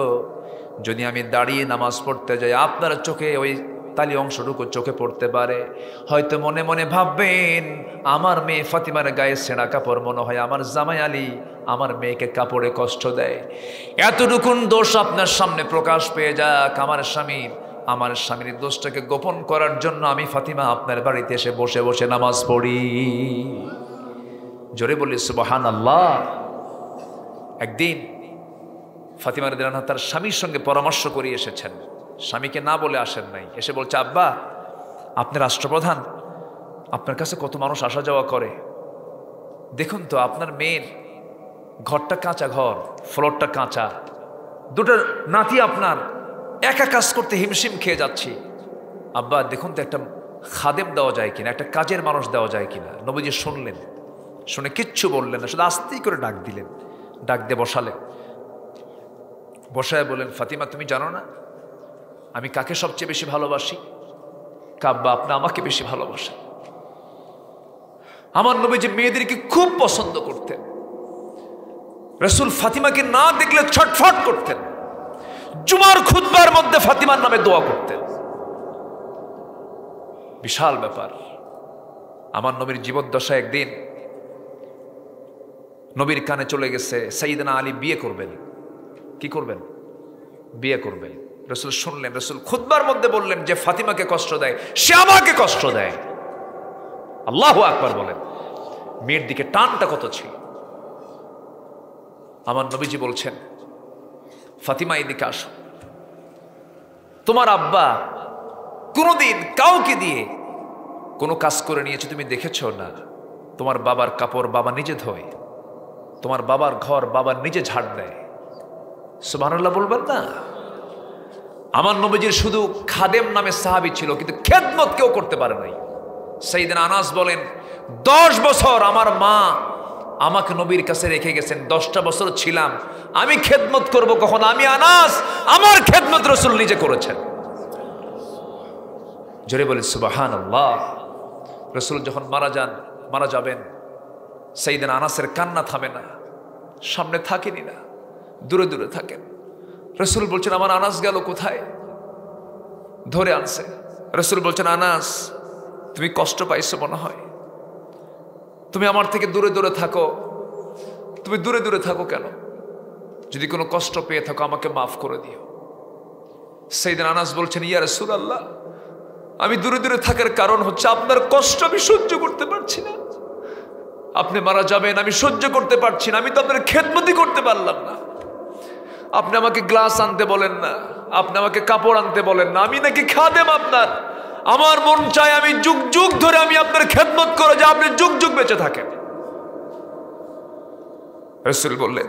যদি আমি দাঁড়িয়ে নামাজ পড়তে যাই, আপনার চোখে ওই তালি অংশটুকু চোখে পড়তে পারে। হয়তো মনে মনে ভাববেন, আমার মেয়ে ফাতিমার গায়ে ছেঁড়া কাপড়, মনে হয় আমার জামাই আলী আমার মেয়েকে কাপড়ে কষ্ট দেয়। এতটুকুন দোষ আপনার সামনে প্রকাশ পেয়ে যাক আমার স্বামীর দোষটাকে গোপন করার জন্য আমি ফাতিমা আপনার বাড়িতে এসে বসে বসে নামাজ পড়ি। জোরে বলি সুবহানাল্লাহ। একদিন ফাতিমা রাদিয়াল্লাহু আনহা তার স্বামীর সঙ্গে পরামর্শ করে এসেছেন, স্বামীকে না বলে আসেন নাই। এসে বলছে, আব্বা আপনি রাষ্ট্রপ্রধান, আপনার কাছে কত মানুষ আসা যাওয়া করে, দেখুন তো আপনার মেয়ের ঘরটা কাঁচা ঘর, ফ্লোরটা কাঁচা, দুটো নাতি আপনার একা কাজ করতে হিমশিম খেয়ে যাচ্ছি। আব্বা দেখুন তো একটা খাদেম দেওয়া যায় কিনা, একটা কাজের মানুষ দেওয়া যায় কিনা। নবীজি শুনলেন, শুনে কিচ্ছু বললেন না, শুধু আস্তেই করে ডাক দিলেন। ডাক দিয়ে বসালেন, বসায় বলেন, ফাতিমা তুমি জানো না আমি কাকে সবচেয়ে বেশি ভালোবাসি? কাব্বা আপনি আমাকে বেশি ভালোবাসেন। আমার নবীজি মেয়েদেরকে খুব পছন্দ করতেন। রাসূল ফাতিমাকে না দেখলে ছটফট করতেন। জুমার খুতবার মধ্যে ফাতিমার নামে দোয়া করতেন। বিশাল ব্যাপার। আমার নবীর জীবদ্দশায় একদিন নবীর কানে চলে গেছে সাইয়েদনা আলী বিয়ে করবেন। কি করবেন? বিয়ে করবেন। রাসূল শুনলেন, রাসূল খুতবার মধ্যে বললেন, যে ফাতিমাকে কষ্ট দেয় সে আমাকে কষ্ট দেয়। আল্লাহু আকবার বলেন। মেয়ের দিকে টানটা কত ছিল। আমার নবীজি বলছেন, ফাতিমা এদিকে আসো, তোমার আব্বা কোনোদিন কাউকে দিয়ে কোনো কাজ করে নিয়েছে তুমি দেখেছো না? তোমার বাবার কাপড় বাবা নিজে ধোয়, তোমার বাবার ঘর বাবা নিজে ঝাড় দেয়। সুবহানাল্লাহ বলবেন না? আমার নবীজির শুধু খাদেম নামে সাহাবী ছিল, কিন্তু খেদমত কেউ করতে পারে নাই। সাইয়েদনা আনাস বলেন, 10 বছর আমার মা আমাকে নবীর কাছে রেখে গেছেন, 10টা বছর ছিলাম, আমি খেদমত করব কখন? আমি আনাস, আমার খেদমত রাসূল নিজে করেছেন। জোরে বলি সুবহানাল্লাহ। রাসূল যখন মারা যাবেন, সাইয়েদনা আনাসের কান্না থামে না, সামনে থাকেনি না, দূরে দূরে থাকেন। রাসূল বলছেন, আমার আনাস গেল কোথায়? ধরে আনছে। রাসূল বলছেন, আনাস তুমি কষ্ট পাইছো মনে হয়, তুমি আমার থেকে দূরে দূরে থাকো। তুমি দূরে দূরে থাকো কেন? যদি কোনো কষ্ট পেয়ে থাকো আমাকে মাফ করে দিও। সাইয়েদনা আনাস বলছেন, ইয়া রাসূলুল্লাহ আমি দূরে দূরে থাকার কারণ হচ্ছে আপনার কষ্ট আমি সহ্য করতে পারছি না। আপনি মারা যাবেন, আমি সহ্য করতে পারছি না, আমি তো আপনার খেদমতই করতে পারলাম না। আপনি আমাকে গ্লাস আনতে বলেন না, আপনি আমাকে কাপড় আনতে বলেন না, আমি নাকি খাদেম আপনার? আমার মন চায় আমি যুগ যুগ ধরে আমি আপনার খেদমত করে যে আপনি যুগ যুগ বেঁচে থাকেন। রাসূল বললেন,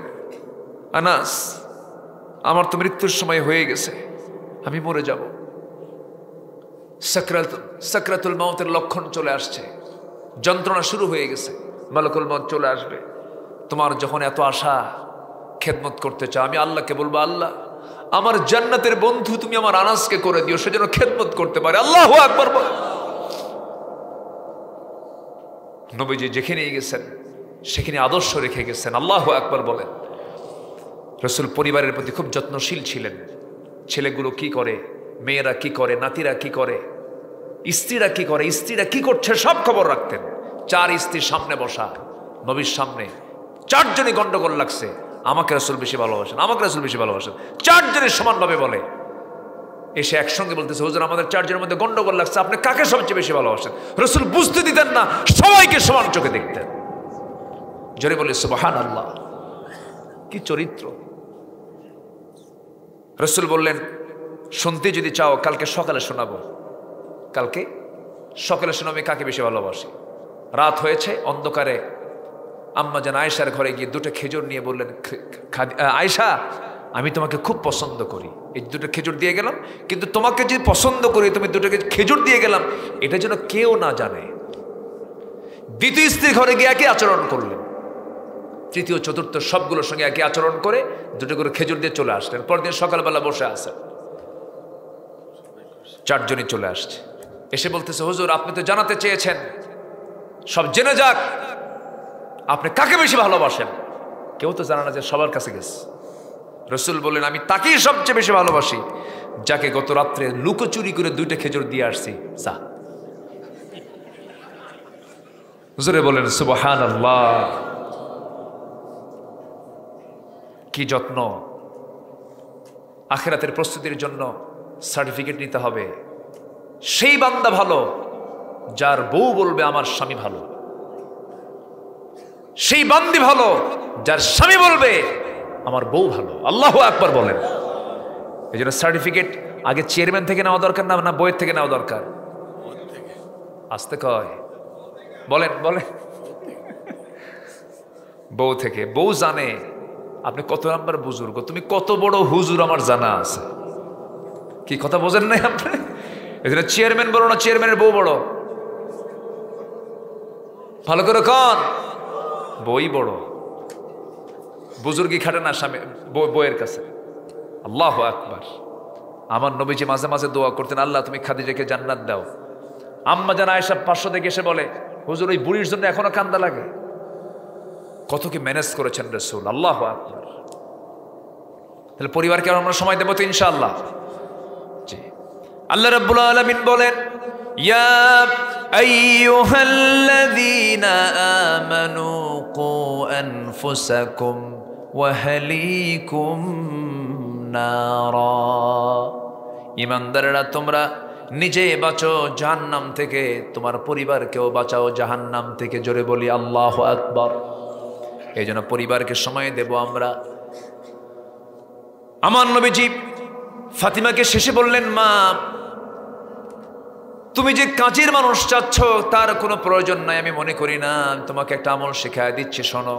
আনাস আমার তো মৃত্যুর সময় হয়ে গেছে, আমি মরে যাব। সাকরাতুল মাউতের লক্ষণ চলে আসছে, যন্ত্রণা শুরু হয়ে গেছে, মালাকুল মউত চলে আসবে। তোমার যখন এত আশা, খেদমত করতে চাও, আমি আল্লাহকে বলবো, আল্লাহ আমার জান্নাতের বন্ধু তুমি আমার আনাসকে করে দিও, সে যেন খেদমত করতে পারে। আল্লাহু আকবার বলে। নবীজি যেখানে গেছেন সেখানে আদর্শ রেখে গেছেন। আল্লাহু আকবার বলেন। রাসূল পরিবারের প্রতি খুব যত্নশীল ছিলেন। ছেলেগুলো কি করে, মেয়েরা কি করে, নাতিরা কি করে, স্ত্রীরা কি করে, স্ত্রীরা কি করছে, সব খবর রাখতেন। 4 স্ত্রীর সামনে বসা, নবীর সামনে 4 জনই গন্ডগোল লাগছে, আমাকে রাসূল বেশি ভালোবাসেন, আমাকে রাসূল বেশি ভালোবাসেন। 4 জনের সমানভাবে বলে, এসে একসঙ্গে বলতেছে, হুজুর আমাদের 4 জনের মধ্যে গন্ডগোল লাগছে, আপনি কাকে সবচেয়ে বেশি ভালোবাসেন? রাসূল বুঝতে দিতেন না, সবাইকে সমান চোখে দেখতেন। জোরে বলে সুবহানাল্লাহ। কি চরিত্র! রাসূল বললেন, শুনতে যদি চাও কালকে সকালে শোনাবো, কালকে সকালে শোনাবো কাকে বেশি ভালোবাসি। রাত হয়েছে, অন্ধকারে আম্মা জান আয়েশার ঘরে গিয়ে 2টা খেজুর নিয়ে বললেন, আয়েশা আমি তোমাকে খুব পছন্দ করি, এই 2টা খেজুর দিয়ে গেলাম, কিন্তু তোমাকে যে পছন্দ করি তুমি 2টা খেজুর দিয়ে গেলাম এটা যেন কেউ না জানে। দ্বিতীয় স্ত্রীর ঘরে গিয়ে একই আচরণ করলেন, তৃতীয় চতুর্থ সবগুলোর সঙ্গে একই আচরণ করে 2টা করে খেজুর দিয়ে চলে আসলেন। পরদিন সকালবেলা বসে আছেন, 4 জনই চলে আসছে, এসে বলতেছে, হুজুর আপনি তো জানাতে চেয়েছেন, সব জেনে যাক আপনি কাকে বেশি ভালোবাসেন। কেউ তো জানা না যে সবার কাছে গেছে। রাসূল বললেন, আমি তাকেই সবচেয়ে বেশি ভালোবাসি যাকে গত রাত্রে লুকোচুরি করে 2টা খেজুর দিয়ে আসছি। যা। হুজুরে বলেন সুবহানাল্লাহ। কি যত্ন! আখিরাতের প্রস্তুতির জন্য সার্টিফিকেট নিতে হবে। সেই বান্দা ভালো যার বউ বলবে আমার স্বামী ভালো, সেই বান্দি ভালো যার স্বামী বলবে আমার বউ ভালো। আল্লাহু আকবার বলেন। এই জন্য সার্টিফিকেট আগে চেয়ারম্যান থেকে নেওয়া দরকার না বইয়ের থেকে নেওয়া দরকার? আসতে কয় বলেন বলেন। বউ থেকে। বউ জানে আপনি কত নাম্বার বুজুর্গ, তুমি কত বড় হুজুর আমার জানা আছে। কি কথা বোঝেন নাই আপনি? এই জন্য চেয়ারম্যান বড় না চেয়ারম্যানের বউ বড়? ভালো করে কন। বই বড়। বুজুর্গি খাটে না স্বামী বইয়ের কাছে। আল্লাহু আকবার। আমার নবীজি মাঝে মাঝে দোয়া করতেন, আল্লাহ তুমি খাদিজাকে জান্নাত দাও। আম্মা জান আয়েশা 500 থেকে এসে বলে, হুজুর ওই বুড়ির জন্য এখনো কান্দা লাগে। কত কি ম্যানেজ করেছেন রাসূল। আল্লাহু আকবার। তাহলে পরিবারকে আমরা সময় দেব তো ইনশাআল্লাহ। জি। আল্লাহ রাব্বুল আলামিন বলেন, ইয়া আইয়ুহাল্লাযীনা আমানু কু আনফুসাকুম ওয়া আহলিকুম নারা। ঈমানদাররা তোমরা নিজে বাঁচো জাহান্নাম থেকে, তোমার পরিবারকেও বাঁচাও জাহান্নাম থেকে। জোরে বলি আল্লাহু আকবার। এই জন্য পরিবারকে সময় দেব আমরা। আমার নবীজি ফাতিমাকে শেষে বললেন, মা তুমি যে কাজের মানুষ চাচ্ছ তার কোনো প্রয়োজন নাই, আমি মনে করি না। তোমাকে একটা আমল শেখায় দিচ্ছি, শোনো।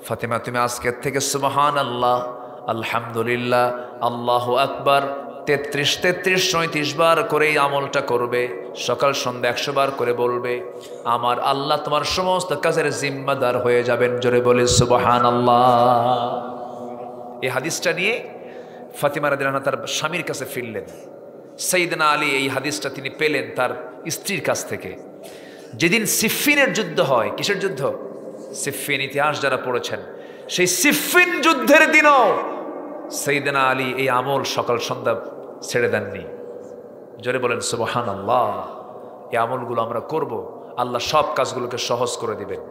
ফাতিমা তুমি আজকের থেকে সুবহানাল্লাহ, আলহামদুলিল্লাহ, আল্লাহু আকবার 33, 34 বার করে এই আমলটা করবে। সকাল সন্ধ্যা 100 বার করে বলবে। আমার আল্লাহ তোমার সমস্ত কাজের জিম্মাদার হয়ে যাবেন। জোরে বলে সুবহানাল্লাহ। এই হাদিসটা নিয়ে ফাতিমা রাদিয়াল্লাহু আনহা তার স্বামীর কাছে ফিরলেন। সাইয়েদনা আলী এই হাদিসটা তিনি পেলেন তার স্ত্রীর কাছ থেকে। যেদিন সিফফিনের যুদ্ধ হয়, কিসের যুদ্ধ? সিফফিন, ইতিহাস যারা পড়েছেন, সেই সিফফিন যুদ্ধের দিনও সাইয়েদনা আলী এই আমল সকাল সন্ধ্যা ছেড়ে দেননি। জোরে বলেন সুবহানাল্লাহ। এই আমলগুলো আমরা করব, আল্লাহ সব কাজগুলোকে সহজ করে দিবেন।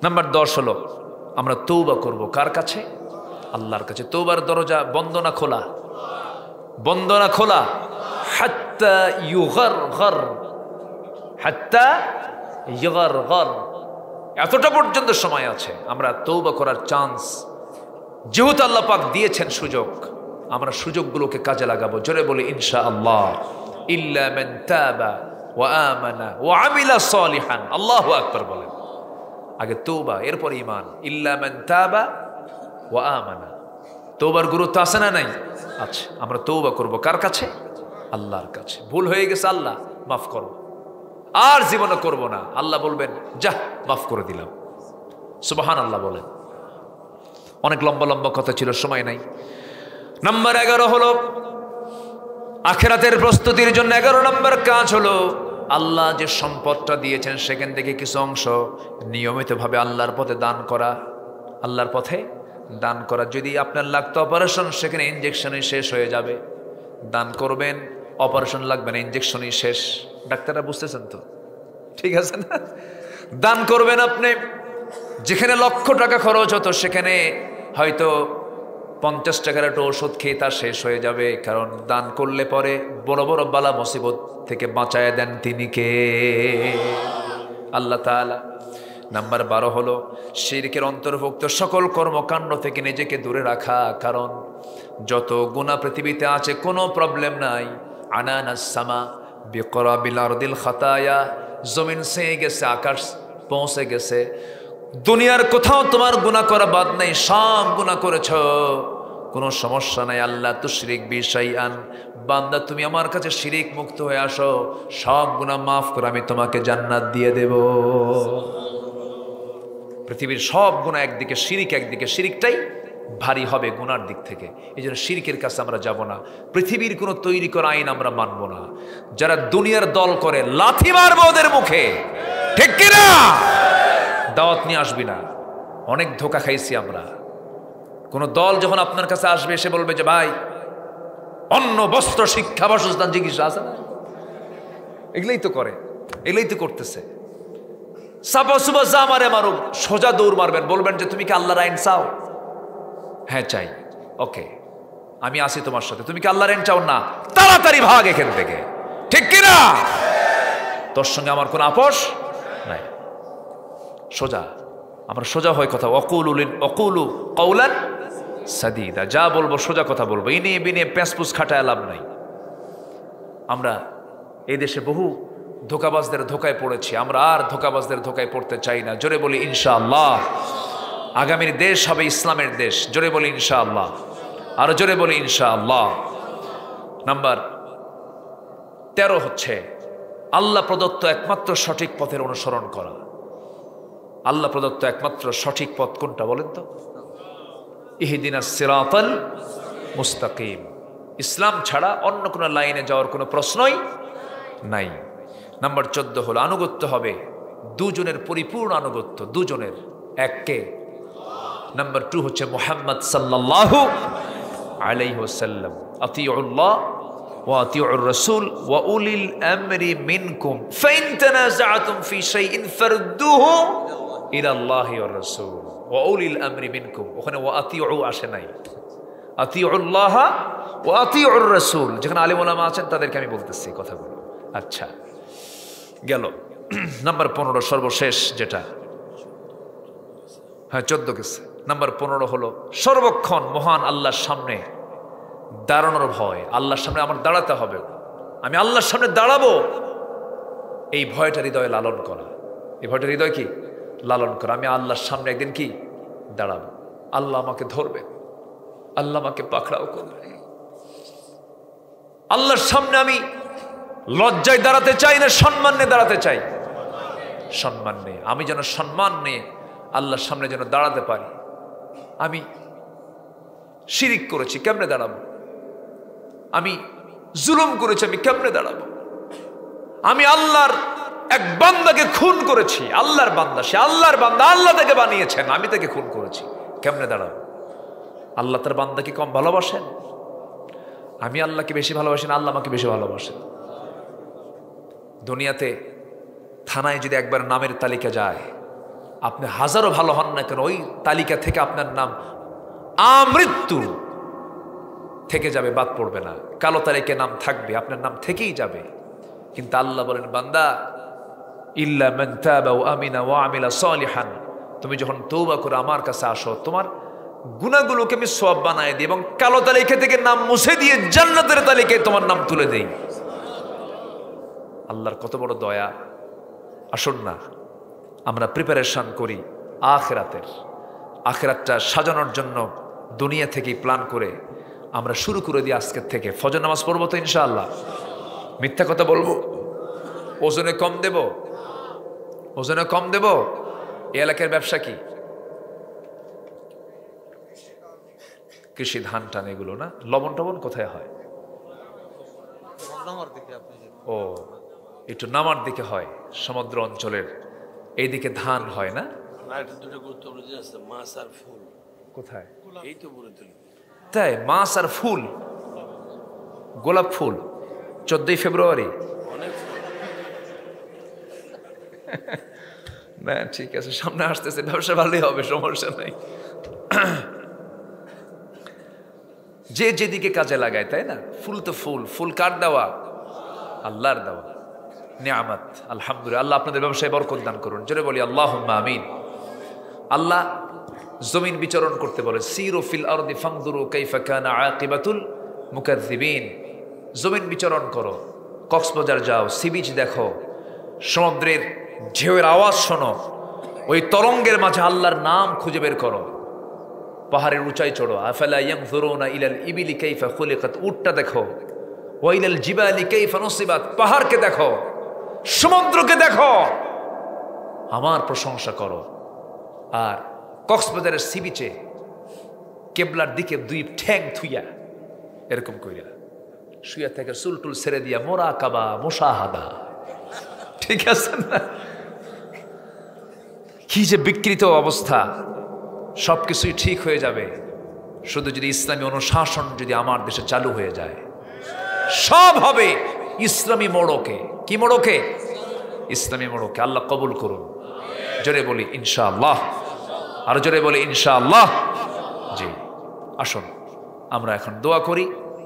নাম্বার 10 হলো আমরা তওবা করব। কার কাছে? আল্লাহর কাছে। তওবার দরজা বন্ধ না খোলা? বন্ধ না খোলা? হাত্তা ইউগারগার, হাত্তা ইউগারগার, এতটা পর্যন্ত সময় আছে। আমরা তওবা করার চান্স যেহেতু আল্লাহ পাক দিয়েছেন সুযোগ, আমরা সুযোগগুলোকে কাজে লাগাবো। জোরে বলি ইনশাআল্লাহ। ইল্লা মান তাবা ওয়া আমানা ওয়া আমিলা সালিহান। আল্লাহু আকবার বলেন। আগে তওবা, এরপর ঈমান। ইল্লা মান তাবা ওয়া আমানা। তওবার গুরুত্ব আছে না নাই? আছে। আমরা তওবা করব কার কাছে? আল্লাহর কাছে। ভুল হয়ে গেছে, আল্লাহ মাফ করো, আর জীবনে করব না। আল্লাহ বলবেন যা মাফ করে দিলাম। সুবহানাল্লাহ বলেন। অনেক লম্বা লম্বা কথা ছিল, সময় নাই। নাম্বার 11 হলো আখিরাতের প্রস্তুতির জন্য 11 নম্বর কাজ হলো আল্লাহ যে সম্পদটা দিয়েছেন সেখান থেকে কিছু অংশ নিয়মিতভাবে আল্লাহর পথে দান করা। আল্লাহর পথে দান করা। যদি আপনার লাগতো অপারেশন, সেখানে ইনজেকশনই শেষ হয়ে যাবে, দান করবেন, অপারেশন লাগবে না, ইনজেকশনই শেষ। ডাক্তাররা বুঝতেছেন তো? ঠিক আছে না? দান করবেন আপনি। যেখানে লক্ষ টাকা খরচ হতো সেখানে হয়তো 50 টাকার একটা ওষুধ খেয়ে তা শেষ হয়ে যাবে। কারণ দান করলে পরে বড় বড় বালা মুসিবত থেকে বাঁচায় দেন তিনি কে? আল্লাহ তাআলা। নাম্বার 12 হলো শিরকের অন্তর্ভুক্ত সকল কর্মকাণ্ড থেকে নিজেকে দূরে রাখা। কারণ যত গুনাহ পৃথিবীতে আছে কোনো প্রবলেম নাই। আনানাস সামা বিকরাবিল আরদিল খাতায়া, জমিন ছেয়ে গেছে, আকাশ পৌঁছে গেছে, দুনিয়ার কোথাও তোমার গুনাহ করা বাদ নেই, সব গুনাহ করেছ, কোনো সমস্যা নাই। আল্লাহ তুশরিক বি শাইআন, বান্দা তুমি আমার কাছে শিরিক মুক্ত হয়ে আসো, সব গুনাহ মাফ করে আমি তোমাকে জান্নাত দিয়ে দেব। পৃথিবীর সব গুনাহ একদিকে, শিরিক একদিকে, শিরিকটাই ভারী হবে গুনার দিক থেকে। এই জন্য শিরিকের কাছে আমরা যাব না। পৃথিবীর কোনো তৈরি করা আইন আমরা মানব না। যারা দুনিয়ার দল করে লাথি মারবো ওদের মুখে, ঠিক কিনা? দাওয়াত নিয়ে আসবি না। অনেক ধোকা খাইছি আমরা। কোন দল যখন আপনার কাছে আসবে, সে বলবে যে ভাই অন্ন, বস্ত্র, শিক্ষা, বাসস্থান, চিকিৎসা আছে না? এগুলোই তো করে, এগুলোই তো করতেছে। সাপা সুবা যা মারে মারুক, সোজা দৌড় মারবেন, বলবেন যে তুমি কি আল্লাহর আইন চাও? হ্যাঁ চাই। ওকে, আমি আসি তোমার সাথে। তুমি কি আল্লাহর আইন চাও? না, তাড়াতাড়ি ভাগ এখান থেকে, ঠিক কিনা? তোর সঙ্গে আমার কোনো আপোষ নাই। সোজা, আমরা সোজা হয়ে কথা। অকুলু কওলান সাদীদা, যা বলবো সোজা কথা বলবো। ইনি বিনে প্যাঁচপুস খাটায় লাভ নাই। আমরা এই দেশে বহু ধোকাবাজদের ধোকায় পড়েছি, আমরা আর ধোকাবাজদের ধোকায় পড়তে চাই না। জোরে বলি ইনশাআল্লাহ। আগামীর দেশ হবে ইসলামের দেশ। জোরে বলি ইনশাআল্লাহ। আরো জোরে বলি ইনশাআল্লাহ। নাম্বার 13 হচ্ছে আল্লাহ প্রদত্ত একমাত্র সঠিক পথের অনুসরণ করা। আল্লাহ প্রদত্ত একমাত্র সঠিক পথ কোনটা বলেন তো? ইহদিনাস সিরাতাল মুস্তাকিম। ইসলাম ছাড়া অন্য কোনো লাইনে যাওয়ার কোনো প্রশ্নই নাই। নাম্বার 14 হলো আনুগত্য হবে দুজনের, পরিপূর্ণ আনুগত্য দুজনের। এককে। নাম্বার 2 হচ্ছে মুহাম্মদ সাল্লাল্লাহু আলাইহি ওয়াসাল্লাম। আতিউল্লাহ ওয়া আতিউর রাসূল ওয়া উলিল আমরি মিনকুম ফাইন তানাযাআতুম ফি শাইইন ফারদুহু ইলাল্লাহি ওয়ার রাসূল ওয়া উলিল আমরি মিনকুম। ওখানে ওয়া আতিউ আসে নাই, আতিউল্লাহ ওয়া আতিউর রাসূল। যেখানে আলেম ওলামা আছেন তাদেরকে আমি বলতেছি কথাগুলো। আচ্ছা, গেল। নাম্বার 15 সর্বশেষ যেটা, হ্যাঁ 14 গেছে। নাম্বার 15 হলো সর্বক্ষণ মহান আল্লাহর সামনে দাঁড়ানোর ভয়। আল্লাহর সামনে আমার দাঁড়াতে হবে, আমি আল্লাহর সামনে দাঁড়াবো, এই ভয়টা হৃদয়ে লালন করা। এই ভয়টা হৃদয় কি লালন করা। আমি আল্লাহর সামনে একদিন কি দাঁড়াবো, আল্লাহ আমাকে ধরবে, আল্লাহ আমাকে পাকড়াও করবে। আল্লাহর সামনে আমি লজ্জায় দাঁড়াতে চাই না সম্মান নিয়ে দাঁড়াতে চাই? সম্মান নিয়ে। আমি যেন সম্মান নিয়ে আল্লাহর সামনে যেন দাঁড়াতে পারি। আমি শিরিক করেছি, কেমনে দাঁড়াবো? আমি জুলুম করেছি, আমি কেমনে দাঁড়াবো? আমি আল্লাহর এক বান্দাকে খুন করেছি, আল্লাহর বান্দা, সে আল্লাহর বান্দা, আল্লাহ তাকে বানিয়েছেন, আমি তাকে খুন করেছি, কেমনে দাঁড়াবো? আল্লাহ তার বান্দাকে কম ভালোবাসেন? আমি আল্লাহকে বেশি ভালোবাসি না আল্লাহ আমাকে বেশি ভালোবাসেন? দুনিয়াতে থানায় যদি একবার নামের তালিকা যায়, আপনি হাজারো ভালো হন না কেন, ওই তালিকা থেকে আপনার নাম আমৃত্যু থেকে যাবে, বাদ পড়বে না। কালো তালিকা নাম থাকবে, আপনার নাম থেকেই যাবে। কিন্তু আল্লাহ বলেন, বান্দা ইল্লা মান তাবা ওয়া আমিনা ওয়া আমিলা সালিহান, তুমি যখন তওবা করে আমার কাছে আসো, তোমার গুনাহগুলোকে আমি সওয়াব বানায় দিই এবং কালো তালিকা থেকে নাম মুছে দিয়ে জান্নাতের তালিকায় তোমার নাম তুলে দেই। আল্লাহর কত বড় দয়া। আসুন না আমরা প্রিপারেশন করি আখিরাতের। আখিরাতটা সাজানোর জন্য দুনিয়া থেকেই প্ল্যান করে আমরা শুরু করে দিই আজকের থেকে। ফজর নামাজ পড়বো তো ইনশাআল্লাহ? মিথ্যা কথা বলবো? ওজনে কম দেব? ওজনে কম দেব? এই এলাকার ব্যবসা কি? কৃষি ধান টান এগুলো না। লবণ টবণ কোথায় হয়? ও, একটু নামার দিকে হয়, সমুদ্র অঞ্চলের এইদিকে ধান হয় না। আর একটা দুটো গুরুত্বপূর্ণ জিনিস আছে, মাছ আর ফুল। কোথায়? এই তো বলে তুলি। তাই মাছ আর ফুল, গোলাপ ফুল 14ই ফেব্রুয়ারি। অনেক ফুল। না ঠিক আছে, সামনে আসতেছে, ব্যবসা ভালোই হবে, সমস্যা নাই। যে যেদিকে কাজে লাগায়, তাই না? ফুল তো ফুল, ফুল কার দেওয়া? আল্লাহর দেওয়া নিয়ামত। আলহামদুলিল্লাহ, আল্লাহ আপনাদের ব্যবসায় বরকত দান করুন, জোরে বলি আল্লাহুম্মা আমিন। আল্লাহ জমিন বিচরণ করতে বলে, সিরু ফিল আরদি ফানজুরু কাইফা কানা আকিবাতুল মুকাজ্জিবিন। জমিন বিচরণ করো, কক্সবাজার যাও, সি বিচ দেখো, সমুদ্রের ঢেউয়ের আওয়াজ শোনো, ওই তরঙ্গের মাঝে আল্লাহর নাম খুঁজে বের করো। পাহাড়ের উঁচাই চড়ো, আফালা ইয়ানজুরুনা ইলাল ইবিলি কাইফা খুলিকাত, উটটা দেখো, ওয়া ইলাল জিবালি কাইফা নুসিবাত, পাহাড়কে দেখো, সমুদ্রকে দেখো, আমার প্রশংসা করো। আর কক্সবাজারের সি বিচে কেবলার দিকে দুই ঠ্যাং থুইয়া এরকম কইরা শুয়া থেকে চুলটুল ছেড়ে দিয়া মোরাকাবা মুশাহাদা, ঠিক আছে না? কি যে বিকৃত অবস্থা! সবকিছুই ঠিক হয়ে যাবে শুধু যদি ইসলামী অনুশাসন যদি আমার দেশে চালু হয়ে যায়। সব হবে ইসলামী মোড়কে। কি মোড়কে? ইসলামী মোড়কে। আল্লাহ কবুল করুন, জোরে বলি ইনশাআল্লাহ, আর জোরে বলি ইনশাআল্লাহ। জি, আসুন আমরা এখন দোয়া করি।